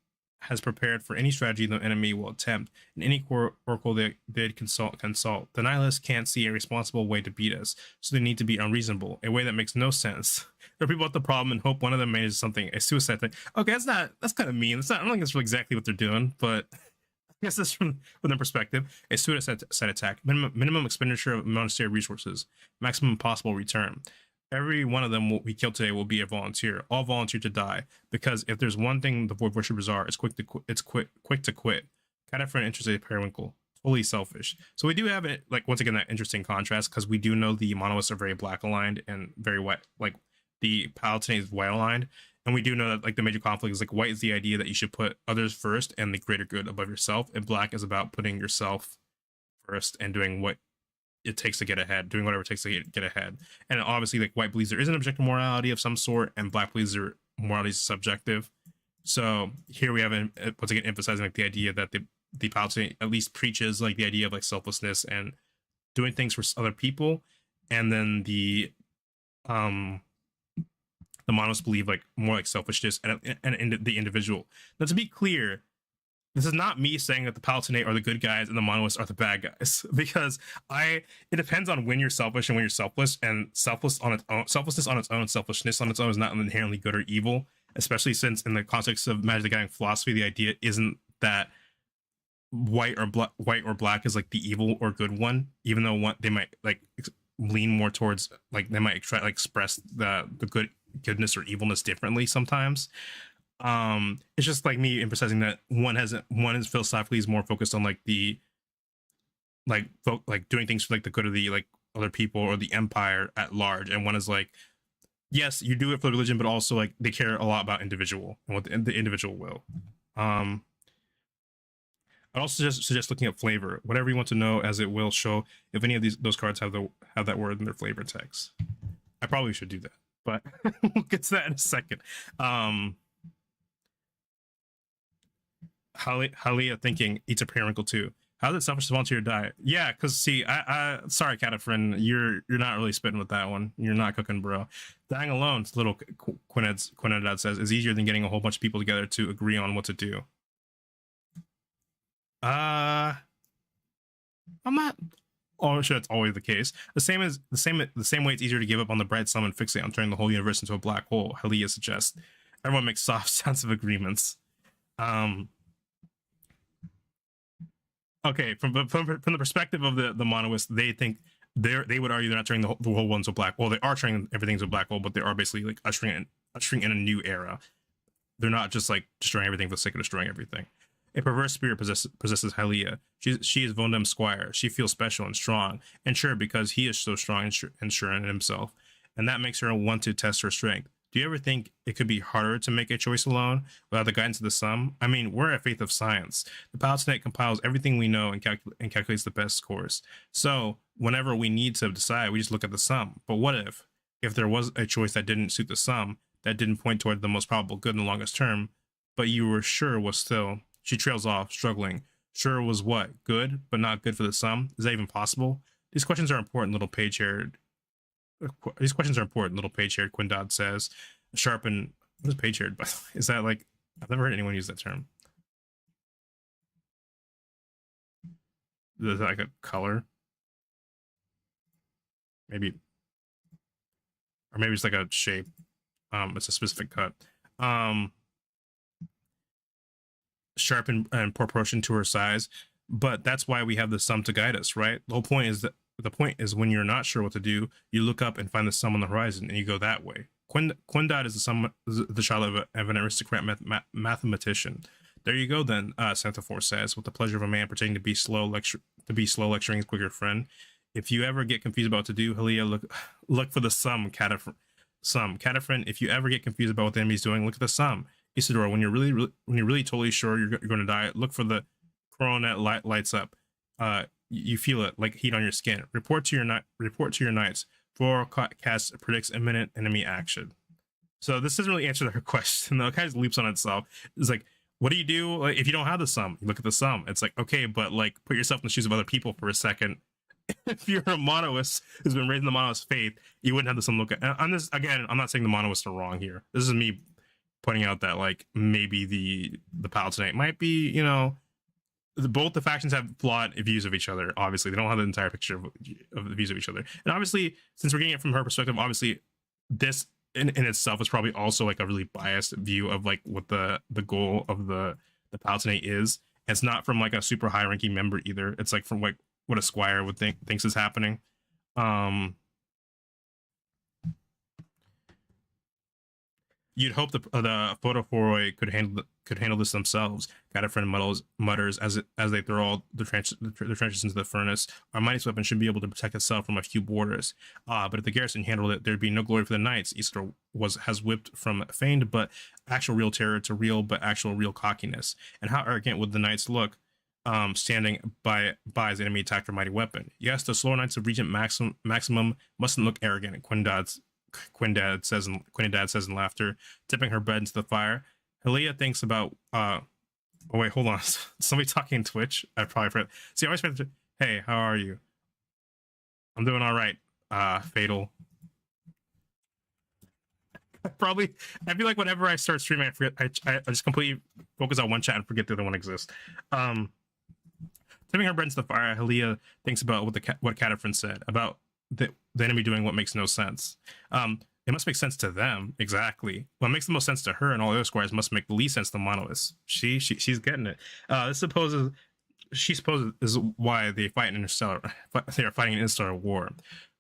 has prepared for any strategy the enemy will attempt, and any oracle they'd consult. The nihilists can't see a responsible way to beat us, so they need to be unreasonable, a way that makes no sense. There are people with the problem and hope one of them manages something, a suicide thing. Okay, that's kind of mean. I don't think that's really exactly what they're doing, but guess this from their perspective. A suicide set attack. Minimum expenditure of monetary resources. Maximum possible return. Every one of them we kill today will be a volunteer. All volunteer to die. Because if there's one thing the Void Worshippers are, it's quick to quit. Kind of for an interested periwinkle. Fully selfish. So we do have it, like, once again, that interesting contrast, because we do know the monoliths are very black aligned and very white, like the Palatinate is white aligned, and we do know that, like, the major conflict is, like, white is the idea that you should put others first and the greater good above yourself, and black is about putting yourself first and doing what it takes to get ahead, doing whatever it takes to get ahead. And obviously, like, white believes there is an objective morality of some sort, and black believes their morality is subjective. So here we have, once again, emphasizing, like, the idea that the Palatinate at least preaches, like, the idea of, like, selflessness and doing things for other people, and then the monoliths believe, like, more like selfishness and the individual. Now, to be clear, this is not me saying that the Palatinate are the good guys and the monoliths are the bad guys, because it depends on when you're selfish and when you're selfless, and selflessness on its own, selfishness on its own is not inherently good or evil, especially since in the context of Magic the Gathering philosophy, the idea isn't that white or black is, like, the evil or good one, even though they might, like, lean more towards, like, they might try to, like, express the goodness or evilness differently sometimes. It's just, like, me emphasizing that one is philosophically is more focused on, like, the like doing things for, like, the good of the, like, other people or the empire at large, and one is like, yes, you do it for religion, but also, like, they care a lot about individual and what the individual will. I'd also suggest looking at flavor, whatever you want to know, as it will show if any of those cards have that word in their flavor text. I probably should do that, but we'll get to that in a second. Halia thinking eats a periwinkle too. How did selfish volunteer die? Yeah, because, see, I sorry, Catafrin, you're not really spitting with that one. You're not cooking, bro. Dying alone, little Quinedad says, is easier than getting a whole bunch of people together to agree on what to do. I'm not sure that's always the case. The same way it's easier to give up on the bright sun and fixate on turning the whole universe into a black hole, Halia suggests. Everyone makes soft sense of agreements. Okay, from the perspective of the monoliths, they think they would argue they're not turning the whole one into a black hole. They are turning everything into a black hole, but they are basically, like, ushering in a new era. They're not just, like, destroying everything for the sake of destroying everything. A perverse spirit possesses Halia. She is Vondem's squire. She feels special and strong, and sure, because he is so strong and sure in himself, and that makes her want to test her strength. Do you ever think it could be harder to make a choice alone without the guidance of the sum? I mean, we're a faith of science. The Palatinate compiles everything we know and calculates the best course. So whenever we need to decide, we just look at the sum. But what if there was a choice that didn't suit the sum, that didn't point toward the most probable good in the longest term, but you were sure was still... She trails off, struggling. Sure was what? Good, but not good for the sum? Is that even possible? These questions are important, little page-haired. These questions are important, little page-haired, Quindod says. Sharpen. What is page-haired? But is that, like... I've never heard anyone use that term. Is that, like, a color? Maybe. Or maybe it's, like, a shape. It's a specific cut. Sharp in proportion to her size, but that's why we have the sum to guide us, right? The whole point is that when you're not sure what to do, you look up and find the sum on the horizon and you go that way. Quindod is the child of an aristocrat mathematician. There you go then, Santafor says, with the pleasure of a man pretending to be slow lecturing his quicker friend. If you ever get confused about what to do, Halia, look for the sum, Catafrin. If you ever get confused about what the enemy's doing, look at the sum. Isidore, when you're really totally sure you're going to die, look for the coronet lights up. You feel it like heat on your skin. Report to your knights. 4 cast predicts imminent enemy action. So this doesn't really answer their question, though. It kind of leaps on itself. It's like, what do you do if you don't have the sum? You look at the sum. It's like, okay, but, like, put yourself in the shoes of other people for a second. If you're a monolith who's been raised in the monolith's faith, you wouldn't have the sum look at. I'm not saying the monoliths are wrong here. This is me pointing out that, like, maybe the Palatinate might be, you know, both the factions have flawed views of each other. Obviously, they don't have the entire picture of the views of each other. And obviously, since we're getting it from her perspective, obviously, this in itself is probably also, like, a really biased view of, like, what the goal of the Palatinate is. It's not from like a super high ranking member either. It's like from like what a squire would thinks is happening. You'd hope the photophoroi could handle this themselves. Got a friend mutters as they throw all the trenches into the furnace. Our mightiest weapon should be able to protect itself from a few borders. But if the garrison handled it, there'd be no glory for the knights. Easter has whipped from feigned but actual real terror to real but actual real cockiness. And how arrogant would the knights look? Standing by as the enemy attacked their mighty weapon. Yes, the slower knights of Regent Maximum mustn't look arrogant. Quindad says in laughter, tipping her bread into the fire. Helia thinks about oh wait, hold on. Somebody talking in Twitch? I probably forgot. See, I always forget to, hey, how are you? I'm doing all right. Fatal. Probably I feel like whenever I start streaming, I forget I just completely focus on one chat and forget the other one exists. Tipping her bread into the fire, Helia thinks about what Cataphrine said about the enemy doing what makes no sense. It must make sense to them, exactly. What makes the most sense to her and all the other squires must make the least sense to Monoliths. She's getting it. She supposes is why they fight in interstellar. They are fighting an interstellar war.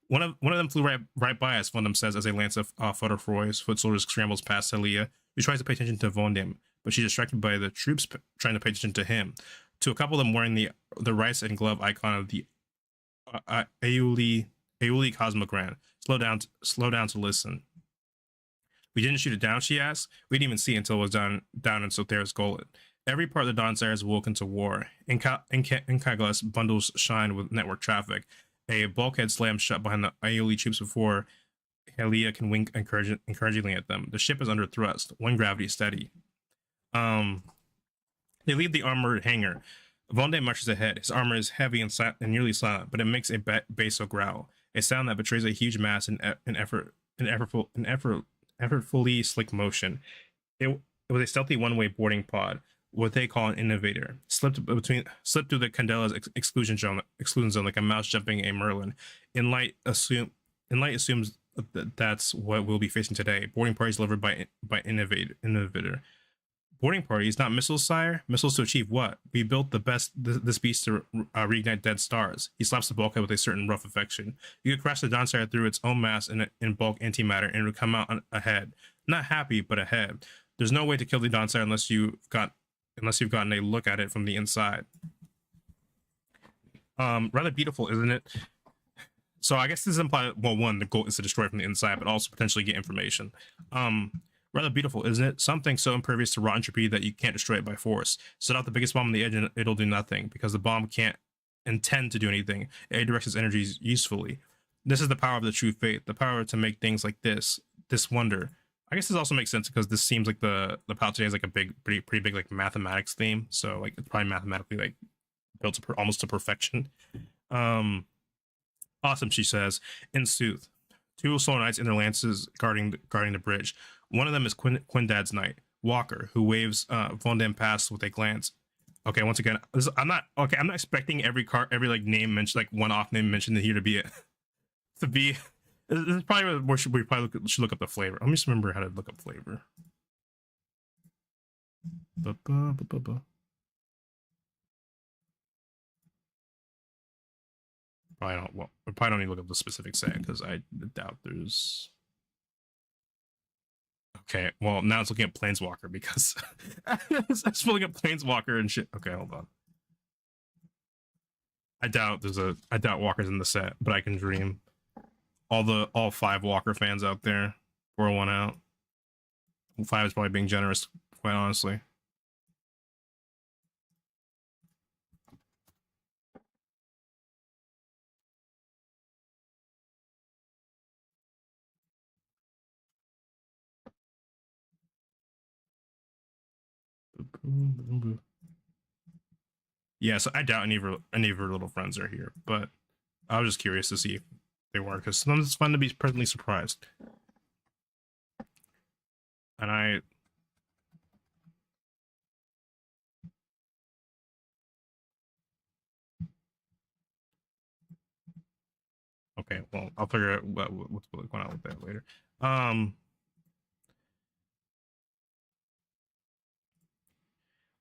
One of them flew right by us. One of them says as a lance of Fodorfroy's foot soldiers scrambles past Helia, who tries to pay attention to Vondem, but she's distracted by the troops trying to pay attention to him. To a couple of them wearing the rice and glove icon of the Auli Cosmogran. Slow down to listen. We didn't shoot it down, she asked. We didn't even see it until it was down in Sothera's gullet. Every part of the Dawn's is woken to war. In Kaglas, bundles shine with network traffic. A bulkhead slams shut behind the Auli troops before Helia can wink encouragingly at them. The ship is under thrust. One gravity steady. They leave the armored hangar. Vonde marches ahead. His armor is heavy and nearly silent, but it makes a basso growl, a sound that betrays a huge mass in effortfully slick motion. It was a stealthy one-way boarding pod, what they call an innovator, slipped through the Candela's exclusion zone like a mouse jumping a Merlin. Enlight assumes that's what we'll be facing today. Boarding parties delivered by innovator. Boarding parties, not missiles, sire. Missiles to achieve what? We built this beast to reignite dead stars. He slaps the bulkhead with a certain rough affection. You could crash the Dawnsire through its own mass in bulk antimatter, and it would come out ahead. Not happy, but ahead. There's no way to kill the Dawnsire unless you've gotten a look at it from the inside. Rather beautiful, isn't it? So I guess this implies, well, one, the goal is to destroy from the inside, but also potentially get information. Rather beautiful, isn't it? Something so impervious to raw entropy that you can't destroy it by force. Set out the biggest bomb on the edge and it'll do nothing, because the bomb can't intend to do anything. It directs its energies usefully. This is the power of the true faith, the power to make things like this wonder. I guess this also makes sense because this seems like the palette today is like a pretty big like mathematics theme. So like it's probably mathematically like built to almost to perfection. Awesome, she says. In sooth, two solar knights in their lances guarding the bridge. One of them is Quindad's knight, Walker, who waves Vondem past with a glance. Okay, once again, I'm not expecting every like name mentioned, like one-off name mentioned here to be This is probably where we probably should look up the flavor. Let me just remember how to look up flavor. We probably don't need to look up the specific set because I doubt there's. Okay, well now it's looking at Planeswalker because it's looking at Planeswalker and shit. Okay, hold on. I doubt Walker's in the set, but I can dream. All 5 Walker fans out there, pour one out. 5 is probably being generous, quite honestly. Yeah, so I doubt any of her little friends are here, but I was just curious to see if they were, because sometimes it's fun to be pleasantly surprised. And I okay, well, I'll figure out what's going on with that later.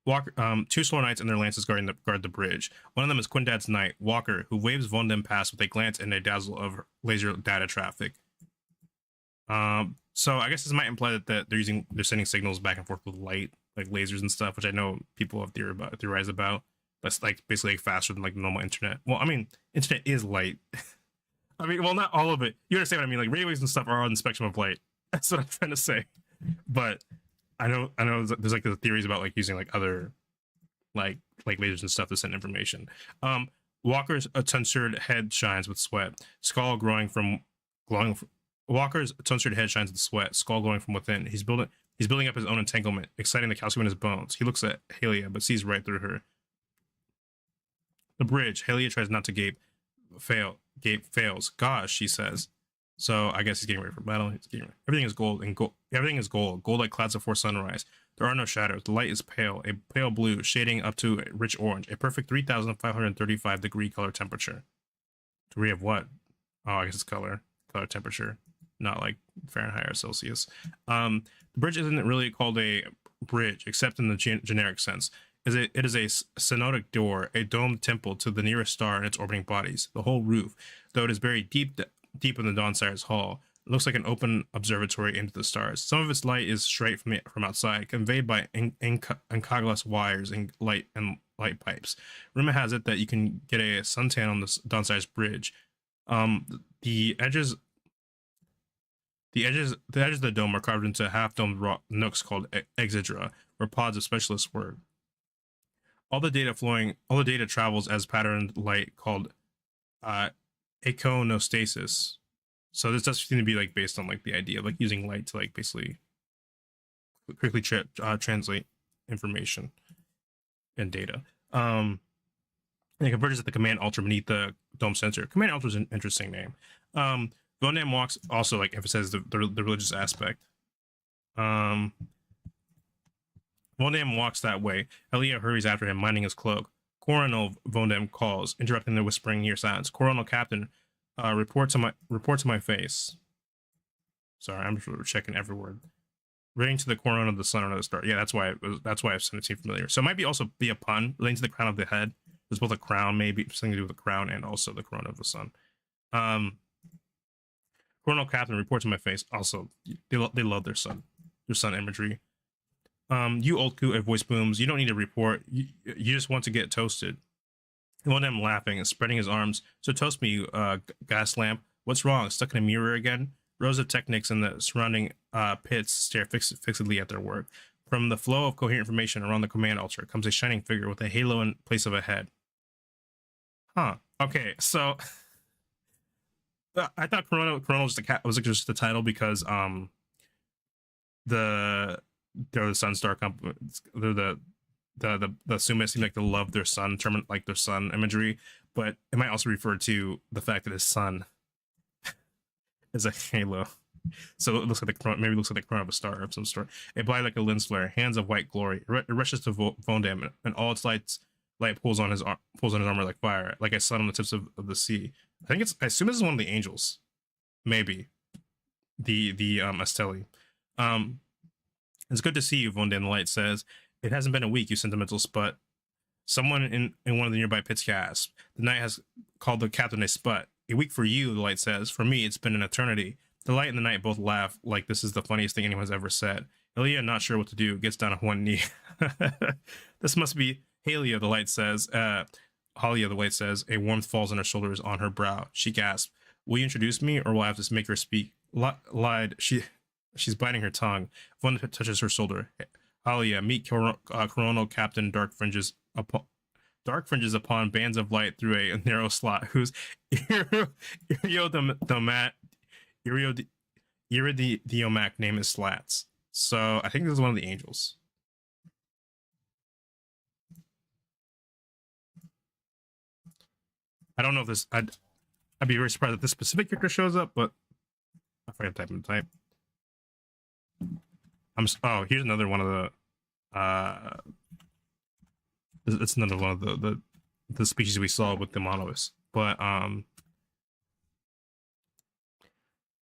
Walker, two Solar Knights and their lances guard the bridge. One of them is Quindad's Knight, Walker, who waves Vondem past with a glance and a dazzle of laser data traffic. So I guess this might imply that they're sending signals back and forth with light, like lasers and stuff, which I know people have theorized about. That's like basically like faster than like normal internet. Well, I mean, internet is light. I mean, well, not all of it. You understand what I mean? Like radio waves and stuff are on the spectrum of light. That's what I'm trying to say. But I know there's like the theories about like using like other like lasers and stuff to send information. Walker's tonsured head shines with sweat, skull glowing from glowing. Walker's tonsured head shines with sweat, skull glowing from within. He's building up his own entanglement, exciting the calcium in his bones. He looks at Halia, but sees right through her. The bridge. Halia tries not to gape. Gape fails. Gosh, she says. So I guess he's getting ready for battle. Everything is gold and gold. Everything is gold. Gold like clouds before sunrise. There are no shadows. The light is pale, a pale blue, shading up to a rich orange. A perfect 3,535 degree color temperature. Degree of what? Oh, I guess it's color temperature, not like Fahrenheit or Celsius. The bridge isn't really called a bridge, except in the generic sense. It is a synodic door, a domed temple to the nearest star and its orbiting bodies. The whole roof, though it is buried deep in the Dawnsire's hall, looks like an open observatory into the stars. Some of its light is straight from outside, conveyed by incongruous wires and light pipes. Rumor has it that you can get a suntan on the Dawnsire's bridge. The edges of the dome are carved into half-domed nooks called exedra, where pods of specialists work. All the data travels as patterned light called iconostasis. So this does seem to be like based on like the idea of like using light to like basically quickly translate information and data. And it converges at the command altar beneath the dome sensor. Command altar is an interesting name. Vondam walks also like emphasizes the religious aspect. Vondam walks that way. Elia hurries after him, minding his cloak. Coronel Vondam calls, interrupting the whispering near silence. Coronel Captain, report to my face. Sorry, I'm just checking every word. Relating to the corona of the sun or another star. Yeah, that's why I've seen it seem familiar. So it might be a pun relating to the crown of the head. There's both a crown, maybe something to do with the crown, and also the corona of the sun. Coronel Captain, report to my face. Also, they love their sun imagery. You old coot, a voice booms. You don't need a report. You just want to get toasted. One of them laughing and spreading his arms. So toast me, you gas lamp. What's wrong? Stuck in a mirror again? Rows of technics in the surrounding pits stare fixedly at their work. From the flow of coherent information around the command altar comes a shining figure with a halo in place of a head. Huh. Okay, so I thought Coronel was just the title because they're the Sunstar company. They're the Sumas seem like they love their sun term, like their sun imagery, but it might also refer to the fact that his sun is a halo. So it looks like maybe it looks like the crown of a star of some sort. It blind like a lens flare, hands of white glory. It rushes to Vondam, and all its light pulls on his armor like fire, like a sun on the tips of the sea. I assume this is one of the angels, maybe the Esteli. It's good to see you, Vondam. The light says. It hasn't been a week, you sentimental sput. Someone in one of the nearby pits gasped. The knight has called the captain a sput. A week for you, the light says. For me, it's been an eternity. The light and the knight both laugh like this is the funniest thing anyone's ever said. Ilya, not sure what to do, gets down on one knee. This must be Halia, the light says. Halia, the light says. A warmth falls on her shoulders, on her brow. She gasps. Will you introduce me, or will I have to make her speak? Lied. She's biting her tongue. One touches her shoulder. Halia, meet Coronel Captain Dark Fringes upon bands of light through a narrow slot, whose Iridiomac name is Slats. So I think this is one of the angels. I don't know if this. I'd be very surprised if this specific character shows up, but I forgot to type. Here's another one of the. It's another one of the species we saw with the monoliths, but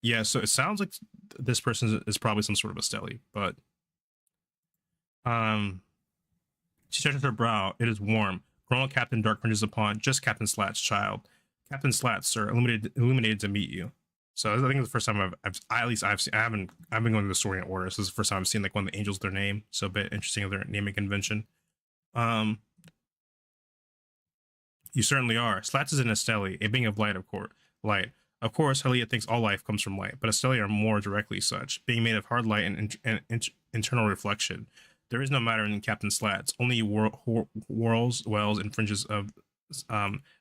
yeah. So it sounds like this person is probably some sort of a Steli, but She touches her brow. It is warm. Colonel Captain Dark cringes upon. Just Captain Slats, child. Captain Slats, sir. Illuminated to meet you. So I think it's the first time I've seen. I've been going to the story in order. So this is the first time I've seen like one of the angels their name. So a bit interesting of their naming convention. You certainly are. Slats is an Esteli, a being of light, of course. Light. Of course, Helia thinks all life comes from light, but Esteli are more directly such, being made of hard light and internal reflection. There is no matter in Captain Slats, only whirls, wells, and fringes of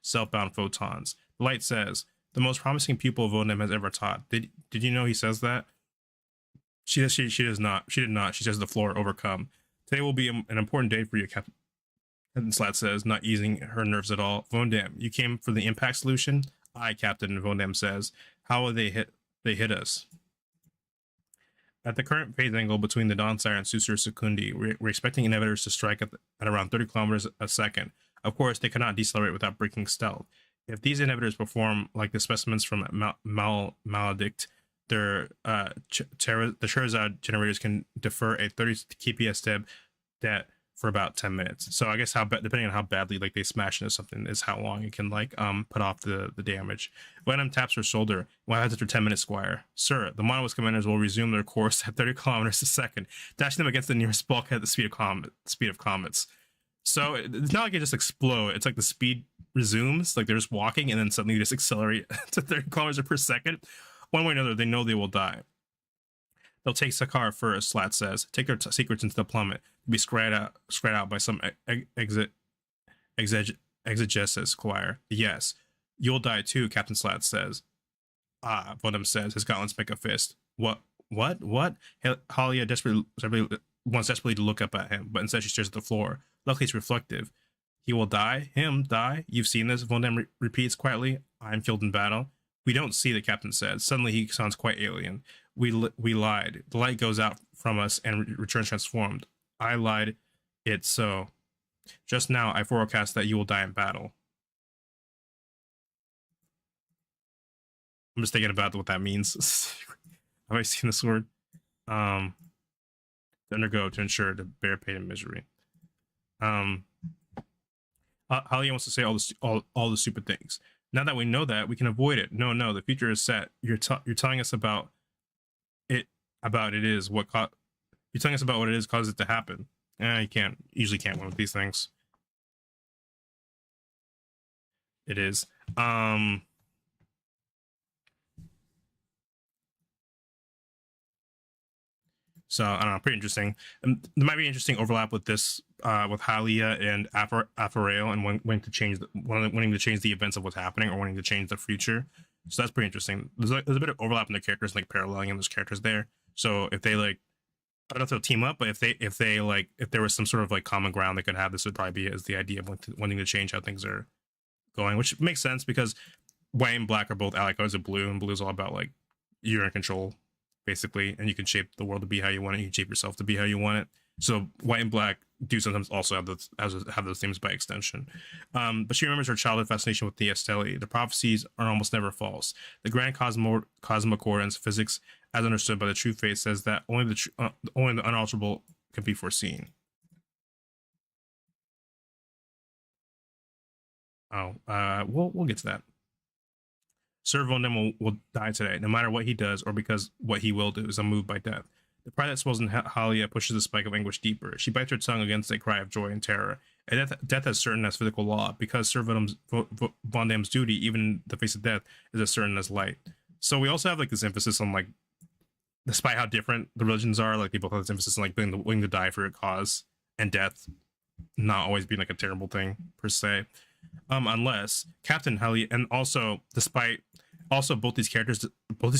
self-bound photons. The light says, the most promising pupil Vodem has ever taught. Did you know he says that? She does not. She did not. She says the floor overcome. Today will be an important day for you, Captain. And Slat says, not easing her nerves at all. Vondam, you came for the impact solution? Aye, Captain, Vondam says. How will they hit us? At the current phase angle between the Donsire and Susur Secundi, we're expecting inhibitors to strike at around 30 kilometers a second. Of course, they cannot decelerate without breaking stealth. If these inhibitors perform like the specimens from Maledict, the Charizard generators can defer a 30 kps step that for about 10 minutes. So I guess depending on how badly like they smash into something is how long it can like put off the damage. Venom taps her shoulder. Why after 10 minutes, Squire? Sir, the Monolith commanders will resume their course at 30 kilometers a second, dashing them against the nearest bulkhead at the speed of comets. So it's not like it just explode. It's like the speed resumes, like they're just walking and then suddenly you just accelerate to 30 kilometers per second. One way or another, they know they will die. They'll take Sakar first, Slat says. Take their secrets into the plummet. Be scratched out by some exegesis, Squire. Yes. You'll die too, Captain Slat says. Ah, Vodem says. His gauntlets make a fist. What? Halia wants desperately to look up at him, but instead she stares at the floor. Luckily, it's reflective. He will die? Him? Die? You've seen this? Vodem repeats quietly. I am killed in battle. We don't see, the captain said. Suddenly he sounds quite alien. We lied. The light goes out from us and returns transformed. I lied. It's so. Just now I forecast that you will die in battle. I'm just thinking about what that means. Have I seen this word? To undergo to ensure to bear pain and misery. Halia wants to say all the stupid things. Now that we know that, we can avoid it. No, the future is set. You're telling us about it. You're telling us about what it is causes it to happen. You usually can't win with these things. It is. So I don't know, pretty interesting. And there might be interesting overlap with this, with Halia and Apharael, and wanting to change the events of what's happening or wanting to change the future. So that's pretty interesting. There's a bit of overlap in the characters, like paralleling in those characters there. So if they like, I don't know if they'll team up, but if there was some sort of like common ground they could have, this would probably be as the idea of wanting to change how things are going, which makes sense because white and black are both allied colors of blue, and blue is all about like you're in control basically, and you can shape the world to be how you want it. You can shape yourself to be how you want it. So white and black do sometimes also have those themes by extension. But she remembers her childhood fascination with the Esteli. The prophecies are almost never false. The grand cosmocordance, physics as understood by the true faith, says that only the unalterable can be foreseen. We'll get to that. Sir Vondem will die today, no matter what he does or because what he will do is unmoved by death. The pride that swells in Halia pushes the spike of anguish deeper. She bites her tongue against a cry of joy and terror. And death as certain as physical law, because Sir Vondam's duty, even in the face of death, is as certain as light. So we also have like this emphasis on like, despite how different the religions are, like they both have this emphasis on like being willing to die for a cause, and death not always being like a terrible thing per se. Unless Captain Halia, and also despite also both these characters have both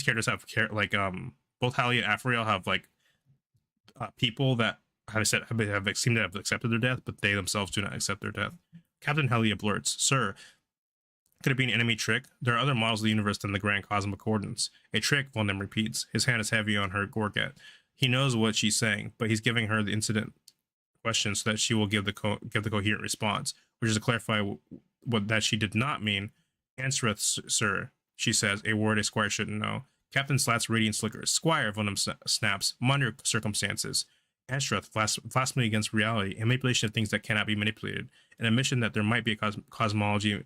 Halia and Aphrael have like people that have seem to have accepted their death, but they themselves do not accept their death. Captain Halia blurts, "Sir, could it be an enemy trick? There are other models of the universe than the Grand Cosmocordance." A trick, Vondem repeats. His hand is heavy on her gorget. He knows what she's saying, but he's giving her the incident question so that she will give the coherent response, which is to clarify what that she did not mean. "Answereth, sir," she says, a word a squire shouldn't know. Captain Slat's radiance flickers. "Squire," Vondem snaps, "mind your circumstances." Ashrath, blasphemy against reality, and manipulation of things that cannot be manipulated, an admission that there might be a cosmology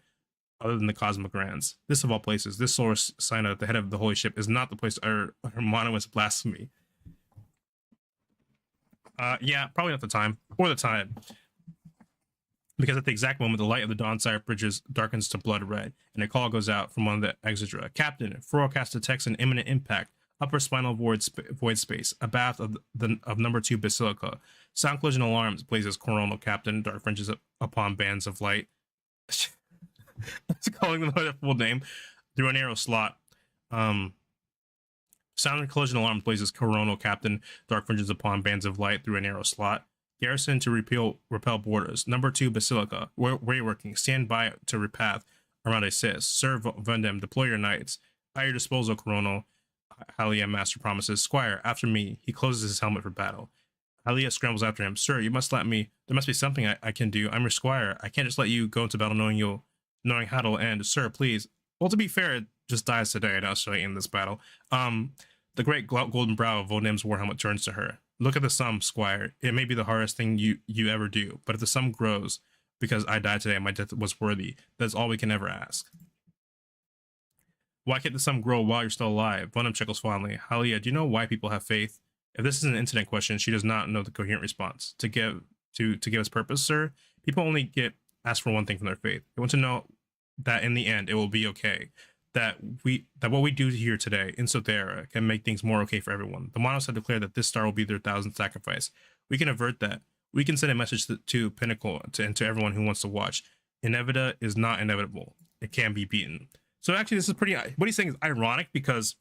other than the cosmic grands. This of all places, this solar sign at the head of the holy ship is not the place to utter monolith blasphemy. Yeah, probably not the time, or the time. Because at the exact moment, the light of the Dawn-Sire bridges darkens to blood red, and a call goes out from one of the Exedra. Captain, forecast detects an imminent impact. Upper spinal void space, abaft of number 2 Basilica. Sound collision alarms blazes coronal captain. Dark fringes upon bands of light. Calling them by their full name through a narrow slot. Sound collision alarms blazes coronal captain. Dark fringes upon bands of light through a narrow slot. Garrison to repel borders. Number 2 Basilica. Wayworking. Stand by to repath around a sis. Serve Vendem. Deploy your knights. At your disposal, coronal. Halia master promises. Squire, after me. He closes his helmet for battle. Halia scrambles after him. Sir, you must let me. There must be something I can do. I'm your squire. I can't just let you go into battle knowing how it'll end. Sir, please. Well, to be fair, it just dies today, not actually in this battle. The great golden brow of Vodem's war helmet turns to her. Look at the sum, squire. It may be the hardest thing you ever do, but if the sum grows because I died today and my death was worthy, that's all we can ever ask. Why can't the sum grow while you're still alive? Vodem chuckles fondly. Halia, do you know why people have faith? If this is an incident question, she does not know the coherent response. To give us purpose, sir, people only get asked for one thing from their faith. They want to know that in the end it will be okay. That what we do here today in Sothera can make things more okay for everyone. The Monos have declared that this star will be their 1,000th sacrifice. We can avert that. We can send a message to Pinnacle and to everyone who wants to watch. Inevita is not inevitable. It can be beaten. So actually, this is pretty. What he's saying is ironic because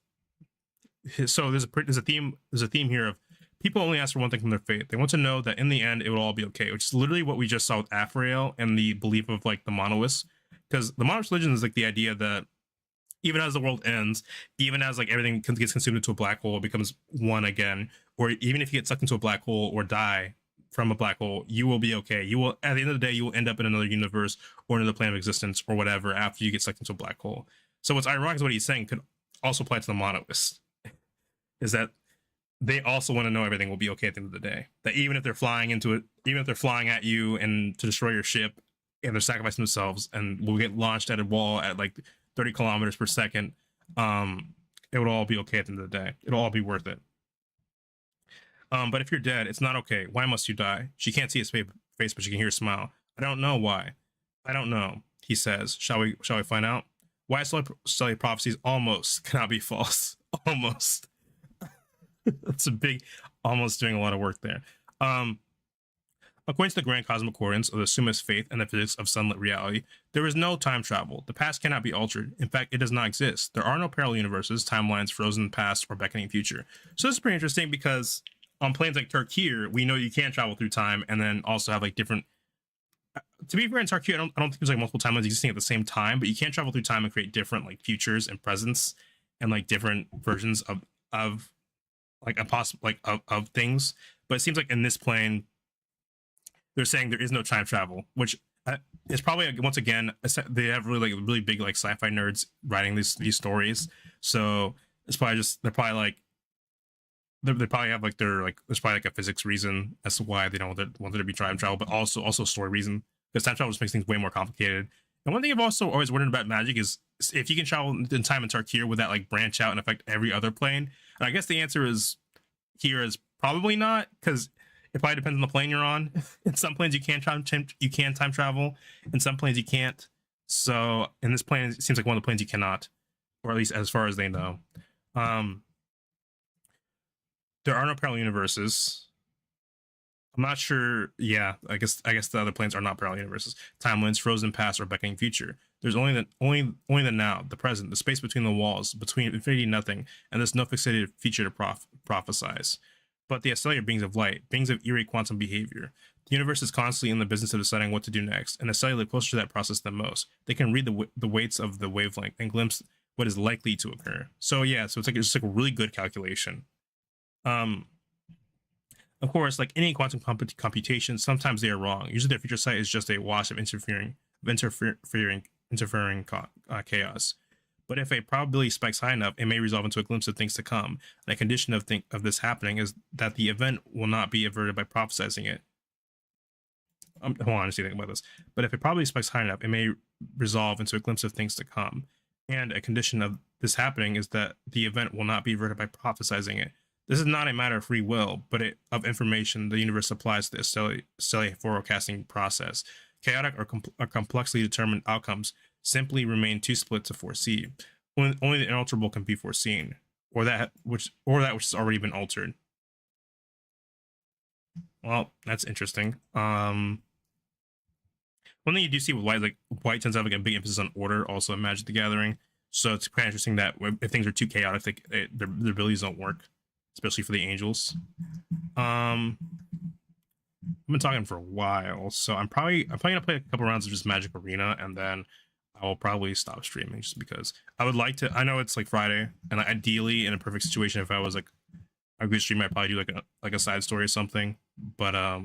there's a theme here of people only ask for one thing from their faith. They want to know that in the end it will all be okay, which is literally what we just saw with Aphrael and the belief of like the monoliths. Because the monolith religion is like the idea that even as the world ends, even as like everything gets consumed into a black hole, it becomes one again, or even if you get sucked into a black hole or die from a black hole, you will be okay. You will, at the end of the day, you will end up in another universe or another plane of existence or whatever after you get sucked into a black hole. So what's ironic is what he's saying could also apply to the monoliths, is that they also want to know everything will be okay at the end of the day. That even if they're flying into it, even if they're flying at you and to destroy your ship, and they're sacrificing themselves and will get launched at a wall at like 30 kilometers per second, it would all be okay at the end of the day. It'll all be worth it. But if you're dead, it's not okay. Why must you die? She can't see his face, but she can hear his smile. I don't know why. I don't know, he says. Shall we find out? Why Sully prophecies almost cannot be false. Almost. That's a big, almost doing a lot of work there. According to the grand cosmic coordinates of the Suma's faith and the physics of sunlit reality, there is no time travel. The past cannot be altered. In fact, it does not exist. There are no parallel universes, timelines, frozen past, or beckoning future. So this is pretty interesting because on planes like Tarkir, we know you can travel through time and then also have like different. To be fair, in Tarkir, I don't think there's like multiple timelines existing at the same time, but you can travel through time and create different like futures and presents and like different versions of like a possible like of things. But it seems like in this plane, they're saying there is no time travel, which is probably, once again, they have really big like sci-fi nerds writing these stories. So it's probably just they probably have like there's probably like a physics reason as to why they don't want there to be time travel, but also a story reason, because time travel just makes things way more complicated. And one thing I've also always wondered about magic is if you can travel in time in Tarkir, would that like branch out and affect every other plane? And I guess the answer is probably not, because it probably depends on the plane you're on. In some planes you can time travel. In some planes you can't. So in this plane, it seems like one of the planes you cannot, or at least as far as they know. There are no parallel universes. I'm not sure. Yeah, I guess the other planes are not parallel universes. Timelines, frozen past, or beckoning future. There's only the now, the present, the space between the walls, between infinity and nothing, and there's no fixated future to prophesize. But the Stellar beings of light, beings of eerie quantum behavior. The universe is constantly in the business of deciding what to do next, and the cellular closer to that process than most. They can read the weights of the wavelength and glimpse what is likely to occur. So yeah, so it's just like a really good calculation. Of course, like any quantum computation, sometimes they are wrong. Usually their future sight is just a wash of interfering chaos. But if a probability spikes high enough, it may resolve into a glimpse of things to come. And a condition of this happening is that the event will not be averted by prophesizing it. Hold on, just think about this. But if it probability spikes high enough, it may resolve into a glimpse of things to come. And a condition of this happening is that the event will not be averted by prophesizing it. This is not a matter of free will, but of information the universe supplies to the stellar forecasting process. Chaotic or complexly determined outcomes simply remain too split to foresee. Only the inalterable can be foreseen, or that which has already been altered. Well, that's interesting. One thing you do see with white, like white tends to have like a big emphasis on order, also in Magic the Gathering. So it's kind of interesting that if things are too chaotic, their abilities don't work, especially for the angels. I've been talking for a while, so I'm probably gonna play a couple rounds of just Magic Arena, and then I will probably stop streaming just because I would like to. I know it's like Friday, and ideally, in a perfect situation, if I was like a good streamer, I'd probably do like a side story or something. But I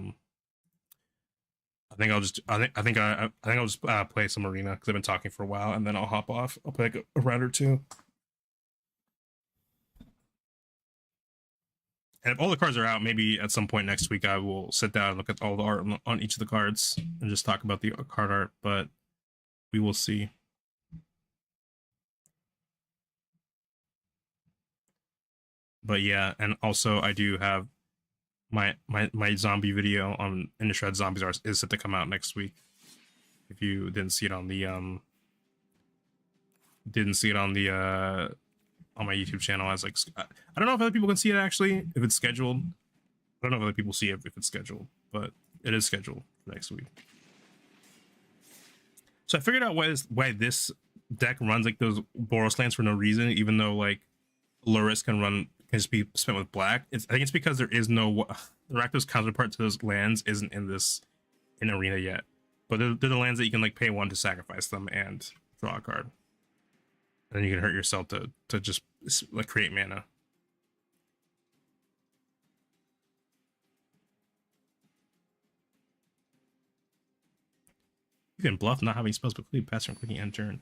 think I'll just I think I'll just play some Arena because I've been talking for a while, and then I'll hop off. I'll play like a round or two. And if all the cards are out, maybe at some point next week I will sit down and look at all the art on each of the cards and just talk about the card art. But we will see. But yeah, and also I do have my zombie video on Innistrad Zombies is set to come out next week. If you didn't see it on the on my YouTube channel, as like I don't know if other people can see it actually if it's scheduled. I don't know if other people see it if it's scheduled, but it is scheduled for next week. So I figured out why this deck runs like those Boros lands for no reason, even though like Luris can just be spent with black. I think it's because there is no the Rakdos counterpart to those lands isn't in Arena yet, but they're the lands that you can like pay one to sacrifice them and draw a card, and then you can hurt yourself to just like create mana. You can bluff not having spells, but quickly pass from clicking end turn.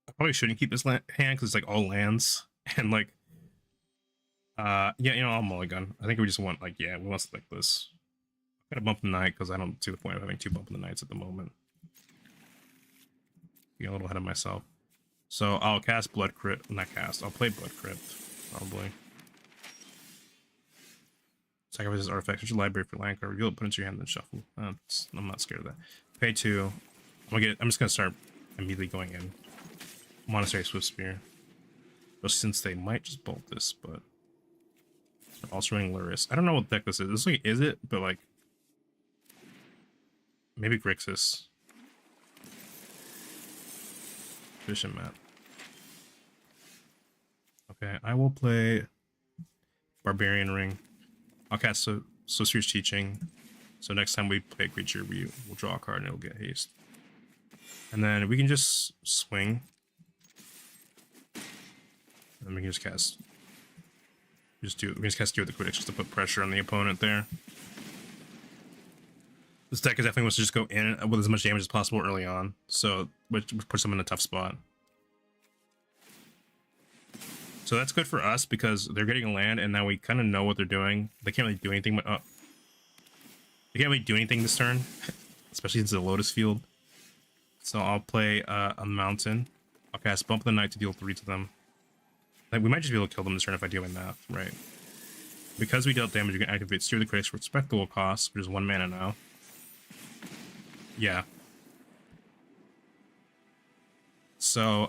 I probably shouldn't keep this hand because it's like all lands and like yeah, you know, I'll mulligan. I think we just want like we want to select this. I'm gonna bump the knight because I don't see the point of having two bump the knights at the moment. Getting a little ahead of myself. So I'll cast Blood Crypt. Not cast. I'll play Blood Crypt probably. Sacrifice this artifact. Search your library for land card. Reveal it. Put it into your hand. Then shuffle. I'm not scared of that. Pay 2. I'm just gonna start immediately going in. Monastery Swift Spear. But since they might just bolt this, but they're also running Luris. I don't know what deck this is. This like is it, but like maybe Grixis. Tradition map. Okay, I will play Barbarian Ring. I'll cast Sorcerer's Teaching. So next time we play a creature, we'll draw a card and it'll get haste. And then we can just swing. And we can just cast. We can just cast Gear with the Critics just to put pressure on the opponent there. This deck definitely wants to just go in with as much damage as possible early on, so which puts them in a tough spot. So that's good for us because they're getting a land, and now we kind of know what they're doing. They can't really do anything, but they can't really do anything this turn, especially since it's a Lotus Field. So I'll play a Mountain. I'll cast Bump of the Knight to deal 3 to them. Like, we might just be able to kill them this turn if I do my math right. Because we dealt damage, you can activate Steer the Critics for respectable cost, which is 1 mana now. Yeah. So,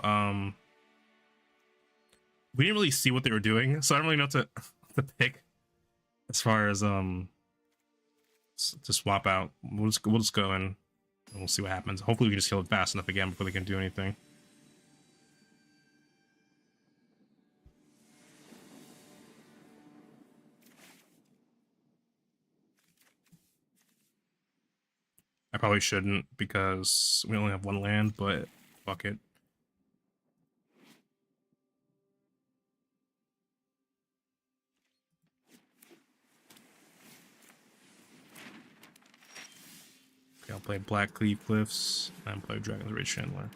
we didn't really see what they were doing, so I don't really know what to pick as far as to swap out. We'll just go in and we'll see what happens. Hopefully we can just kill it fast enough again before they can do anything. I probably shouldn't because we only have 1 land, but fuck it. play Black Cleave Cliffs, and play Dragon's Rage Chandler.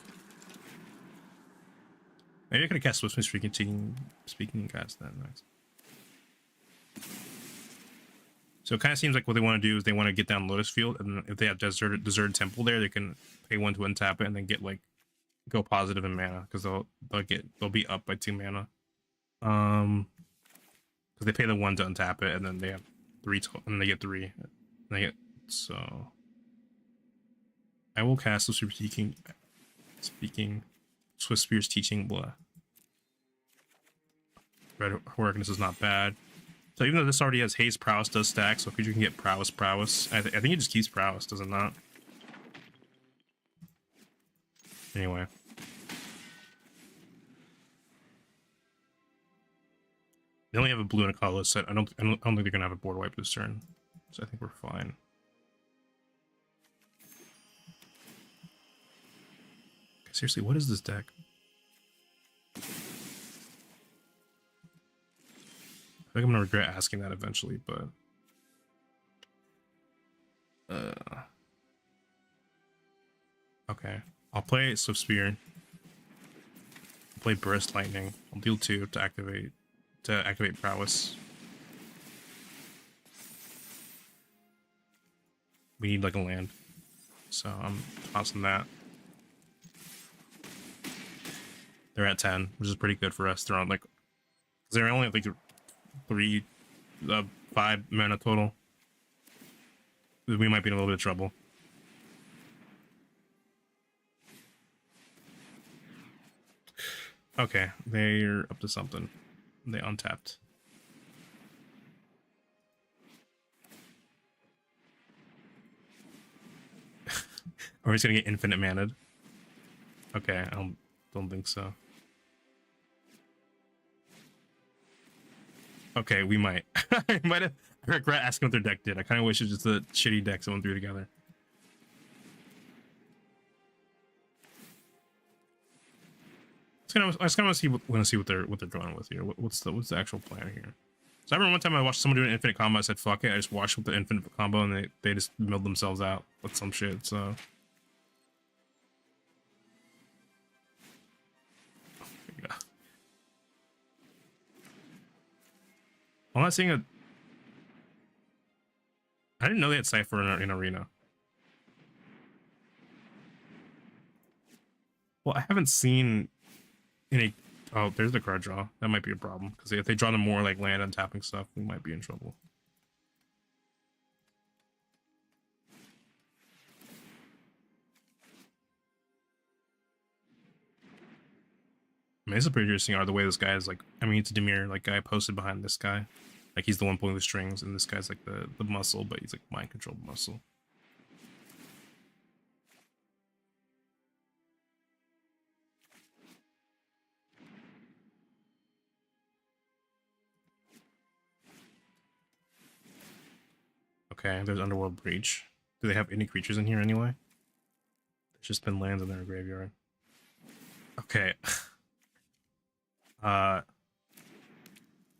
Maybe I could have cast Swift speaking guys then. Nice. So it kind of seems like what they want to do is they want to get down Lotus Field, and then if they have Deserted Temple there, they can pay 1 to untap it and then get like go positive in mana because they'll be up by 2 mana. Because they pay the 1 to untap it, and then they have 3 and they get 3. And they get so. I will cast the Swift Spear's Teaching blah. Red Horricness is not bad. So even though this already has Haze, Prowess does stack, so if you can get Prowess. I think it just keeps Prowess, does it not? Anyway. They only have a blue and a colorless set. I don't think they're gonna have a board wipe this turn. So I think we're fine. Seriously, what is this deck? I think I'm gonna regret asking that eventually, but okay. I'll play Swift Spear. I'll play Burst Lightning. I'll deal 2 to activate Prowess. We need like a land, so I'm tossing that. They're at 10, which is pretty good for us. They're on like, they're only at like 5 mana total. We might be in a little bit of trouble. Okay, they're up to something. They untapped. Are we just gonna get infinite mana? Okay, I don't think so. Okay, we might. I might have regret asking what their deck did. I kind of wish it was just a shitty deck someone threw together. I just kind of want to see what they're going with here. What's the actual plan here? So I remember one time I watched someone do an infinite combo. I said, "Fuck it!" I just watched with the infinite combo, and they just milled themselves out with some shit. So. Yeah. I'm not seeing a. I didn't know they had Cypher in Arena. Well, I haven't seen any. Oh, there's the card draw. That might be a problem because if they draw them more like land and tapping stuff, we might be in trouble. I mean, this is pretty interesting. The way this guy is like. I mean, it's a Demir like guy posted behind this guy. Like he's the one pulling the strings, and this guy's like the muscle, but he's like mind controlled muscle. Okay, there's Underworld Breach. Do they have any creatures in here anyway? There's just been lands in their graveyard. Okay. Yeah,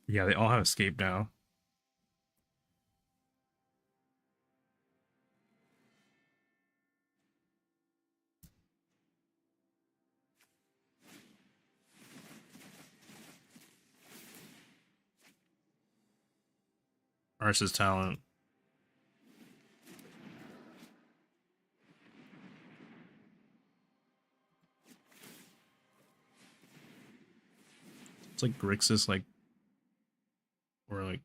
they all have escape now. Arce's talent. It's like Grixis, like, or like,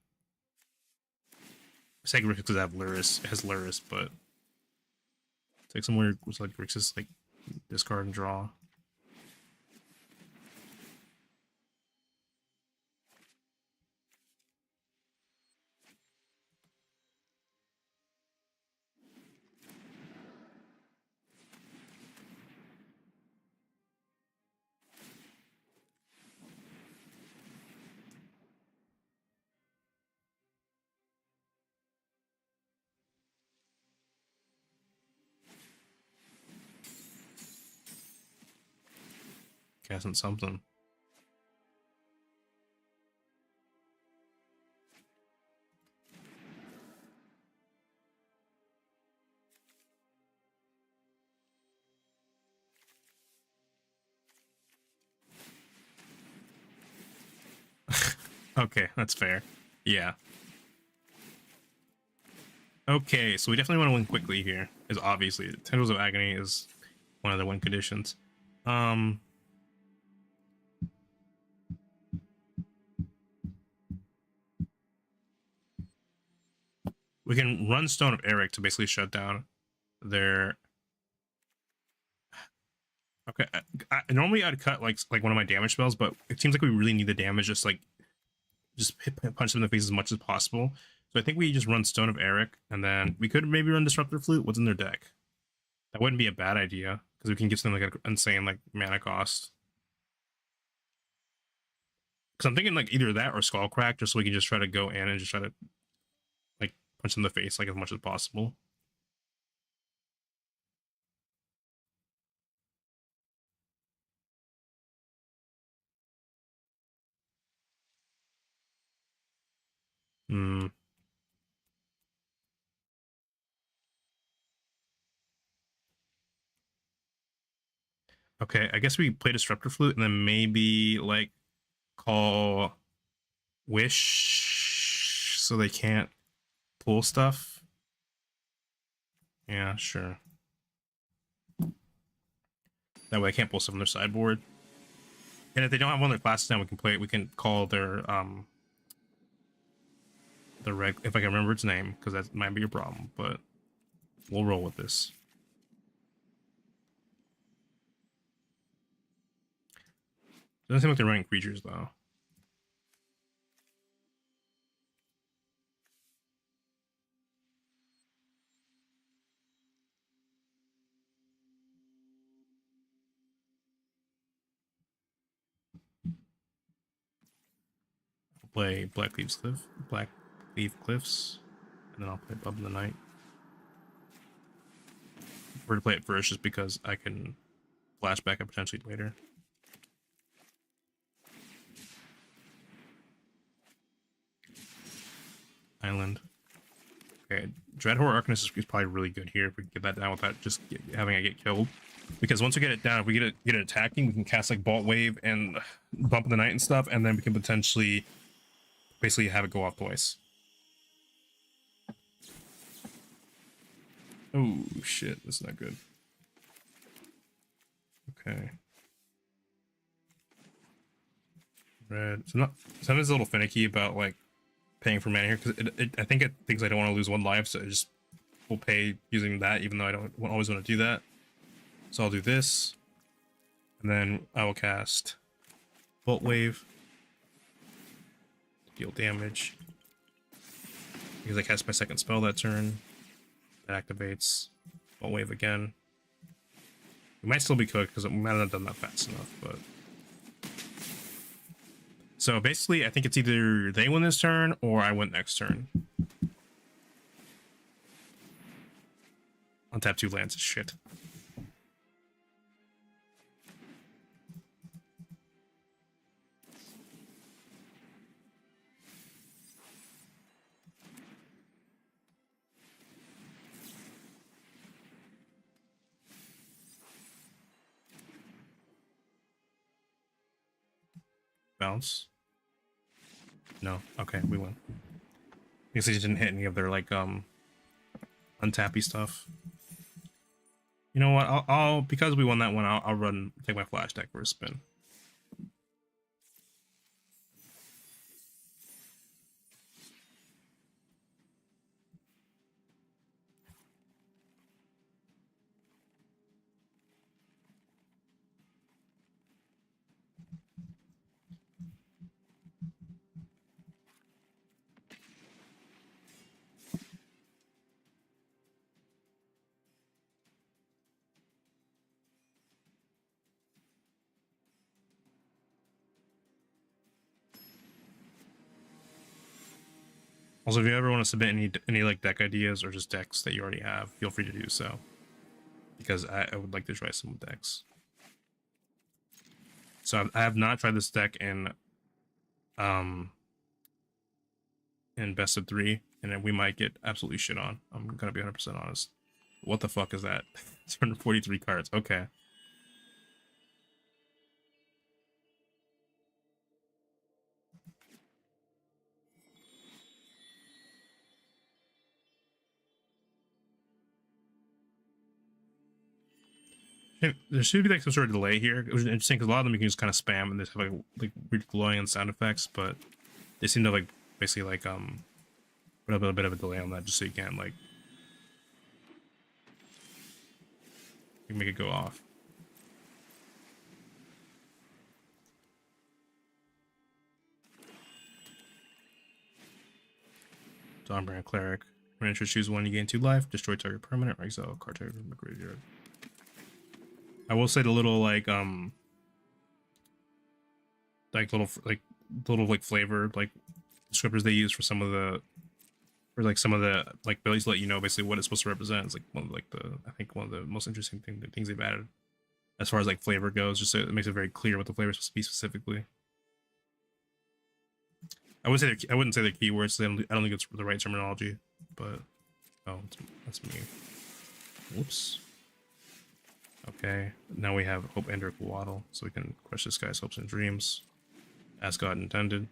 I say Grixis because it has Luris, but it's like somewhere it's like Grixis, like discard and draw. Casting something. Okay, that's fair. Yeah. Okay, so we definitely want to win quickly here. Is obviously Tendrils of Agony is one of the win conditions. We can run Stone of Eric to basically shut down their. Okay, normally I'd cut like one of my damage spells, but it seems like we really need the damage. Just punch them in the face as much as possible. So I think we just run Stone of Eric, and then we could maybe run Disruptor Flute. What's in their deck? That wouldn't be a bad idea because we can give them like an insane like mana cost. Because I'm thinking like either that or Skullcrack, just so we can just try to go in and just try to like punch them in the face like as much as possible. Hmm. Okay, I guess we play Disruptor Flute and then maybe like call Wish so they can't pull stuff. Yeah, sure. That way I can't pull stuff on their sideboard. And if they don't have one of their classes now, we can play. We can call their the reg. If I can remember its name, because that might be a problem. But we'll roll with this. Doesn't seem like they're running creatures though. I'll play Black Leaf Cliffs, and then I'll play Bub in the Night. I prefer to play it first, just because I can flashback it potentially later. Island. Okay, Dreadhorde Arcanist is probably really good here if we can get that down without just having it get killed. Because once we get it down, if we get it attacking, we can cast like Bolt Wave and Bump in the Night and stuff, and then we can potentially basically have it go off twice. Oh shit, that's not good. Okay. Red. So sometimes it's a little finicky about like paying for mana here because I think it thinks I don't want to lose one life, so it just will pay using that, even though I don't always want to do that. So I'll do this, and then I will cast Bolt Wave, deal damage. Because I cast my second spell that turn, that activates Bolt Wave again. We might still be cooked because we might not have done that fast enough, but. So basically, I think it's either they win this turn or I win next turn. Untap 2 lands is shit. Bounce. No. Okay, we win. Because they didn't hit any of their like untappy stuff. You know what? I'll because we won that one. I'll take my flash deck for a spin. Also, if you ever want to submit any like deck ideas or just decks that you already have, feel free to do so. Because I would like to try some decks. So I have not tried this deck in best of 3, and then we might get absolutely shit on. I'm gonna be 100% honest. What the fuck is that? 243 cards. Okay. There should be like some sort of delay here. It was interesting because a lot of them you can just kind of spam and they have like weird glowing and sound effects, but they seem to like basically like put a bit of a delay on that just so you can't like you can make it go off. Dawnbringer Cleric. When you choose one, you gain 2 life, destroy target permanent, or exile card target from the graveyard. I will say the little like little flavor like descriptors they use for some of the abilities to let you know basically what it's supposed to represent. It's like one of I think one of the most interesting things they've added as far as like flavor goes, just so it makes it very clear what the flavor is supposed to be specifically. I wouldn't say they're keywords. I don't think it's the right terminology, but oh, that's me. Whoops. Okay, now we have Hope Ender Waddle, so we can crush this guy's hopes and dreams, as God intended.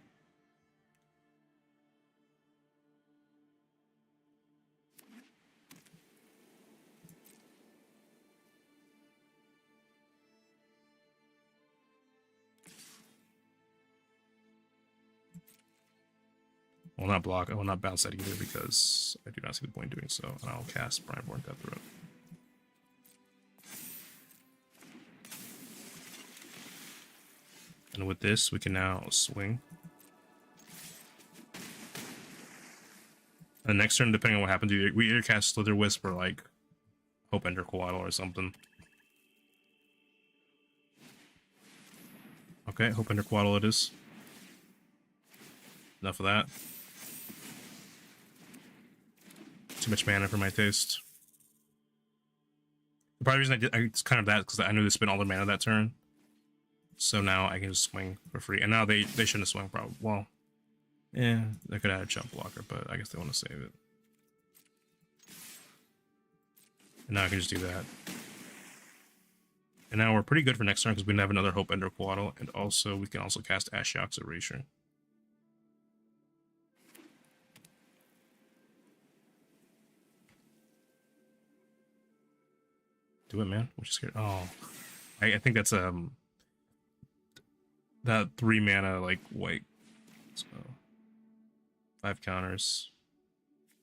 I will not block. I will not bounce that either because I do not see the point in doing so, and I'll cast Brineborn Deathroot. And with this, we can now swing. And next turn, depending on what happens, we either cast Slither Wisp or like Hope Ender Coatl or something. Okay, Hope Ender Coatl it is. Enough of that. Too much mana for my taste. The probably reason it's kind of that because I knew they spent all their mana that turn. So now I can just swing for free. And now they shouldn't have swung probably. Well, yeah, they could add a jump blocker, but I guess they want to save it. And now I can just do that. And now we're pretty good for next turn because we can have another Hope Ender Coatl, and also we can also cast Ashiok's Erasure. Do it, man. We're just scared. Oh, I think that's that 3 mana like white. So 5 counters.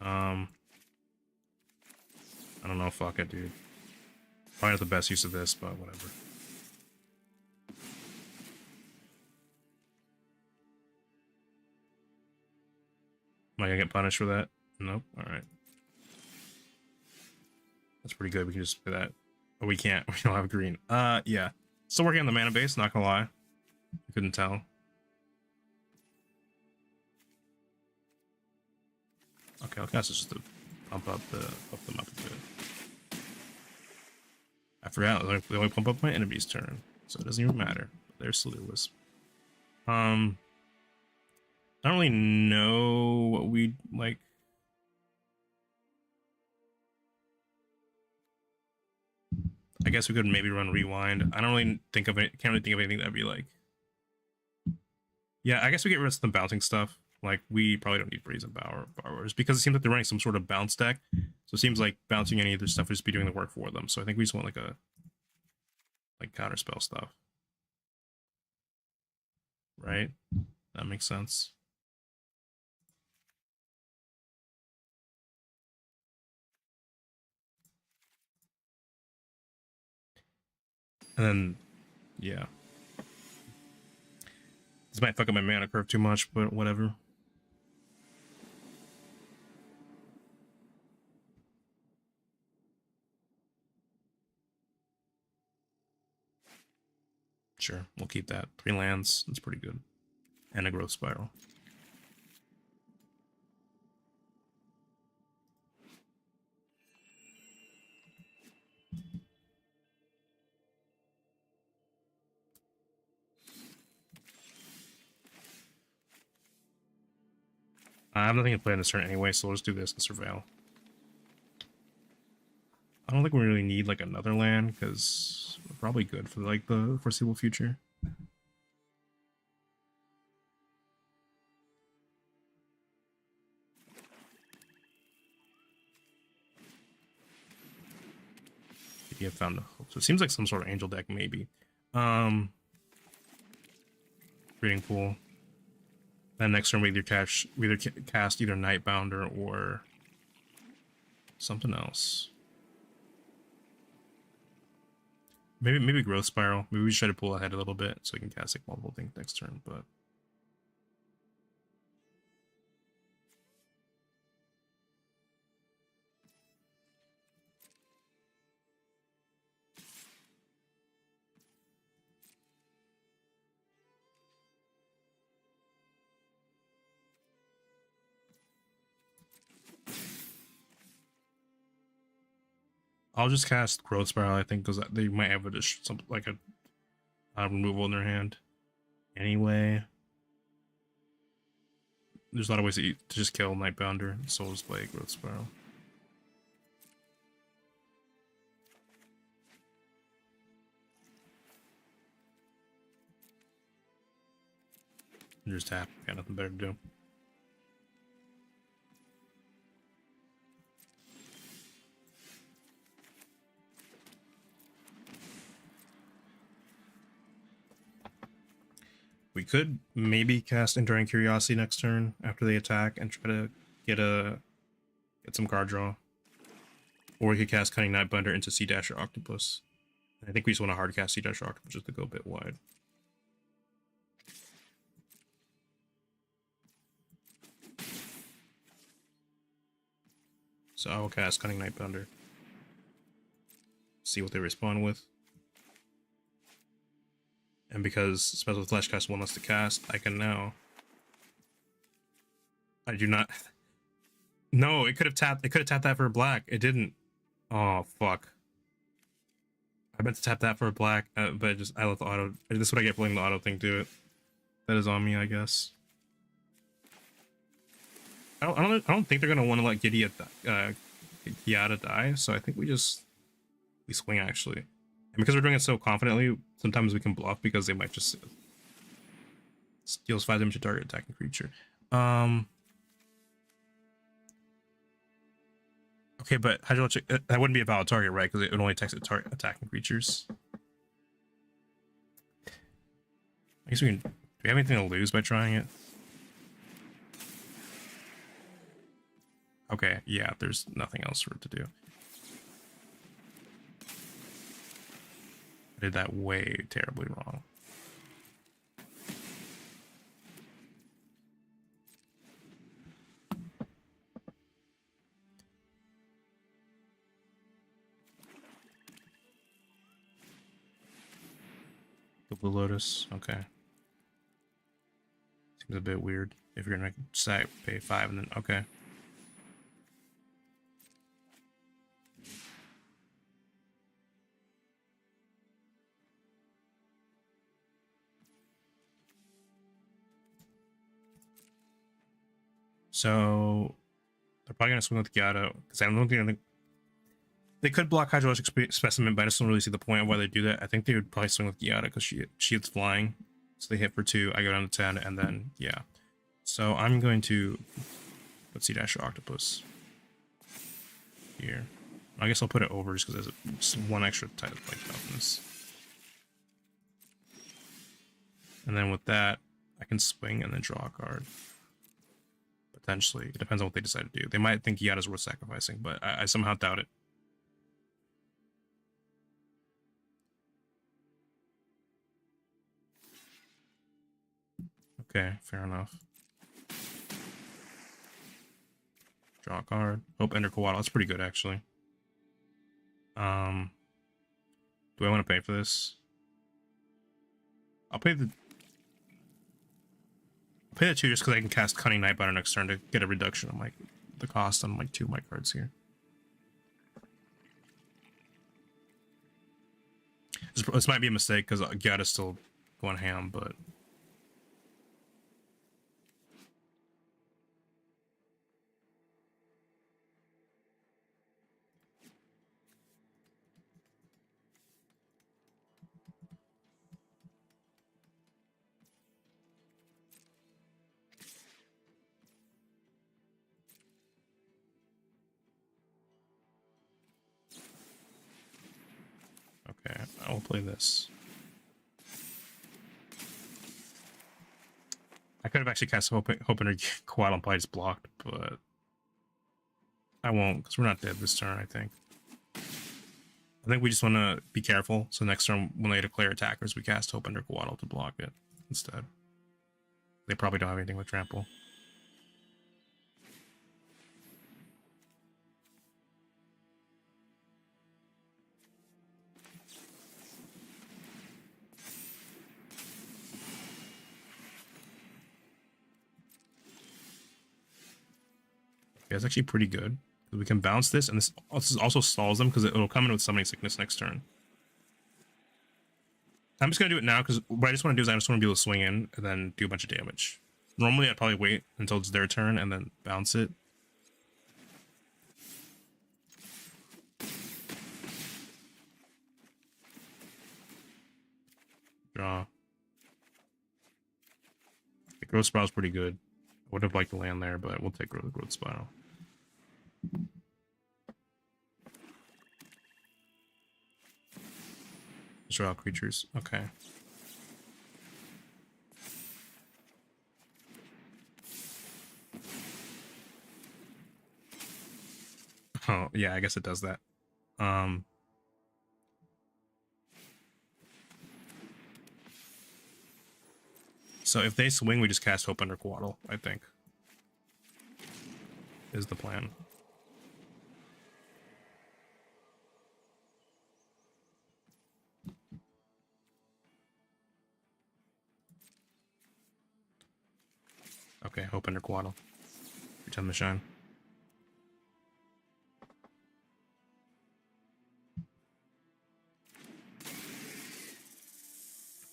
I don't know. Fuck it, dude. Probably not the best use of this, but whatever. Am I gonna get punished for that? Nope. All right. That's pretty good. We can just play that. Oh, we can't. We don't have green. Yeah. Still working on the mana base. Not gonna lie. You couldn't tell. Okay, I'll cast this just to pump them up a bit. I forgot. They only pump up my enemy's turn, so it doesn't even matter. There's Slither Wisp. I don't really know what we like. I guess we could maybe run Rewind. I don't really think of it. Can't really think of anything that'd be like. Yeah, I guess we get rid of some bouncing stuff. Like we probably don't need Brazen Borrowers because it seems like they're running some sort of bounce deck. So it seems like bouncing any of their stuff would just be doing the work for them. So I think we just want like counterspell stuff. Right? That makes sense. And then, yeah. This might fuck up my mana curve too much, but whatever. Sure, we'll keep that. 3 lands, that's pretty good. And a growth spiral. I have nothing to play on this turn anyway, so we'll just do this and surveil. I don't think we really need like another land because we're probably good for like the foreseeable future. Maybe I found a hope. So it seems like some sort of angel deck, maybe. Breeding pool. Then next turn we either cast either Nightbounder or something else. Maybe Growth Spiral. Maybe we should try to pull ahead a little bit so we can cast like multiple things next turn, but I'll just cast Growth Spiral, I think, because they might have just some like a removal in their hand. Anyway, there's a lot of ways to just kill Nightbounder, so just play Growth Spiral. And just tap, got nothing better to do. We could maybe cast Enduring Curiosity next turn after they attack and try to get some card draw. Or we could cast Cunning Nightbounder into Sea Dasher Octopus. I think we just want to hard cast Sea Dasher Octopus just to go a bit wide. So I will cast Cunning Nightbounder. See what they respond with. And because Special Fleshcast won't let us to cast, I can now. I do not. No, it could have tapped. It could have tapped that for a black. It didn't. Oh fuck. I meant to tap that for a black, but I let the auto. This is what I get for letting the auto thing do it. That is on me, I guess. I don't think they're gonna want to let Giada die. So I think we swing actually. And because we're doing it so confidently, sometimes we can bluff because they might just steals 5 damage to target attacking creature. Okay, but Hydroelectric, that wouldn't be a valid target, right? Because it would only target attacking creatures. I guess we can. Do we have anything to lose by trying it? Okay, yeah, there's nothing else for it to do. I did that way terribly wrong. The Blue Lotus, okay. Seems a bit weird if you're gonna pay 5 and then okay. So they're probably gonna swing with Gyado because I don't think they could block Hydroelectric Specimen, but I just don't really see the point of why they do that. I think they would probably swing with Gyada because she hits flying, so they hit for 2. I go down to 10, and then yeah. So I'm going to put Sea Dasher Octopus here. I guess I'll put it over just because there's just one extra type of like toughness. And then with that, I can swing and then draw a card. Potentially. It depends on what they decide to do. They might think Gyada's worth sacrificing, but I somehow doubt it. Okay, fair enough. Draw a card. Hope Ender Kowaddle. That's pretty good, actually. Do I want to pay for this? I'll pay the 2 just because I can cast Cunning Nightbounder next turn to get a reduction on the cost on 2 of my cards here. This might be a mistake because Gyada's still going ham, but I will play this. I could have actually cast Hope and Quad on play just blocked, but I won't because we're not dead this turn. I think we just want to be careful. So next turn when they declare attackers, we cast Hope under Quaddle to block it instead. They probably don't have anything with trample. Yeah, it's actually pretty good. We can bounce this, and this also stalls them because it'll come in with Summoning Sickness next turn. I'm just going to do it now because what I just want to do is I just want to be able to swing in and then do a bunch of damage. Normally, I'd probably wait until it's their turn and then bounce it. Draw. The Growth Spiral's pretty good. I would have liked to land there, but we'll take Growth Spiral. Draw creatures. Okay. Oh, yeah, I guess it does that. So if they swing, we just cast Hope under Quaddle, I think. Is the plan. Okay, Hope under Quaddle. Pretend to shine.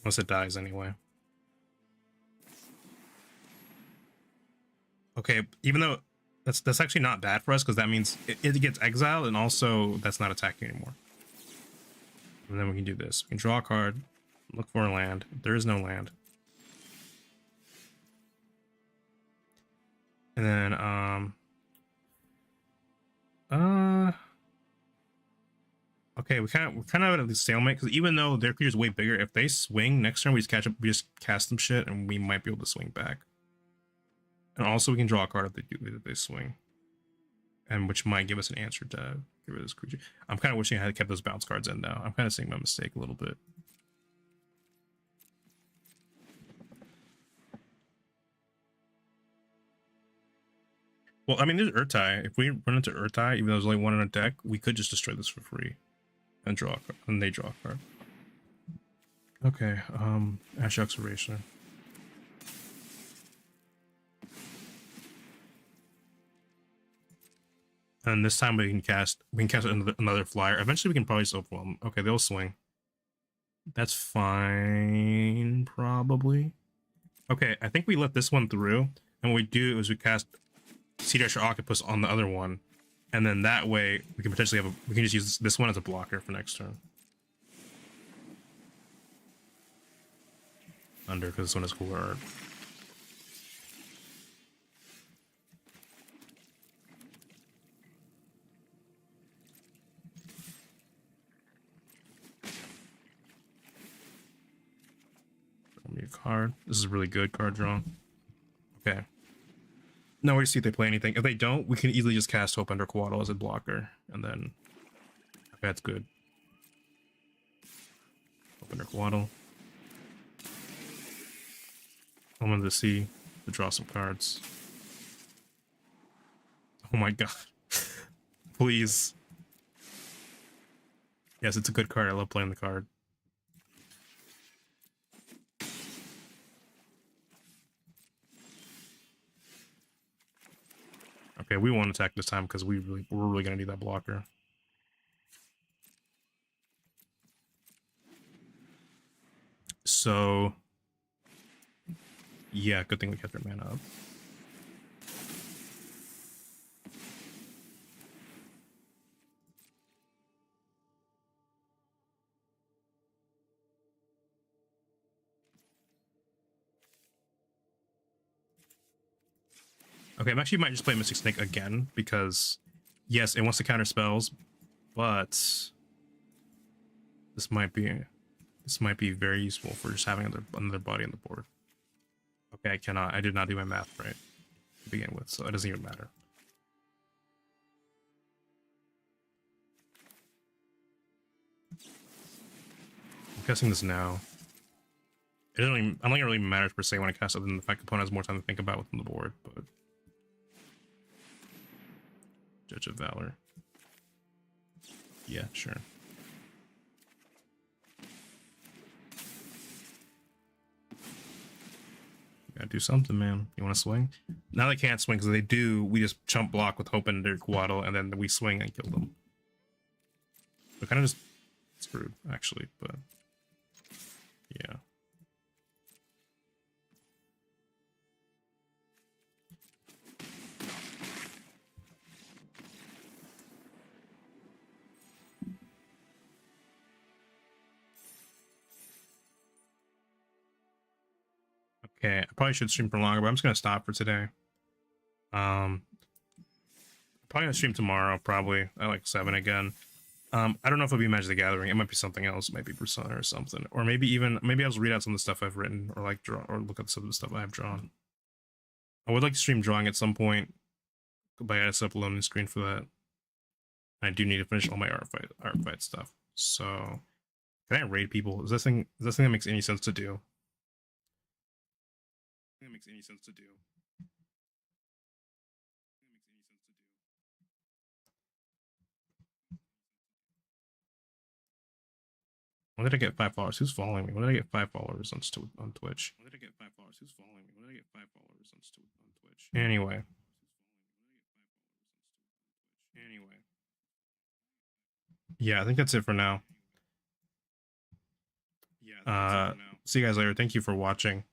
Unless it dies anyway. Okay, even though that's actually not bad for us because that means it gets exiled and also that's not attacking anymore. And then we can do this. We can draw a card, look for a land. There is no land. And then okay, we're kind of at the stalemate because even though their creature's way bigger, if they swing next turn, we just catch up. We just cast them shit, and we might be able to swing back. And also, we can draw a card if they swing, and which might give us an answer to get rid of this creature. I'm kind of wishing I had kept those bounce cards in now. I'm kind of seeing my mistake a little bit. Well, I mean, there's Urtai. If we run into Urtai, even though there's only one in a deck, we could just destroy this for free and draw a card, and they draw a card. Okay, Ash Acceleration. And this time we can cast another flyer. Eventually we can probably just overwhelm. Okay, they'll swing. That's fine, probably. Okay, I think we let this one through, and what we do is we cast Sea Dasher Octopus on the other one, and then that way we can potentially have we can just use this one as a blocker for next turn. Under, because this one has cooler art. A card. This is a really good card draw. Okay. Now we see if they play anything. If they don't, we can easily just cast Hope under Quaddle as a blocker, and then okay, that's good. Hope under Quaddle. I'm under the sea to draw some cards. Oh my god. Please. Yes, it's a good card. I love playing the card. Okay, we won't attack this time because we're really gonna need that blocker. So yeah, good thing we kept our mana up. Okay, I'm actually might just play Mystic Snake again because yes, it wants to counter spells, but This might be very useful for just having another body on the board. Okay, I cannot. I did not do my math right to begin with, so it doesn't even matter. I'm guessing this now. I don't think it really matters per se when I cast it, other than the fact the opponent has more time to think about within the board, but Judge of Valor. Yeah, sure. Gotta do something, man. You want to swing? Now they can't swing because they do. We just chump block with hoping they're Quaddle, and then we swing and kill them. We're kind of just screwed, actually, but yeah. Okay, I probably should stream for longer, but I'm just gonna stop for today. Probably gonna stream tomorrow, probably at like 7 again. I don't know if it'll be Magic the Gathering. It might be something else. It might be Persona or something, or maybe I'll just read out some of the stuff I've written, or like draw, or look at some of the stuff I've drawn. I would like to stream drawing at some point, but I gotta set up a loading screen for that. I do need to finish all my art fight stuff. So, can I raid people? Is this thing that makes any sense to do? That makes any sense to do. When did I get 5 followers? Who's following me? When did I get 5 followers on Twitch? When did I get 5 followers? Who's following me? When did I get 5 followers on Twitch? Anyway. Yeah, I think that's it for now. See you guys later. Thank you for watching.